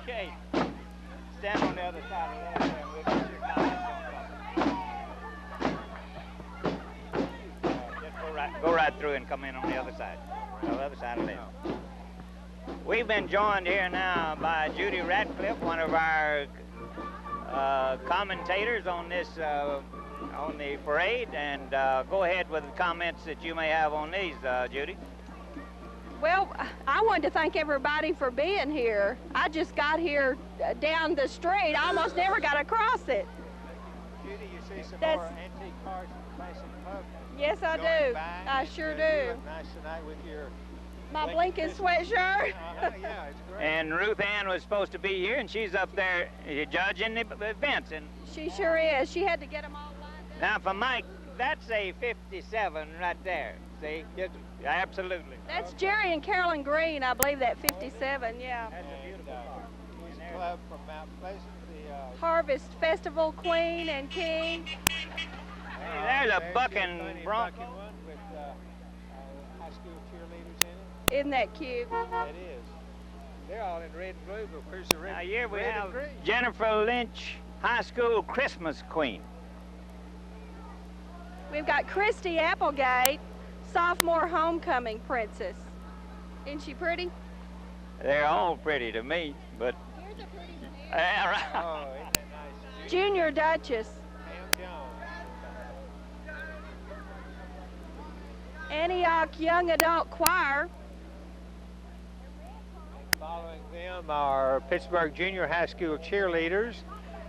Okay. Stand on the other side of that and we'll get your comments on top. Go right through and come in on the other side. On the other side of that. We've been joined here now by Judy Ratcliffe, one of our commentators on this on the parade, and go ahead with the comments that you may have on these, Judy. Well, I wanted to thank everybody for being here. I just got here down the street. I almost never got across it. Judy, you see some more antique cars in the classic pub? Yes, I do. I sure do. You look nice tonight with your my blinking sweatshirt. Yeah, it's great. And Ruth Ann was supposed to be here, and she's up there judging the events. And she sure is. She had to get them all lined up. Now, for Mike, that's a 57 right there. See? Absolutely. That's Jerry and Carolyn Green, I believe, that 57, yeah. That's a beautiful car. Music Club from Mount Pleasant. The Harvest Festival Queen and King. Hey, there's a bucking Bronco. One with high school cheerleaders in Isn't that cute? it. It is. They're all in red and blue, but where's the red? Now here we red have and green? Jennifer Lynch, High School Christmas Queen. We've got Christy Applegate, sophomore homecoming princess. Isn't she pretty? They're all pretty to me, but... Here's a pretty one. Yeah, right. Oh, isn't that nice? Junior Duchess. Ham Jones. Antioch Young Adult Choir. Following them are Pittsburg Junior High School cheerleaders.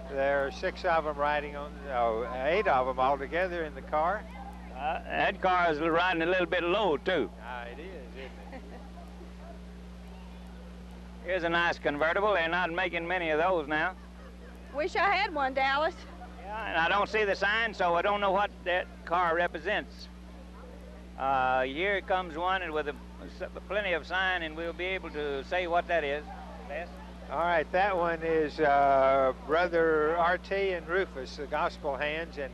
There are 6 of them riding on, 8 of them altogether in the car. That car is riding a little bit low, too. It is, isn't it? Here's a nice convertible. They're not making many of those now. Wish I had one, Dallas. Yeah, and I don't see the sign, so I don't know what that car represents. Here comes one with plenty of sign, and we'll be able to say what that is. Les? All right, that one is Brother RT and Rufus, the gospel hands, and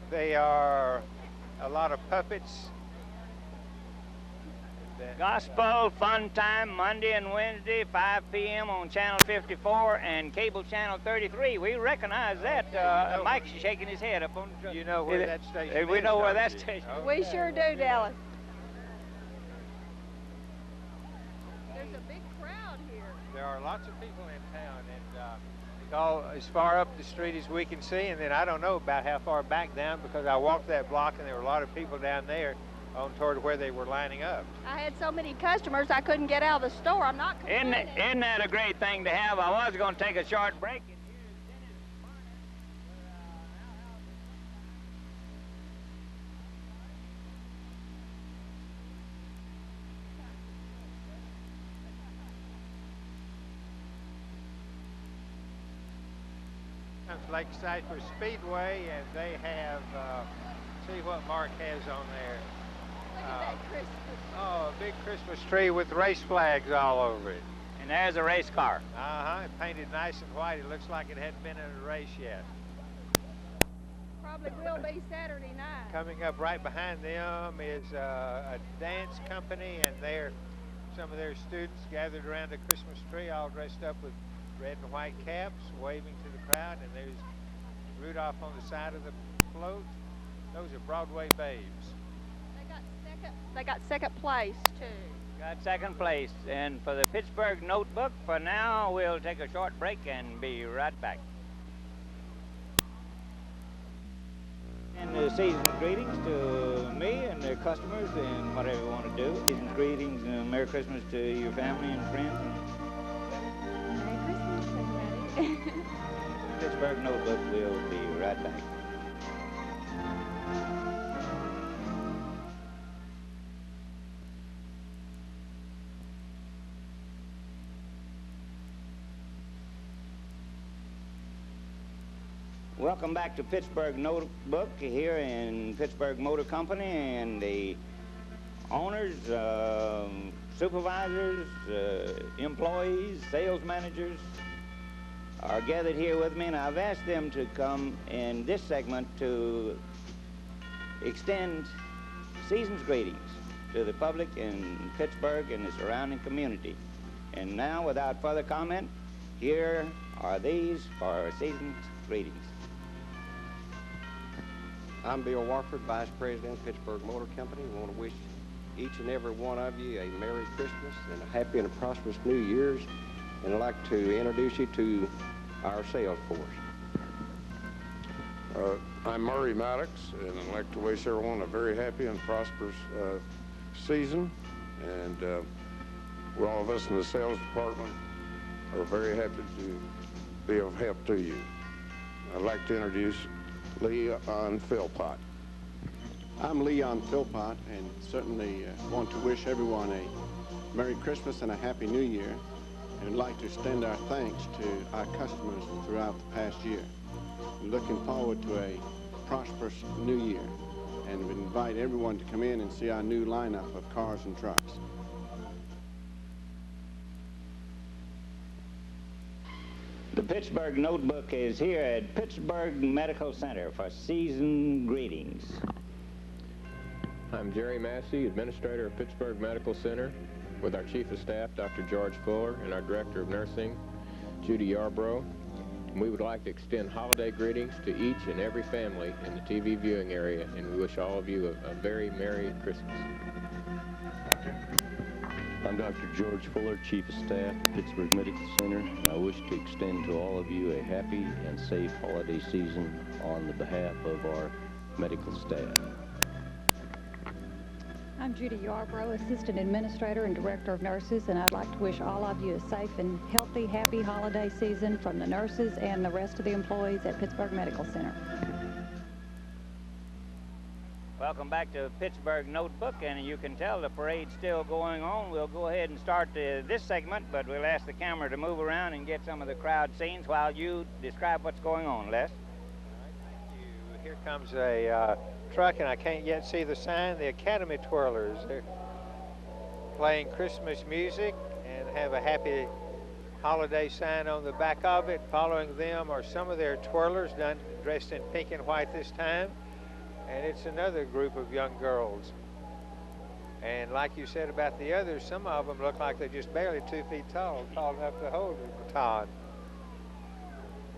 they are a lot of puppets. Gospel Fun Time, Monday and Wednesday, 5 p.m. on Channel 54 and Cable Channel 33. We recognize that. Mike's shaking his head up on the truck. You know where that station is? We know where that station is. We sure do, Dallas. There's a big crowd here. There are lots of people in town, and it's all as far up the street as we can see, and then I don't know about how far back down, because I walked that block and there were a lot of people down there on toward where they were lining up. I had so many customers I couldn't get out of the store. I'm not Isn't that a great thing to have? I was going to take a short break. Lakeside for Speedway, and they have, see what Mark has on there. Look at that Christmas. Oh, a big Christmas tree with race flags all over it. And there's a race car. It painted nice and white. It looks like it hadn't been in a race yet. Probably will be Saturday night. Coming up right behind them is a dance company, and some of their students gathered around a Christmas tree, all dressed up with red and white caps, waving to the crowd, and there's Rudolph on the side of the float. Those are Broadway babes. They got second place, too. Got second place. And for the Pittsburg Notebook, for now, we'll take a short break and be right back. And season's greetings to me and the customers and whatever you want to do. Season's greetings and Merry Christmas to your family and friends. Merry Christmas, everybody. Pittsburg Notebook will be right back. Welcome back to Pittsburg Notebook here in Pittsburg Motor Company, and the owners, supervisors, employees, sales managers are gathered here with me, and I've asked them to come in this segment to extend season's greetings to the public in Pittsburgh and the surrounding community. And now, without further comment, here are these for season's greetings. I'm Bill Warford, Vice President, Pittsburg Motor Company. I want to wish each and every one of you a Merry Christmas and a happy and a prosperous New Year's. And I'd like to introduce you to our sales force. I'm Murray Maddox, and I'd like to wish everyone a very happy and prosperous season. And all of us in the sales department are very happy to be of help to you. I'd like to introduce Leon Philpott. I'm Leon Philpott, and certainly want to wish everyone a Merry Christmas and a Happy New Year, and would like to extend our thanks to our customers throughout the past year. We're looking forward to a prosperous new year, and we invite everyone to come in and see our new lineup of cars and trucks. The Pittsburg Notebook is here at Pittsburg Medical Center for season greetings. I'm Jerry Massey, Administrator of Pittsburg Medical Center, with our Chief of Staff, Dr. George Fuller, and our Director of Nursing, Judy Yarbrough. And we would like to extend holiday greetings to each and every family in the TV viewing area, and we wish all of you a very Merry Christmas. I'm Dr. George Fuller, Chief of Staff at Pittsburgh Medical Center, and I wish to extend to all of you a happy and safe holiday season on the behalf of our medical staff. I'm Judy Yarbrough, Assistant Administrator and Director of Nurses, and I'd like to wish all of you a safe and healthy, happy holiday season from the nurses and the rest of the employees at Pittsburg Medical Center. Welcome back to Pittsburg Notebook, and you can tell the parade's still going on. We'll go ahead and start this segment, but we'll ask the camera to move around and get some of the crowd scenes while you describe what's going on, Les. All right, thank you. Here comes a truck, and I can't yet see the sign, the Academy Twirlers. They're playing Christmas music and have a happy holiday sign on the back of it. Following them are some of their twirlers dressed in pink and white this time. And it's another group of young girls. And like you said about the others, some of them look like they're just barely 2 feet tall enough to hold the baton.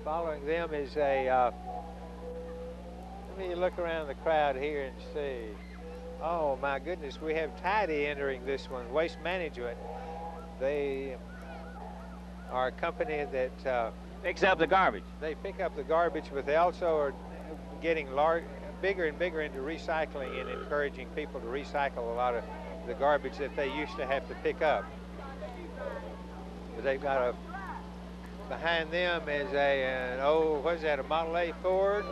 Following them is a, let me look around the crowd here and see. Oh my goodness, we have Tidy entering this one, Waste Management. They are a company that picks up the garbage. They pick up the garbage, but they also are getting bigger and bigger into recycling and encouraging people to recycle a lot of the garbage that they used to have to pick up. But they've got behind them is an old, what is that, a Model A Ford?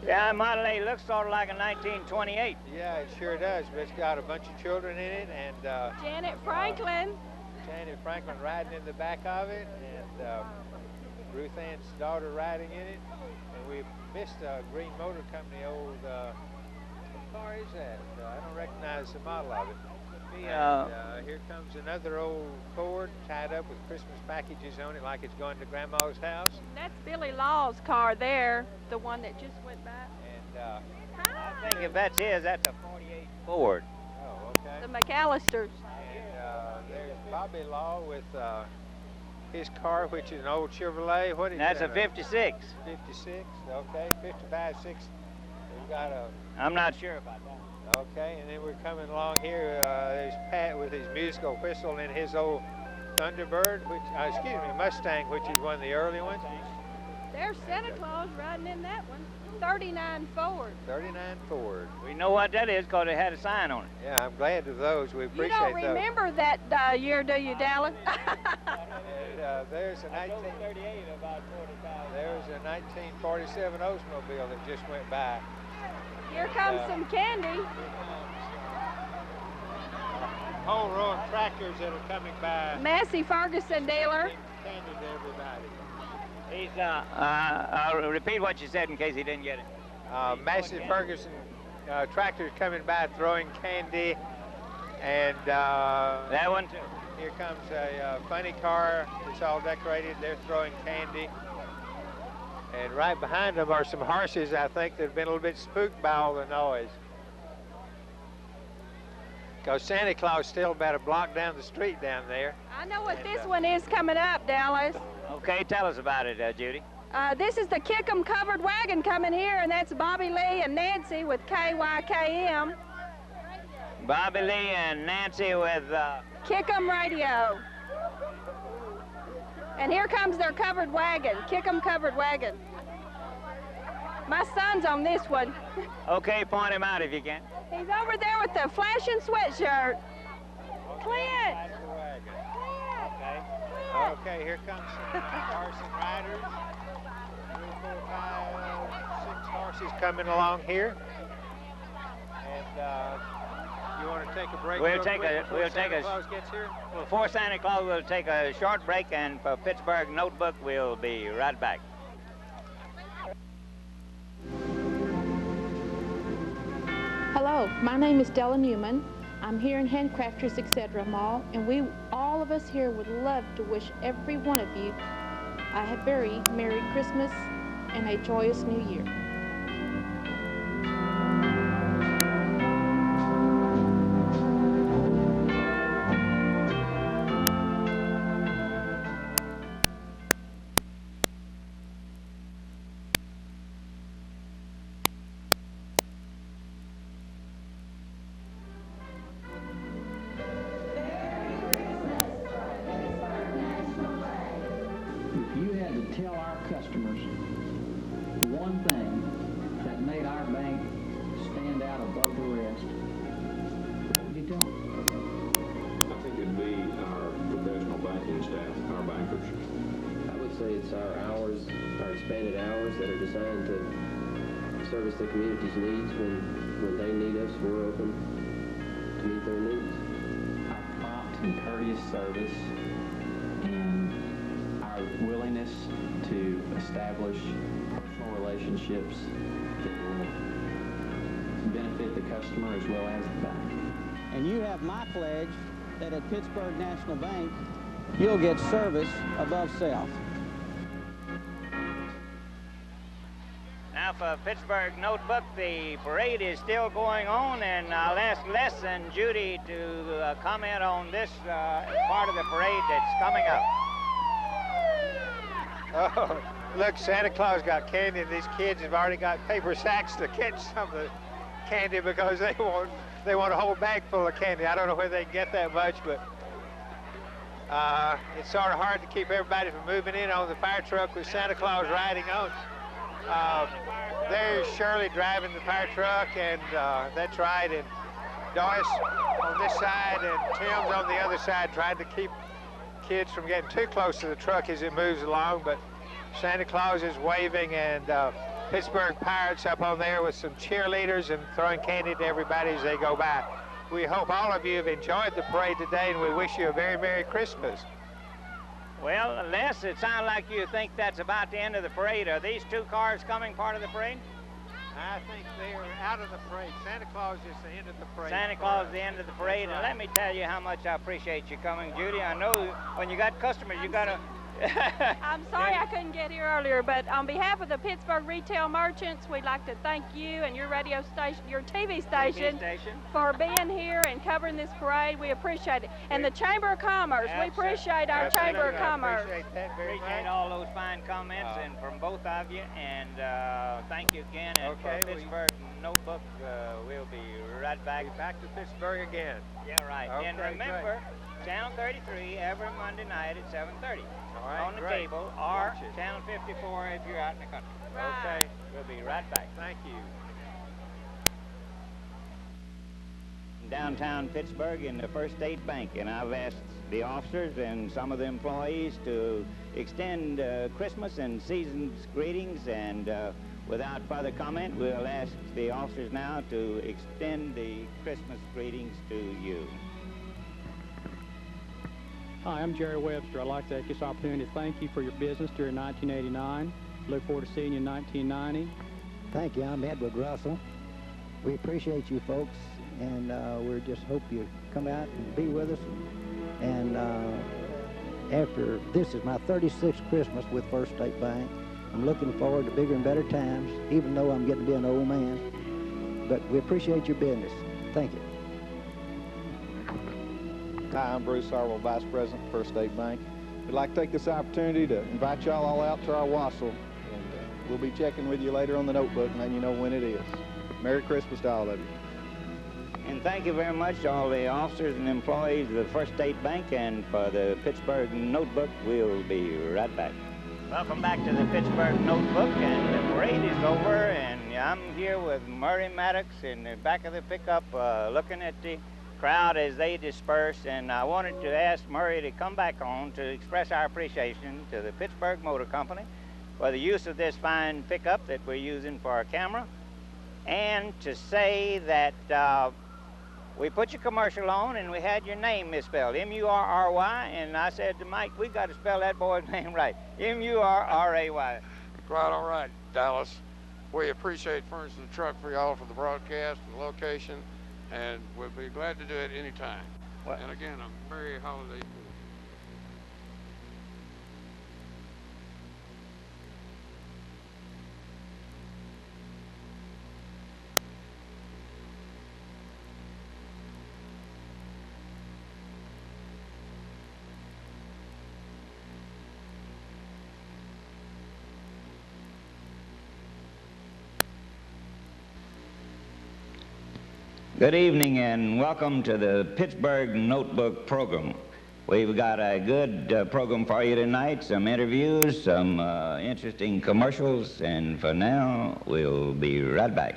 Yeah, Model A looks sort of like a 1928. Yeah, it sure does, but it's got a bunch of children in it, and Janet Franklin. Janet Franklin riding in the back of it, and Ruth Ann's daughter riding in it. And we missed a Green Motor Company old, what car is that? I don't recognize the model of it. And, here comes another old Ford tied up with Christmas packages on it like it's going to Grandma's house. That's Billy Law's car there, the one that just went by. And I think if that's his, that's a 48 Ford. Oh, okay. The McAllisters. And there's Bobby Law with his car, which is an old Chevrolet. What is that? That's a 56. 56, okay. 55, 6. We've got a... I'm not sure about that. Okay, and then we're coming along here. There's Pat with his musical whistle in his old Thunderbird, which, excuse me, Mustang, which is one of the early ones. There's Santa Claus riding in that one. 39 Ford. 39 Ford. We know what that is because it had a sign on it. Yeah, I'm glad of those. We appreciate those. You don't remember that year, do you, Dallas? And there's a 1938 about 40,000. There's a 1947 Oldsmobile that just went by. Here comes some candy. A whole row of tractors that are coming by. Massey Ferguson dealer. Candy to everybody. He's, I'll repeat what you said in case he didn't get it. Massey Ferguson tractors coming by throwing candy. And that one too. Here comes a funny car that's all decorated. They're throwing candy. And right behind them are some horses, I think, that have been a little bit spooked by all the noise. Because Santa Claus is still about a block down the street down there. I know what this one is coming up, Dallas. Okay, tell us about it, Judy. This is the Kick-'em covered wagon coming here, and that's Bobby Lee and Nancy with KYKM. Bobby Lee and Nancy with... Kick-'em radio. And here comes their covered wagon, Kick-'em covered wagon. My son's on this one. Okay, point him out if you can. He's over there with the flashing sweatshirt. Clint! Okay, here comes some horse and riders. 3, 4, 5, 6 horses coming along here. And you want to take a break? We'll take a. Before Santa Claus, we'll take a short break, and for Pittsburg Notebook, we'll be right back. Hello, my name is Della Newman. I'm here in Handcrafters, etc. Mall, and all of us here would love to wish every one of you a very Merry Christmas and a joyous New Year. If you had to tell our customers one thing expanded hours that are designed to service the community's needs. When they need us, we're open to meet their needs. Our prompt and courteous service and our willingness to establish personal relationships that will benefit the customer as well as the bank. And you have my pledge that at Pittsburg National Bank, you'll get service above self. Now for Pittsburg Notebook, the parade is still going on, and I'll ask Les and Judy to comment on this part of the parade that's coming up. Oh, look, Santa Claus got candy, and these kids have already got paper sacks to catch some of the candy because they want a whole bag full of candy. I don't know where they can get that much, but it's sort of hard to keep everybody from moving in on the fire truck with Santa Claus riding on. There's Shirley driving the fire truck, and that's right, and Doris on this side, and Tim's on the other side, trying to keep kids from getting too close to the truck as it moves along. But Santa Claus is waving, and Pittsburgh Pirates up on there with some cheerleaders and throwing candy to everybody as they go by. We hope all of you have enjoyed the parade today, and we wish you a very Merry Christmas. Well, Les, it sounds like you think that's about the end of the parade. Are these two cars coming part of the parade? I think they're out of the parade. Santa Claus is the end of the parade. Santa Claus is the end of the parade. And let me tell you how much I appreciate you coming, Judy. I know when you got customers, you got to... I'm sorry I couldn't get here earlier, but on behalf of the Pittsburgh retail merchants, we'd like to thank you and your radio station, your TV station, for being here and covering this parade. We appreciate it. And the Chamber of Commerce, we appreciate our Chamber of Commerce. Appreciate all those fine comments and from both of you, and thank you again. And for Pittsburgh Notebook, we'll be right back. Back to Pittsburgh again. Yeah, right. And remember, Channel 33 every Monday night at 7:30. On the cable, or Channel 54 if you're out in the country. Right. Okay, we'll be right back. Thank you. Downtown Pittsburgh in the First State Bank, and I've asked the officers and some of the employees to extend Christmas and season's greetings, and without further comment, we'll ask the officers now to extend the Christmas greetings to you. Hi, I'm Jerry Webster. I'd like to take this opportunity to thank you for your business during 1989. Look forward to seeing you in 1990. Thank you. I'm Edward Russell. We appreciate you folks, and we just hope you come out and be with us. And after this is my 36th Christmas with First State Bank. I'm looking forward to bigger and better times, even though I'm getting to be an old man. But we appreciate your business. Thank you. Hi, I'm Bruce Harwell, Vice President, First State Bank. We'd like to take this opportunity to invite y'all all out to our wassail, and we'll be checking with you later on the notebook and letting you know when it is. Merry Christmas to all of you. And thank you very much to all the officers and employees of the First State Bank, and for the Pittsburgh Notebook, we'll be right back. Welcome back to the Pittsburgh Notebook, and the parade is over, and I'm here with Murray Maddox in the back of the pickup looking at the crowd as they disperse, and I wanted to ask Murray to come back on to express our appreciation to the Pittsburgh Motor Company for the use of this fine pickup that we're using for our camera, and to say that we put your commercial on and we had your name misspelled, M-U-R-R-Y, and I said to Mike, we got to spell that boy's name right, M-U-R-R-A-Y. Right, all right, Dallas. We appreciate furnishing the truck for y'all for the broadcast and the location, and we'll be glad to do it anytime. And again, a Merry Holiday. Good evening and welcome to the Pittsburgh Notebook program. We've got a good program for you tonight, some interviews, some interesting commercials, and for now, we'll be right back.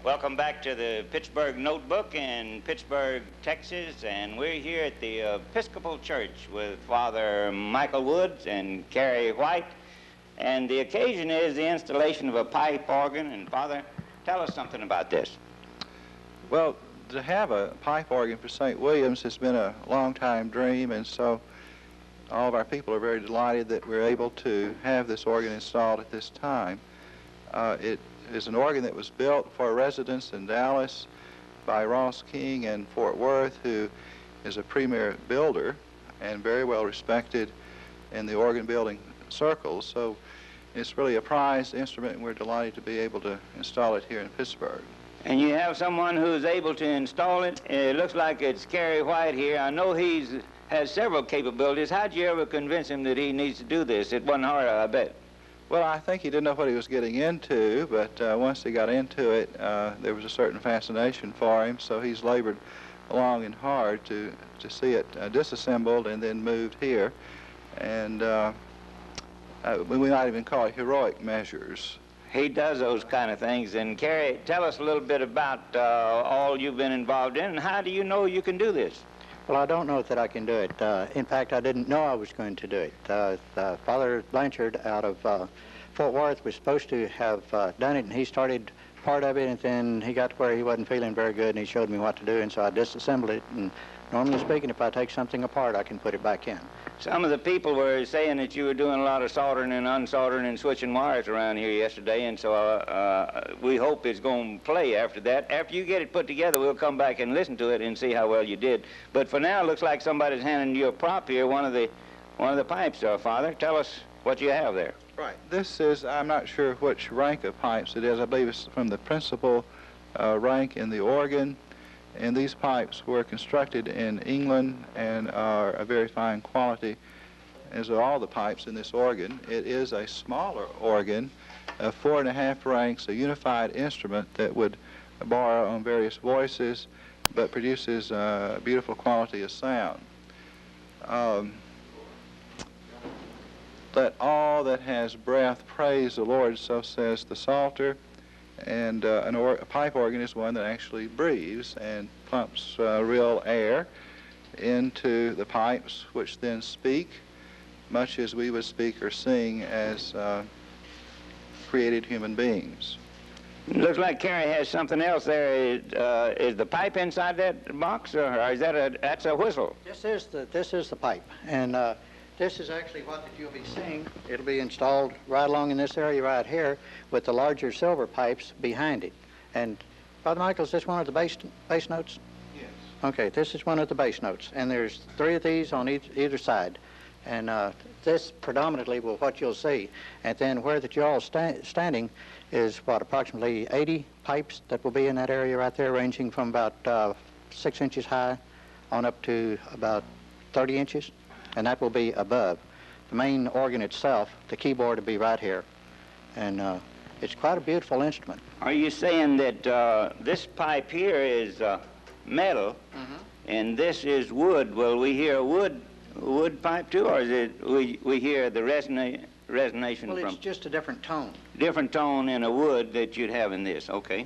Welcome back to the Pittsburg Notebook in Pittsburg, Texas, and we're here at the Episcopal Church with Father Michael Woods and Carrie White, and the occasion is the installation of a pipe organ. And Father, tell us something about this. Well, to have a pipe organ for St. William's has been a long-time dream, and so all of our people are very delighted that we're able to have this organ installed at this time. It is an organ that was built for residents in Dallas by Ross King in Fort Worth, who is a premier builder and very well respected in the organ building circles. So it's really a prized instrument, and we're delighted to be able to install it here in Pittsburg. And you have someone who's able to install it. It looks like it's Carrie White here. I know has several capabilities. How'd you ever convince him that he needs to do this? It wasn't hard, I bet. Well, I think he didn't know what he was getting into, but once he got into it, there was a certain fascination for him, so he's labored long and hard to see it disassembled and then moved here. And we might even call it heroic measures. He does those kind of things. And Carrie, tell us a little bit about all you've been involved in, and how do you know you can do this? Well, I don't know that I can do it. In fact, I didn't know I was going to do it. Father Blanchard out of Fort Worth was supposed to have done it, and he started part of it, and then he got to where he wasn't feeling very good, and he showed me what to do, and so I disassembled it. And normally speaking, if I take something apart, I can put it back in. Some of the people were saying that you were doing a lot of soldering and unsoldering and switching wires around here yesterday, and so we hope it's going to play after that. After you get it put together, we'll come back and listen to it and see how well you did. But for now, it looks like somebody's handing you a prop here, one of the pipes, Father. Tell us what you have there. Right. This is, I'm not sure which rank of pipes it is. I believe it's from the principal rank in the organ. And these pipes were constructed in England and are a very fine quality, as are all the pipes in this organ. It is a smaller organ, 4.5 ranks, a unified instrument that would borrow on various voices, but produces a beautiful quality of sound. Let all that has breath praise the Lord, so says the Psalter. And a pipe organ is one that actually breathes and pumps real air into the pipes, which then speak, much as we would speak or sing as created human beings. Looks like Carrie has something else there. Is the pipe inside that box, or is that's a whistle? This is the pipe, and this is actually what that you'll be seeing. It'll be installed right along in this area right here with the larger silver pipes behind it. And Father Michael, is this one of the bass notes? Yes. Okay, this is one of the bass notes, and there's 3 of these on either side. And this predominantly will what you'll see. And then where that you're all standing is approximately 80 pipes that will be in that area right there, ranging from about 6 inches high on up to about 30 inches. And that will be above. The main organ itself, the keyboard, will be right here. And it's quite a beautiful instrument. Are you saying that this pipe here is metal, and this is wood? Will we hear a wood pipe too, or is it we hear the resonation well, from? It's just a different tone. Different tone in a wood that you'd have in this, okay.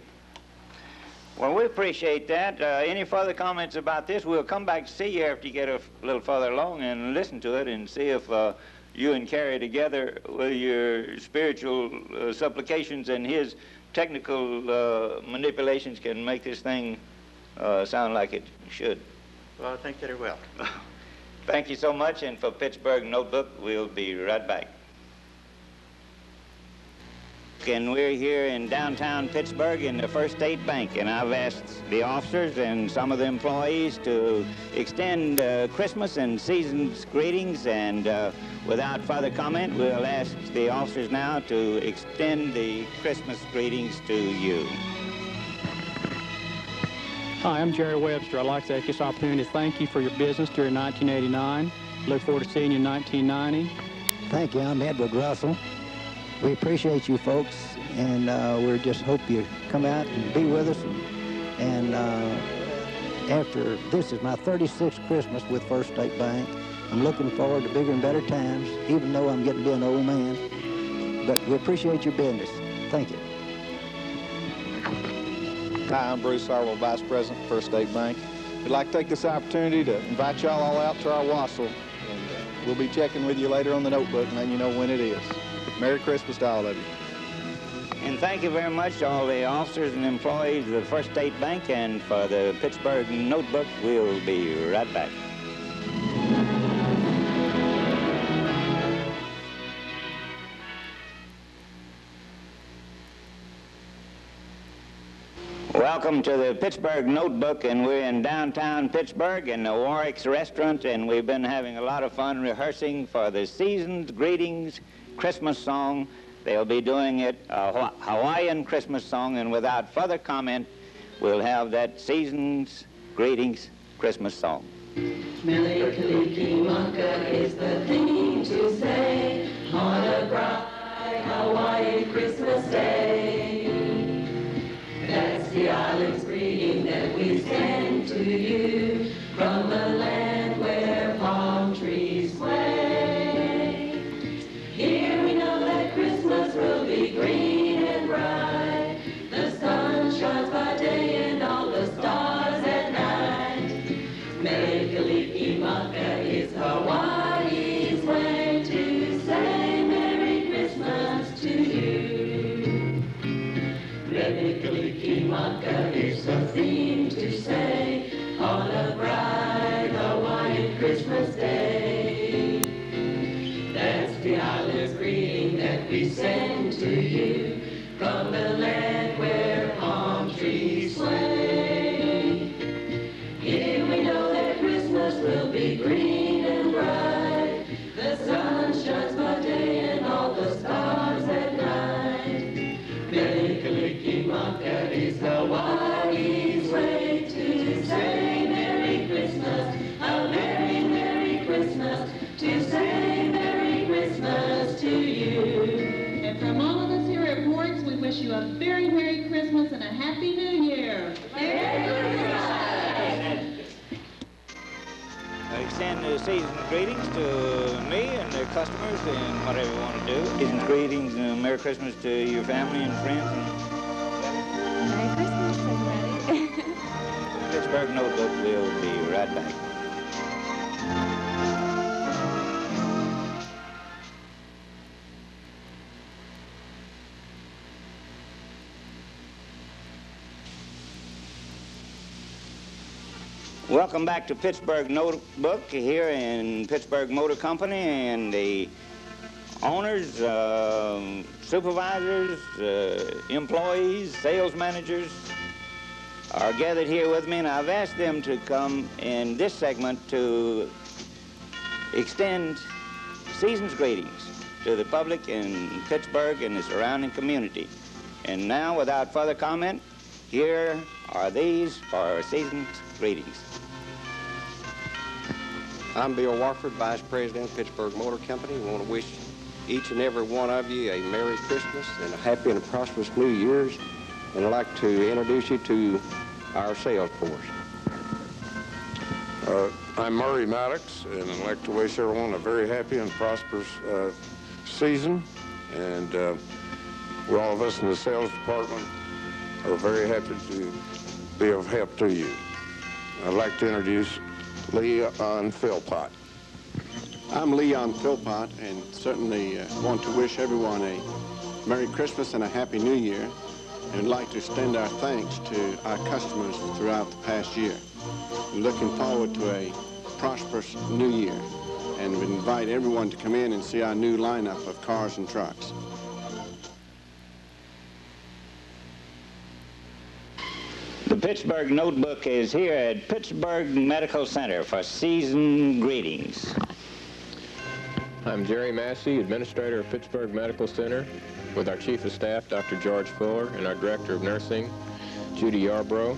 Well, we appreciate that. Any further comments about this? We'll come back to see you after you get a little further along and listen to it and see if you and Carrie together with your spiritual supplications and his technical manipulations can make this thing sound like it should. Well, I think that it will. Thank you so much, and for Pittsburg Notebook, we'll be right back. And we're here in downtown Pittsburg in the First State Bank, and I've asked the officers and some of the employees to extend Christmas and season's greetings, and without further comment, we'll ask the officers now to extend the Christmas greetings to you. Hi, I'm Jerry Webster. I'd like to take this opportunity to thank you for your business during 1989. Look forward to seeing you in 1990. Thank you. I'm Edward Russell. We appreciate you folks, and we just hope you come out and be with us. And after this is my 36th Christmas with First State Bank. I'm looking forward to bigger and better times, even though I'm getting to be an old man. But we appreciate your business. Thank you. Hi, I'm Bruce Harwell, Vice President, First State Bank. We'd like to take this opportunity to invite y'all all out to our wassail, and we'll be checking with you later on the notebook and letting you know when it is. Merry Christmas to all of you. And thank you very much to all the officers and employees of the First State Bank, and for the Pittsburgh Notebook, we'll be right back. Welcome to the Pittsburgh Notebook, and we're in downtown Pittsburgh in the Warwick's Restaurant, and we've been having a lot of fun rehearsing for the Season's Greetings Christmas song. They'll be doing it a Hawaiian Christmas song, and without further comment, we'll have that Season's Greetings Christmas song. Mele Kalikimaka is the thing to say on a bright Hawaiian Christmas day. That's the island's greeting that we send to you from the land where palm trees sway. Here we know that Christmas will be green and bright. The sun shines by day and all the stars at night. Mele Kalikimaka is Hawaii's way to say Merry Christmas to you. Mele Kalikimaka is the thing to say on a bright Hawaiian Christmas day. That's the island's greeting that we send to you from the land where palm trees sway. Here we know that Christmas will be green and bright. The sun shines by day and all the stars at night. Mele Kalikimaka is Hawaii's way to say Merry Christmas, a Merry, Merry Christmas, to say Merry Christmas to you. And from all of us here at Warwick's, we wish you a very Merry Christmas and a Happy New Year. Merry Christmas! I extend the season's greetings to me and the customers and whatever you want to do. Season's greetings and Merry Christmas to your family and friends. Merry Christmas, everybody. Pittsburgh Notebook will be right back. Welcome back to Pittsburgh Notebook here in Pittsburgh Motor Company, and the owners, supervisors, employees, sales managers are gathered here with me, and I've asked them to come in this segment to extend season's greetings to the public in Pittsburgh and the surrounding community. And now, without further comment, here are these for season's greetings. I'm Bill Warford, Vice President, Pittsburgh Motor Company. We want to wish each and every one of you a Merry Christmas and a happy and a prosperous New Year's. And I'd like to introduce you to our sales force. I'm Murray Maddox, and I'd like to wish everyone a very happy and prosperous season. And all of us in the sales department are very happy to be of help to you. I'd like to introduce Leon Philpott. I'm Leon Philpott, and certainly want to wish everyone a Merry Christmas and a Happy New Year, and would like to extend our thanks to our customers throughout the past year. We're looking forward to a prosperous new year, and we invite everyone to come in and see our new lineup of cars and trucks. The Pittsburgh Notebook is here at Pittsburgh Medical Center for season greetings. I'm Jerry Massey, Administrator of Pittsburgh Medical Center, with our Chief of Staff, Dr. George Fuller, and our Director of Nursing, Judy Yarbrough.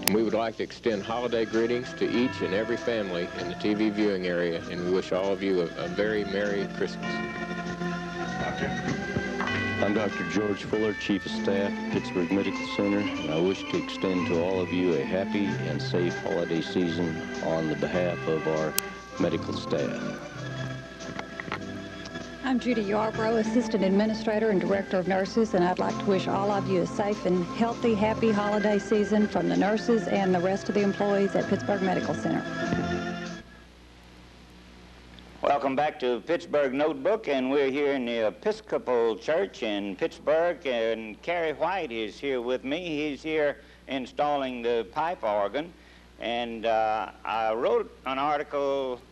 And we would like to extend holiday greetings to each and every family in the TV viewing area, and we wish all of you a very Merry Christmas. Doctor? I'm Dr. George Fuller, Chief of Staff, Pittsburgh Medical Center, and I wish to extend to all of you a happy and safe holiday season on the behalf of our medical staff. I'm Judy Yarbrough, Assistant Administrator and Director of Nurses, and I'd like to wish all of you a safe and healthy, happy holiday season from the nurses and the rest of the employees at Pittsburg Medical Center. Welcome back to Pittsburg Notebook, and we're here in the Episcopal Church in Pittsburg, and Kerry White is here with me. He's here installing the pipe organ, and I wrote an article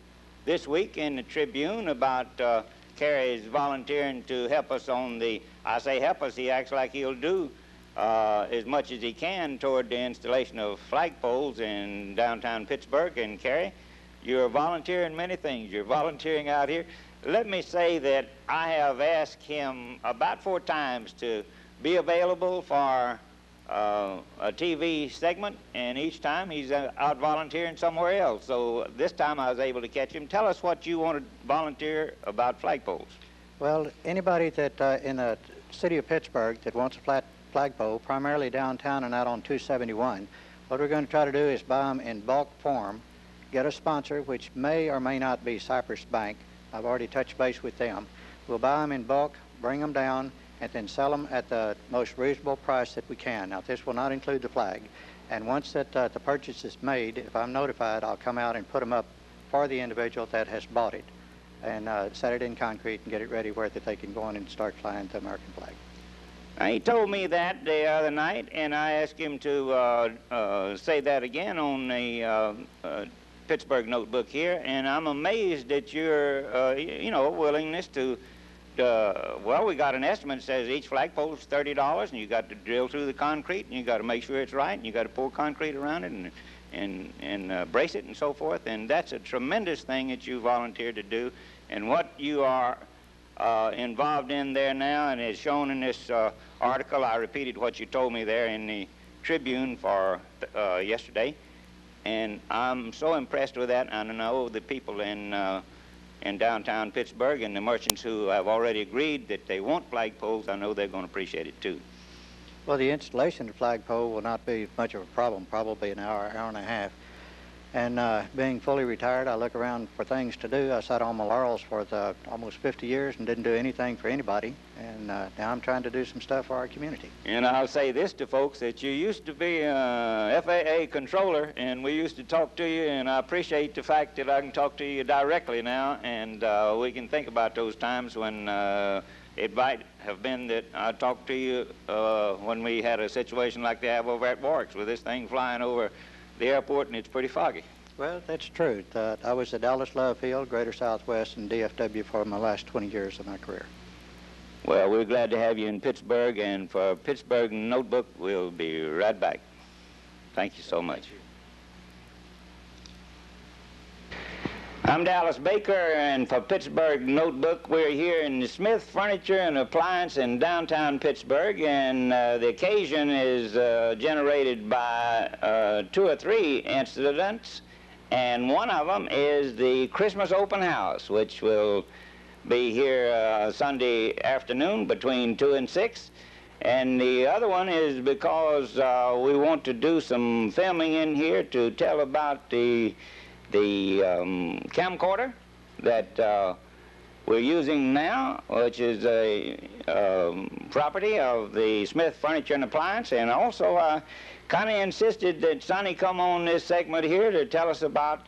this week in the Tribune about Kerry's volunteering to help us on the, I say help us, he acts like he'll do as much as he can toward the installation of flagpoles in downtown Pittsburg. And Kerry, you're volunteering many things. You're volunteering out here. Let me say that I have asked him about 4 times to be available for a TV segment, and each time he's out volunteering somewhere else. So this time I was able to catch him. Tell us what you want to volunteer about flagpoles. Well, anybody that in the city of Pittsburgh that wants a flagpole, primarily downtown and out on 271, what we're going to try to do is buy them in bulk form, get a sponsor, which may or may not be Cypress Bank. I've already touched base with them. We'll buy them in bulk, bring them down, and then sell them at the most reasonable price that we can. Now, this will not include the flag. And once that the purchase is made, if I'm notified, I'll come out and put them up for the individual that has bought it and set it in concrete and get it ready where that they can go on and start flying the American flag. Now, he told me that the other night, and I asked him to say that again on the Pittsburgh Notebook here, and I'm amazed at your, you know, willingness to well, we got an estimate that says each flagpole is $30, and you got to drill through the concrete, and you got to make sure it's right, and you got to pour concrete around it and brace it and so forth. And that's a tremendous thing that you volunteered to do. And what you are involved in there now, and is shown in this article, I repeated what you told me there in the Tribune for yesterday, and I'm so impressed with that. And I know the people in downtown Pittsburgh and the merchants who have already agreed that they want flagpoles, I know they're going to appreciate it too. Well, the installation of the flagpole will not be much of a problem, probably an hour, hour and a half. And being fully retired, I look around for things to do. I sat on my laurels for almost 50 years and didn't do anything for anybody. And now I'm trying to do some stuff for our community. And I'll say this to folks, that you used to be a FAA controller, and we used to talk to you, and I appreciate the fact that I can talk to you directly now, and we can think about those times when it might have been that I talked to you when we had a situation like they have over at Warwick's, with this thing flying over the airport and it's pretty foggy. Well, that's true. I was at Dallas Love Field, Greater Southwest, and DFW for my last 20 years of my career. Well, we're glad to have you in Pittsburgh, and for Pittsburgh Notebook, we'll be right back. Thank you so much. I'm Dallas Baker, and for Pittsburgh Notebook, we're here in the Smith Furniture and Appliance in downtown Pittsburgh, and the occasion is generated by 2 or 3 incidents, and one of them is the Christmas open house, which will be here Sunday afternoon between 2 and 6, and the other one is because we want to do some filming in here to tell about the camcorder that we're using now, which is a property of the Smith Furniture and Appliance, and also kind of insisted that Sonny come on this segment here to tell us about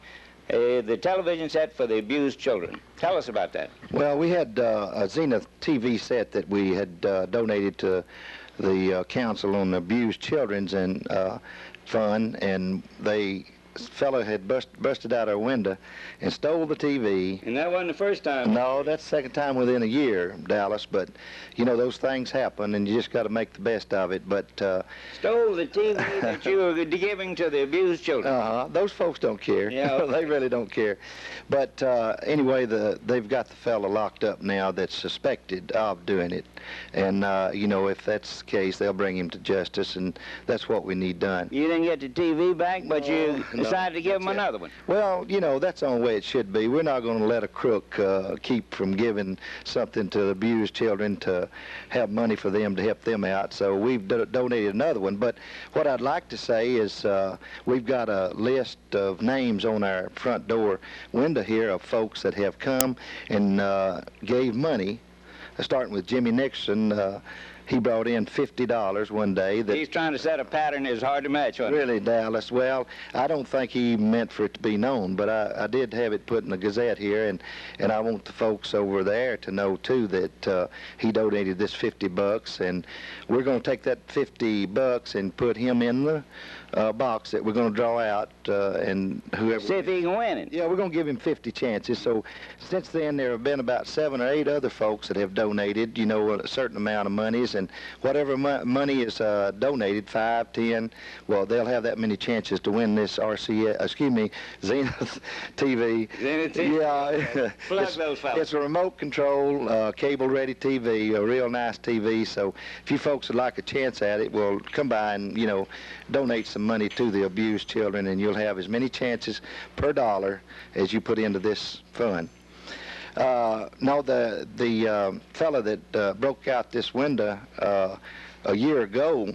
the television set for the abused children. Tell us about that. Well, we had a Zenith TV set that we had donated to the Council on Abused Children's and Fund, and they fellow had busted out our window and stole the TV. And that wasn't the first time? No, that's the second time within a year, Dallas. But, you know, those things happen, and you just got to make the best of it. But stole the TV that you were giving to the abused children? Those folks don't care. Yeah, okay. They really don't care. But anyway, they've got the fellow locked up now that's suspected of doing it. And, you know, if that's the case, they'll bring him to justice, and that's what we need done. You didn't get the TV back, but you decided to give him another one. Well, you know, that's the only way it should be. We're not going to let a crook keep from giving something to abused children to have money for them to help them out. So we've donated another one. But what I'd like to say is we've got a list of names on our front door window here of folks that have come and gave money, starting with Jimmy Nixon. He brought in $50 one day. He's trying to set a pattern that's hard to match. Really, Dallas. Well, I don't think he meant for it to be known, but I did have it put in the Gazette here, and I want the folks over there to know, too, that he donated this $50, and we're going to take that $50 and put him in the box that we're going to draw out, and whoever... See if he can win it. Yeah, we're going to give him 50 chances. So since then, there have been about 7 or 8 other folks that have donated, you know, a certain amount of monies, and whatever money is donated, 5, 10, well, they'll have that many chances to win this Zenith TV. Zenith TV? Yeah. Plug those fellas. It's a remote control, cable-ready TV, a real nice TV. So if you folks would like a chance at it, well, come by and, you know, donate some money to the abused children, and you'll have as many chances per dollar as you put into this fund. No, the fella that broke out this window a year ago,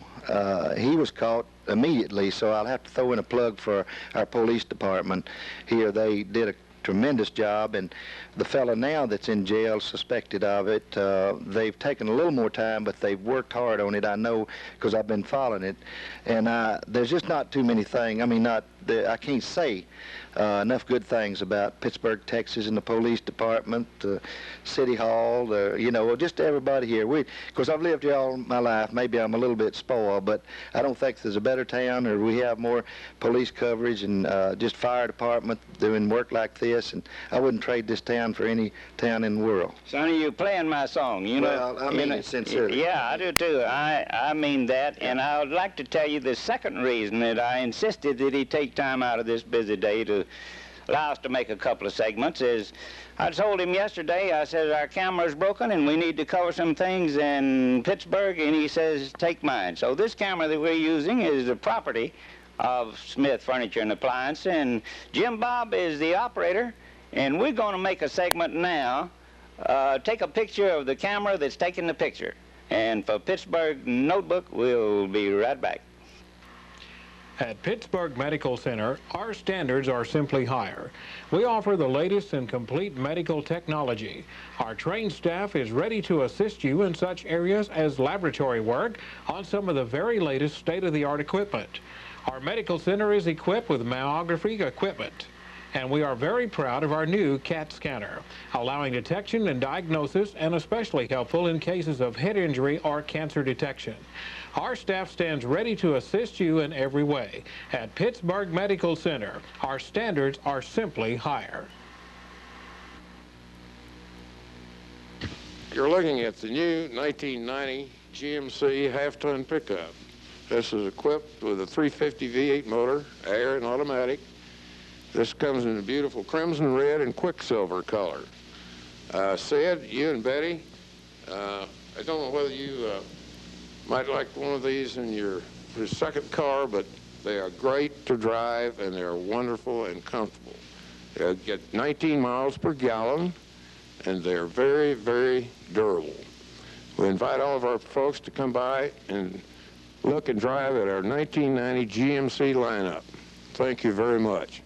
he was caught immediately, so I'll have to throw in a plug for our police department here. They did a tremendous job, and the fella now that's in jail suspected of it, they've taken a little more time, but they've worked hard on it, I know, because I've been following it. And there's just not too many things, I mean, I can't say enough good things about Pittsburg, Texas, and the police department, City Hall, you know, just everybody here. Because I've lived here all my life, maybe I'm a little bit spoiled, but I don't think there's a better town, or we have more police coverage and just fire department doing work like this, and I wouldn't trade this town for any town in the world. Sonny, you're playing my song, you know. Well, I mean it sincerely. Yeah, I do too. I mean that, and I would like to tell you the second reason that I insisted that he take time out of this busy day to allow us to make a couple of segments is I told him yesterday, I said, our camera's broken and we need to cover some things in Pittsburgh, and he says, take mine. So this camera that we're using is the property of Smith Furniture and Appliance, and Jim Bob is the operator, and we're going to make a segment now, take a picture of the camera that's taking the picture. And for Pittsburgh Notebook, we'll be right back. At Pittsburgh Medical Center, our standards are simply higher. We offer the latest and complete medical technology. Our trained staff is ready to assist you in such areas as laboratory work on some of the very latest state-of-the-art equipment. Our medical center is equipped with mammography equipment, and we are very proud of our new CAT scanner, allowing detection and diagnosis, and especially helpful in cases of head injury or cancer detection. Our staff stands ready to assist you in every way. At Pittsburgh Medical Center, our standards are simply higher. You're looking at the new 1990 GMC half-ton pickup. This is equipped with a 350 V8 motor, air and automatic. This comes in a beautiful crimson red and quicksilver color. Sid, you and Betty, I don't know whether you might like one of these in your second car, but they are great to drive and they're wonderful and comfortable. They get 19 miles per gallon and they're very, very durable. We invite all of our folks to come by and look and drive at our 1990 GMC lineup. Thank you very much.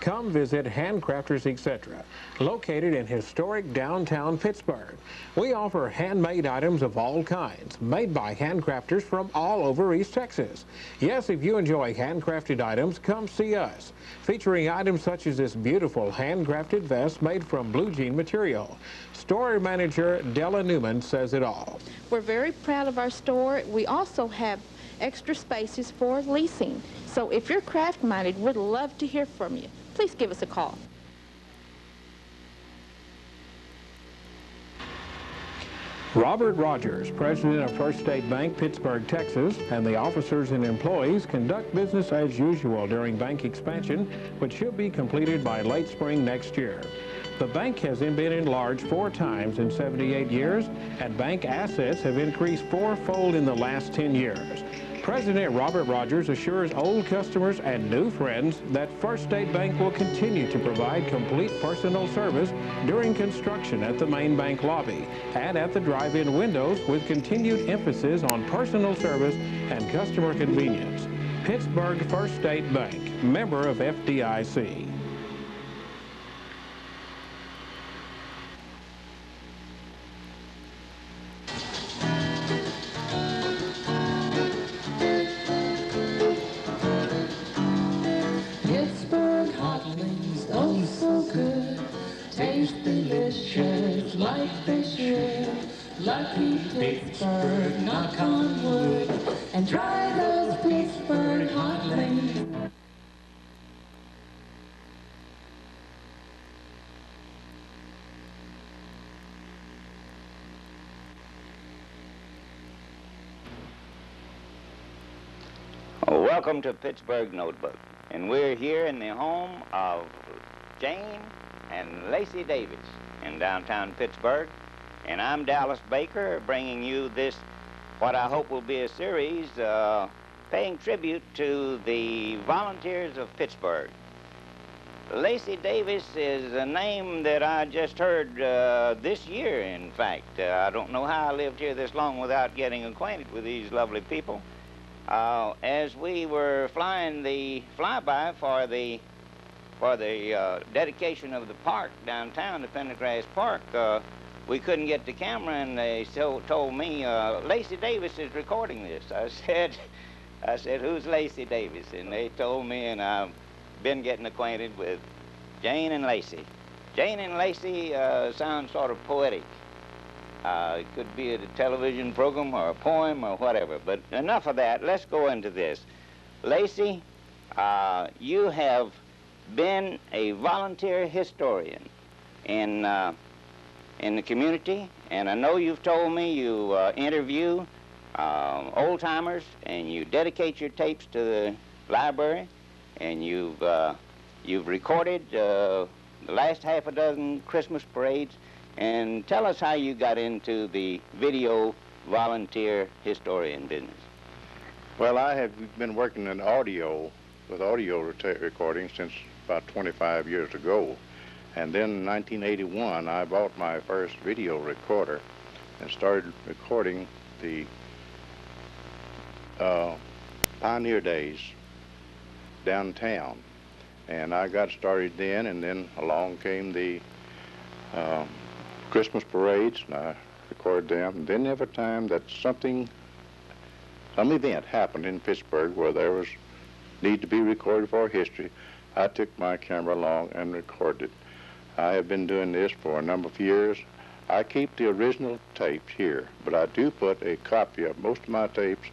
Come visit Handcrafters Etc., located in historic downtown Pittsburgh. We offer handmade items of all kinds, made by handcrafters from all over East Texas. Yes, if you enjoy handcrafted items, come see us, featuring items such as this beautiful handcrafted vest made from blue jean material. Store manager Della Newman says it all. We're very proud of our store. We also have extra spaces for leasing. So if you're craft-minded, we'd love to hear from you. Please give us a call. Robert Rogers, president of First State Bank, Pittsburgh, Texas, and the officers and employees conduct business as usual during bank expansion, which should be completed by late spring next year. The bank has been enlarged 4 times in 78 years, and bank assets have increased 4-fold in the last 10 years. President Robert Rogers assures old customers and new friends that First State Bank will continue to provide complete personal service during construction at the main bank lobby and at the drive-in windows, with continued emphasis on personal service and customer convenience. Pittsburg First State Bank, member of FDIC. Pittsburg hot wings, oh so good, taste delicious like they should. Lucky Pittsburg, knock on wood, and try those Pittsburg hot wings. Welcome to Pittsburg Notebook, and we're here in the home of Jane and Lacey Davis in downtown Pittsburg, and I'm Dallas Baker, bringing you this, what I hope will be a series paying tribute to the volunteers of Pittsburg. Lacey Davis is a name that I just heard this year, in fact. I don't know how I lived here this long without getting acquainted with these lovely people. As we were flying the flyby for the dedication of the park downtown, the Pendergrass Park, we couldn't get the camera, and they told me, Lacey Davis is recording this. I said, who's Lacey Davis? And they told me, and I've been getting acquainted with Jane and Lacey. Jane and Lacey sound sort of poetic. It could be a television program or a poem or whatever, but enough of that. Let's go into this. Lacey, you have been a volunteer historian in the community, and I know you've told me you interview old-timers and you dedicate your tapes to the library, and you've recorded the last half a dozen Christmas parades. And tell us how you got into the video volunteer historian business. Well, I have been working in audio, with audio recording since about 25 years ago. And then in 1981, I bought my first video recorder and started recording the pioneer days downtown. And I got started then, and then along came the Christmas parades, and I recorded them. And then every time that some event happened in Pittsburgh where there was need to be recorded for history, I took my camera along and recorded it. I have been doing this for a number of years. I keep the original tapes here, but I do put a copy of most of my tapes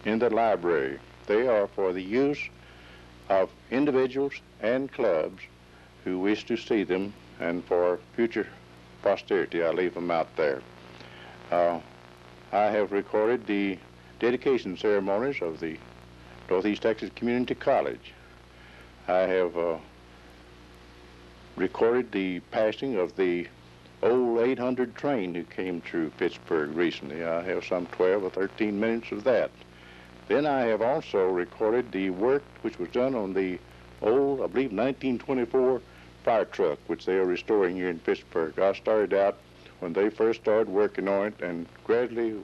in the library. They are for the use of individuals and clubs who wish to see them, and for future posterity, I leave them out there. I have recorded the dedication ceremonies of the Northeast Texas Community College. I have recorded the passing of the old 800 train who came through Pittsburgh recently. I have some 12 or 13 minutes of that. Then I have also recorded the work which was done on the old, I believe, 1924 fire truck, which they are restoring here in Pittsburgh. I started out when they first started working on it, and gradually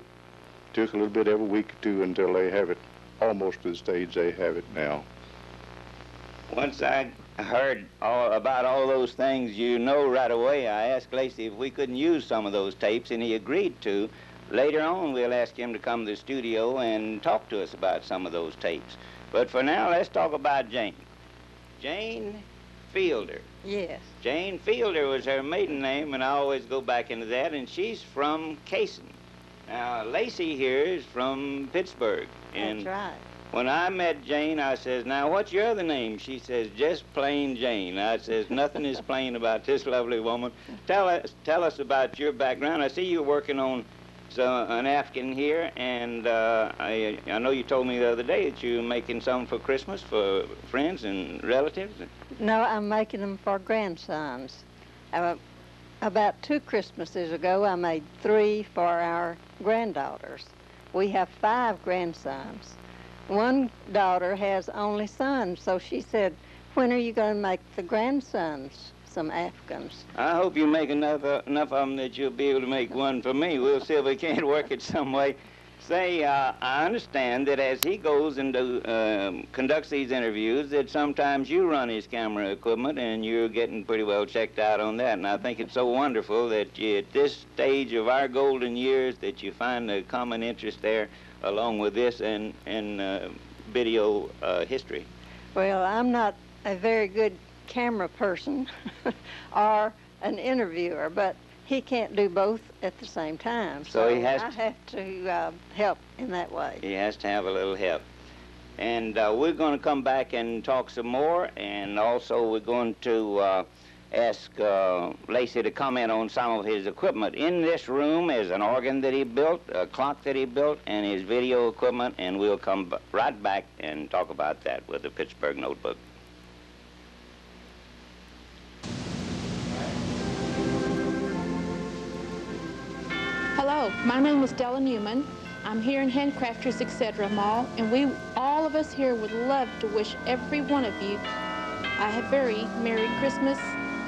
took a little bit every week or two until they have it almost to the stage they have it now. Once I heard about all those things, you know, right away, I asked Lacey if we couldn't use some of those tapes, and he agreed to. Later on, we'll ask him to come to the studio and talk to us about some of those tapes. But for now, let's talk about Jane. Jane Fielder. Yes. Jane Fielder was her maiden name, and I always go back into that, and she's from Cason. Now, Lacey here is from Pittsburgh. And that's right. When I met Jane, I says, now, what's your other name? She says, just plain Jane. I says, nothing is plain about this lovely woman. Tell us about your background. I see you're working on an Afghan here, and I know you told me the other day that you're making some for Christmas for friends and relatives. No, I'm making them for grandsons. About 2 Christmases ago, I made 3 for our granddaughters. We have 5 grandsons, One daughter has only sons, so she said, when are you going to make the grandsons some Africans? I hope you make enough of them that you'll be able to make one for me. We'll see if we can't work it some way. Say, I understand that as he goes and conducts these interviews, that sometimes you run his camera equipment and you're getting pretty well checked out on that. And I think it's so wonderful that you, at this stage of our golden years, that you find a common interest there along with this and video history. Well, I'm not a very good camera person or an interviewer, but he can't do both at the same time. So he has I have to help in that way. He has to have a little help. And we're going to come back and talk some more, and also we're going to ask Lacey to comment on some of his equipment. In this room is an organ that he built, a clock that he built, and his video equipment, and we'll come right back and talk about that with the Pittsburgh Notebook. Hello, my name is Della Newman. I'm here in Handcrafters, Etc. Mall, and all of us here would love to wish every one of you a very Merry Christmas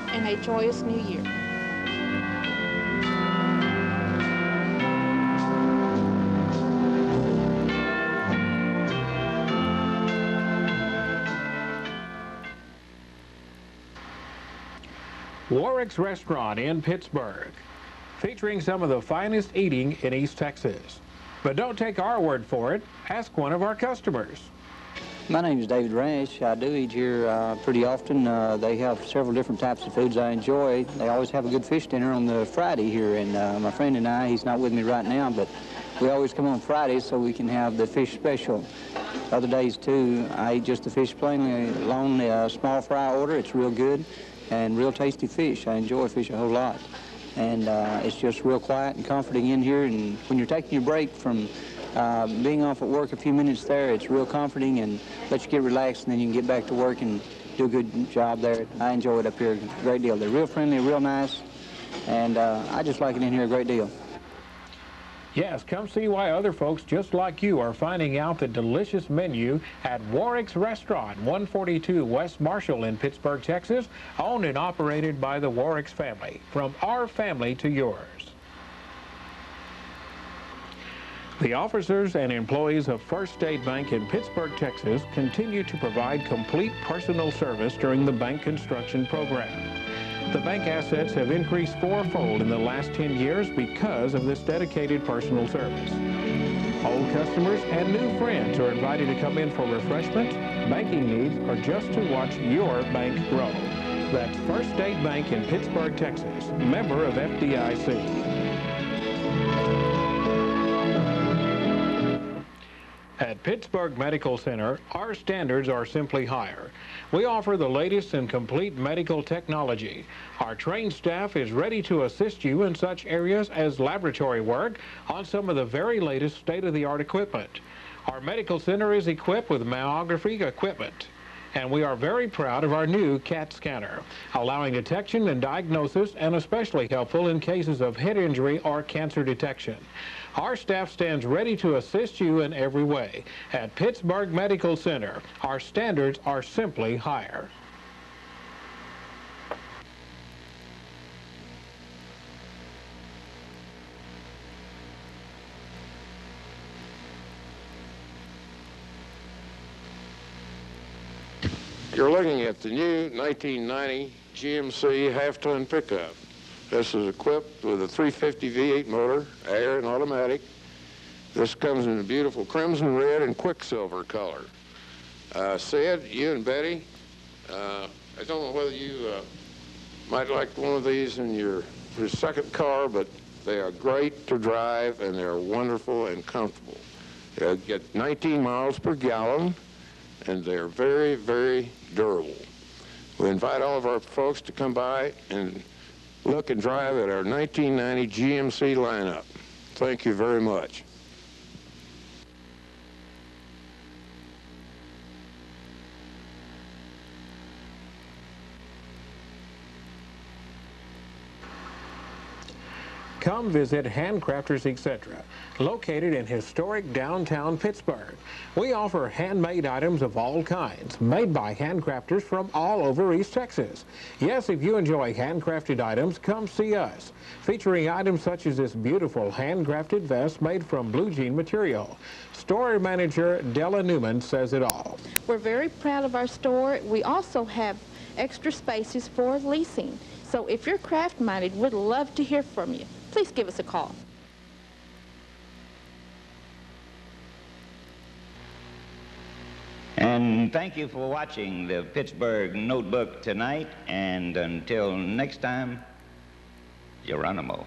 and a joyous New Year. Warwick's Restaurant in Pittsburgh, featuring some of the finest eating in East Texas. But don't take our word for it. Ask one of our customers. My name is David Rash. I do eat here pretty often. They have several different types of foods I enjoy. They always have a good fish dinner on the Friday here, and my friend and I, he's not with me right now, but we always come on Fridays so we can have the fish special. Other days, too, I eat just the fish plainly alone, the small fry order. It's real good and real tasty fish. I enjoy fish a whole lot. And it's just real quiet and comforting in here, and when you're taking your break from being off at work a few minutes there, it's real comforting and lets you get relaxed, and then you can get back to work and do a good job there. I enjoy it up here a great deal. They're real friendly, real nice, and I just like it in here a great deal. Yes, come see why other folks just like you are finding out the delicious menu at Warwick's Restaurant, 142 West Marshall in Pittsburgh, Texas, owned and operated by the Warwick's family. From our family to yours. The officers and employees of First State Bank in Pittsburgh, Texas, continue to provide complete personal service during the bank construction program. The bank assets have increased fourfold in the last 10 years because of this dedicated personal service. Old customers and new friends are invited to come in for refreshments, banking needs, or just to watch your bank grow. That's First State Bank in Pittsburgh, Texas, member of FDIC. At Pittsburgh Medical Center, our standards are simply higher. We offer the latest and complete medical technology. Our trained staff is ready to assist you in such areas as laboratory work on some of the very latest state-of-the-art equipment. Our medical center is equipped with mammography equipment, and we are very proud of our new CAT scanner, allowing detection and diagnosis, and especially helpful in cases of head injury or cancer detection. Our staff stands ready to assist you in every way. At Pittsburgh Medical Center, our standards are simply higher. You're looking at the new 1990 GMC half-ton pickup. This is equipped with a 350 V8 motor, air and automatic. This comes in a beautiful crimson red and quicksilver color. Sid, you and Betty, I don't know whether you might like one of these in your second car, but they are great to drive and they're wonderful and comfortable. They get 19 miles per gallon and they're very, very durable. We invite all of our folks to come by and look and drive at our 1990 GMC lineup. Thank you very much. Come visit Handcrafters Etc., located in historic downtown Pittsburgh. We offer handmade items of all kinds, made by handcrafters from all over East Texas. Yes, if you enjoy handcrafted items, come see us. Featuring items such as this beautiful handcrafted vest made from blue jean material. Store manager Della Newman says it all. We're very proud of our store. We also have extra spaces for leasing. So if you're craft-minded, we'd love to hear from you. Please give us a call. And thank you for watching the Pittsburgh Notebook tonight. And until next time, Geronimo.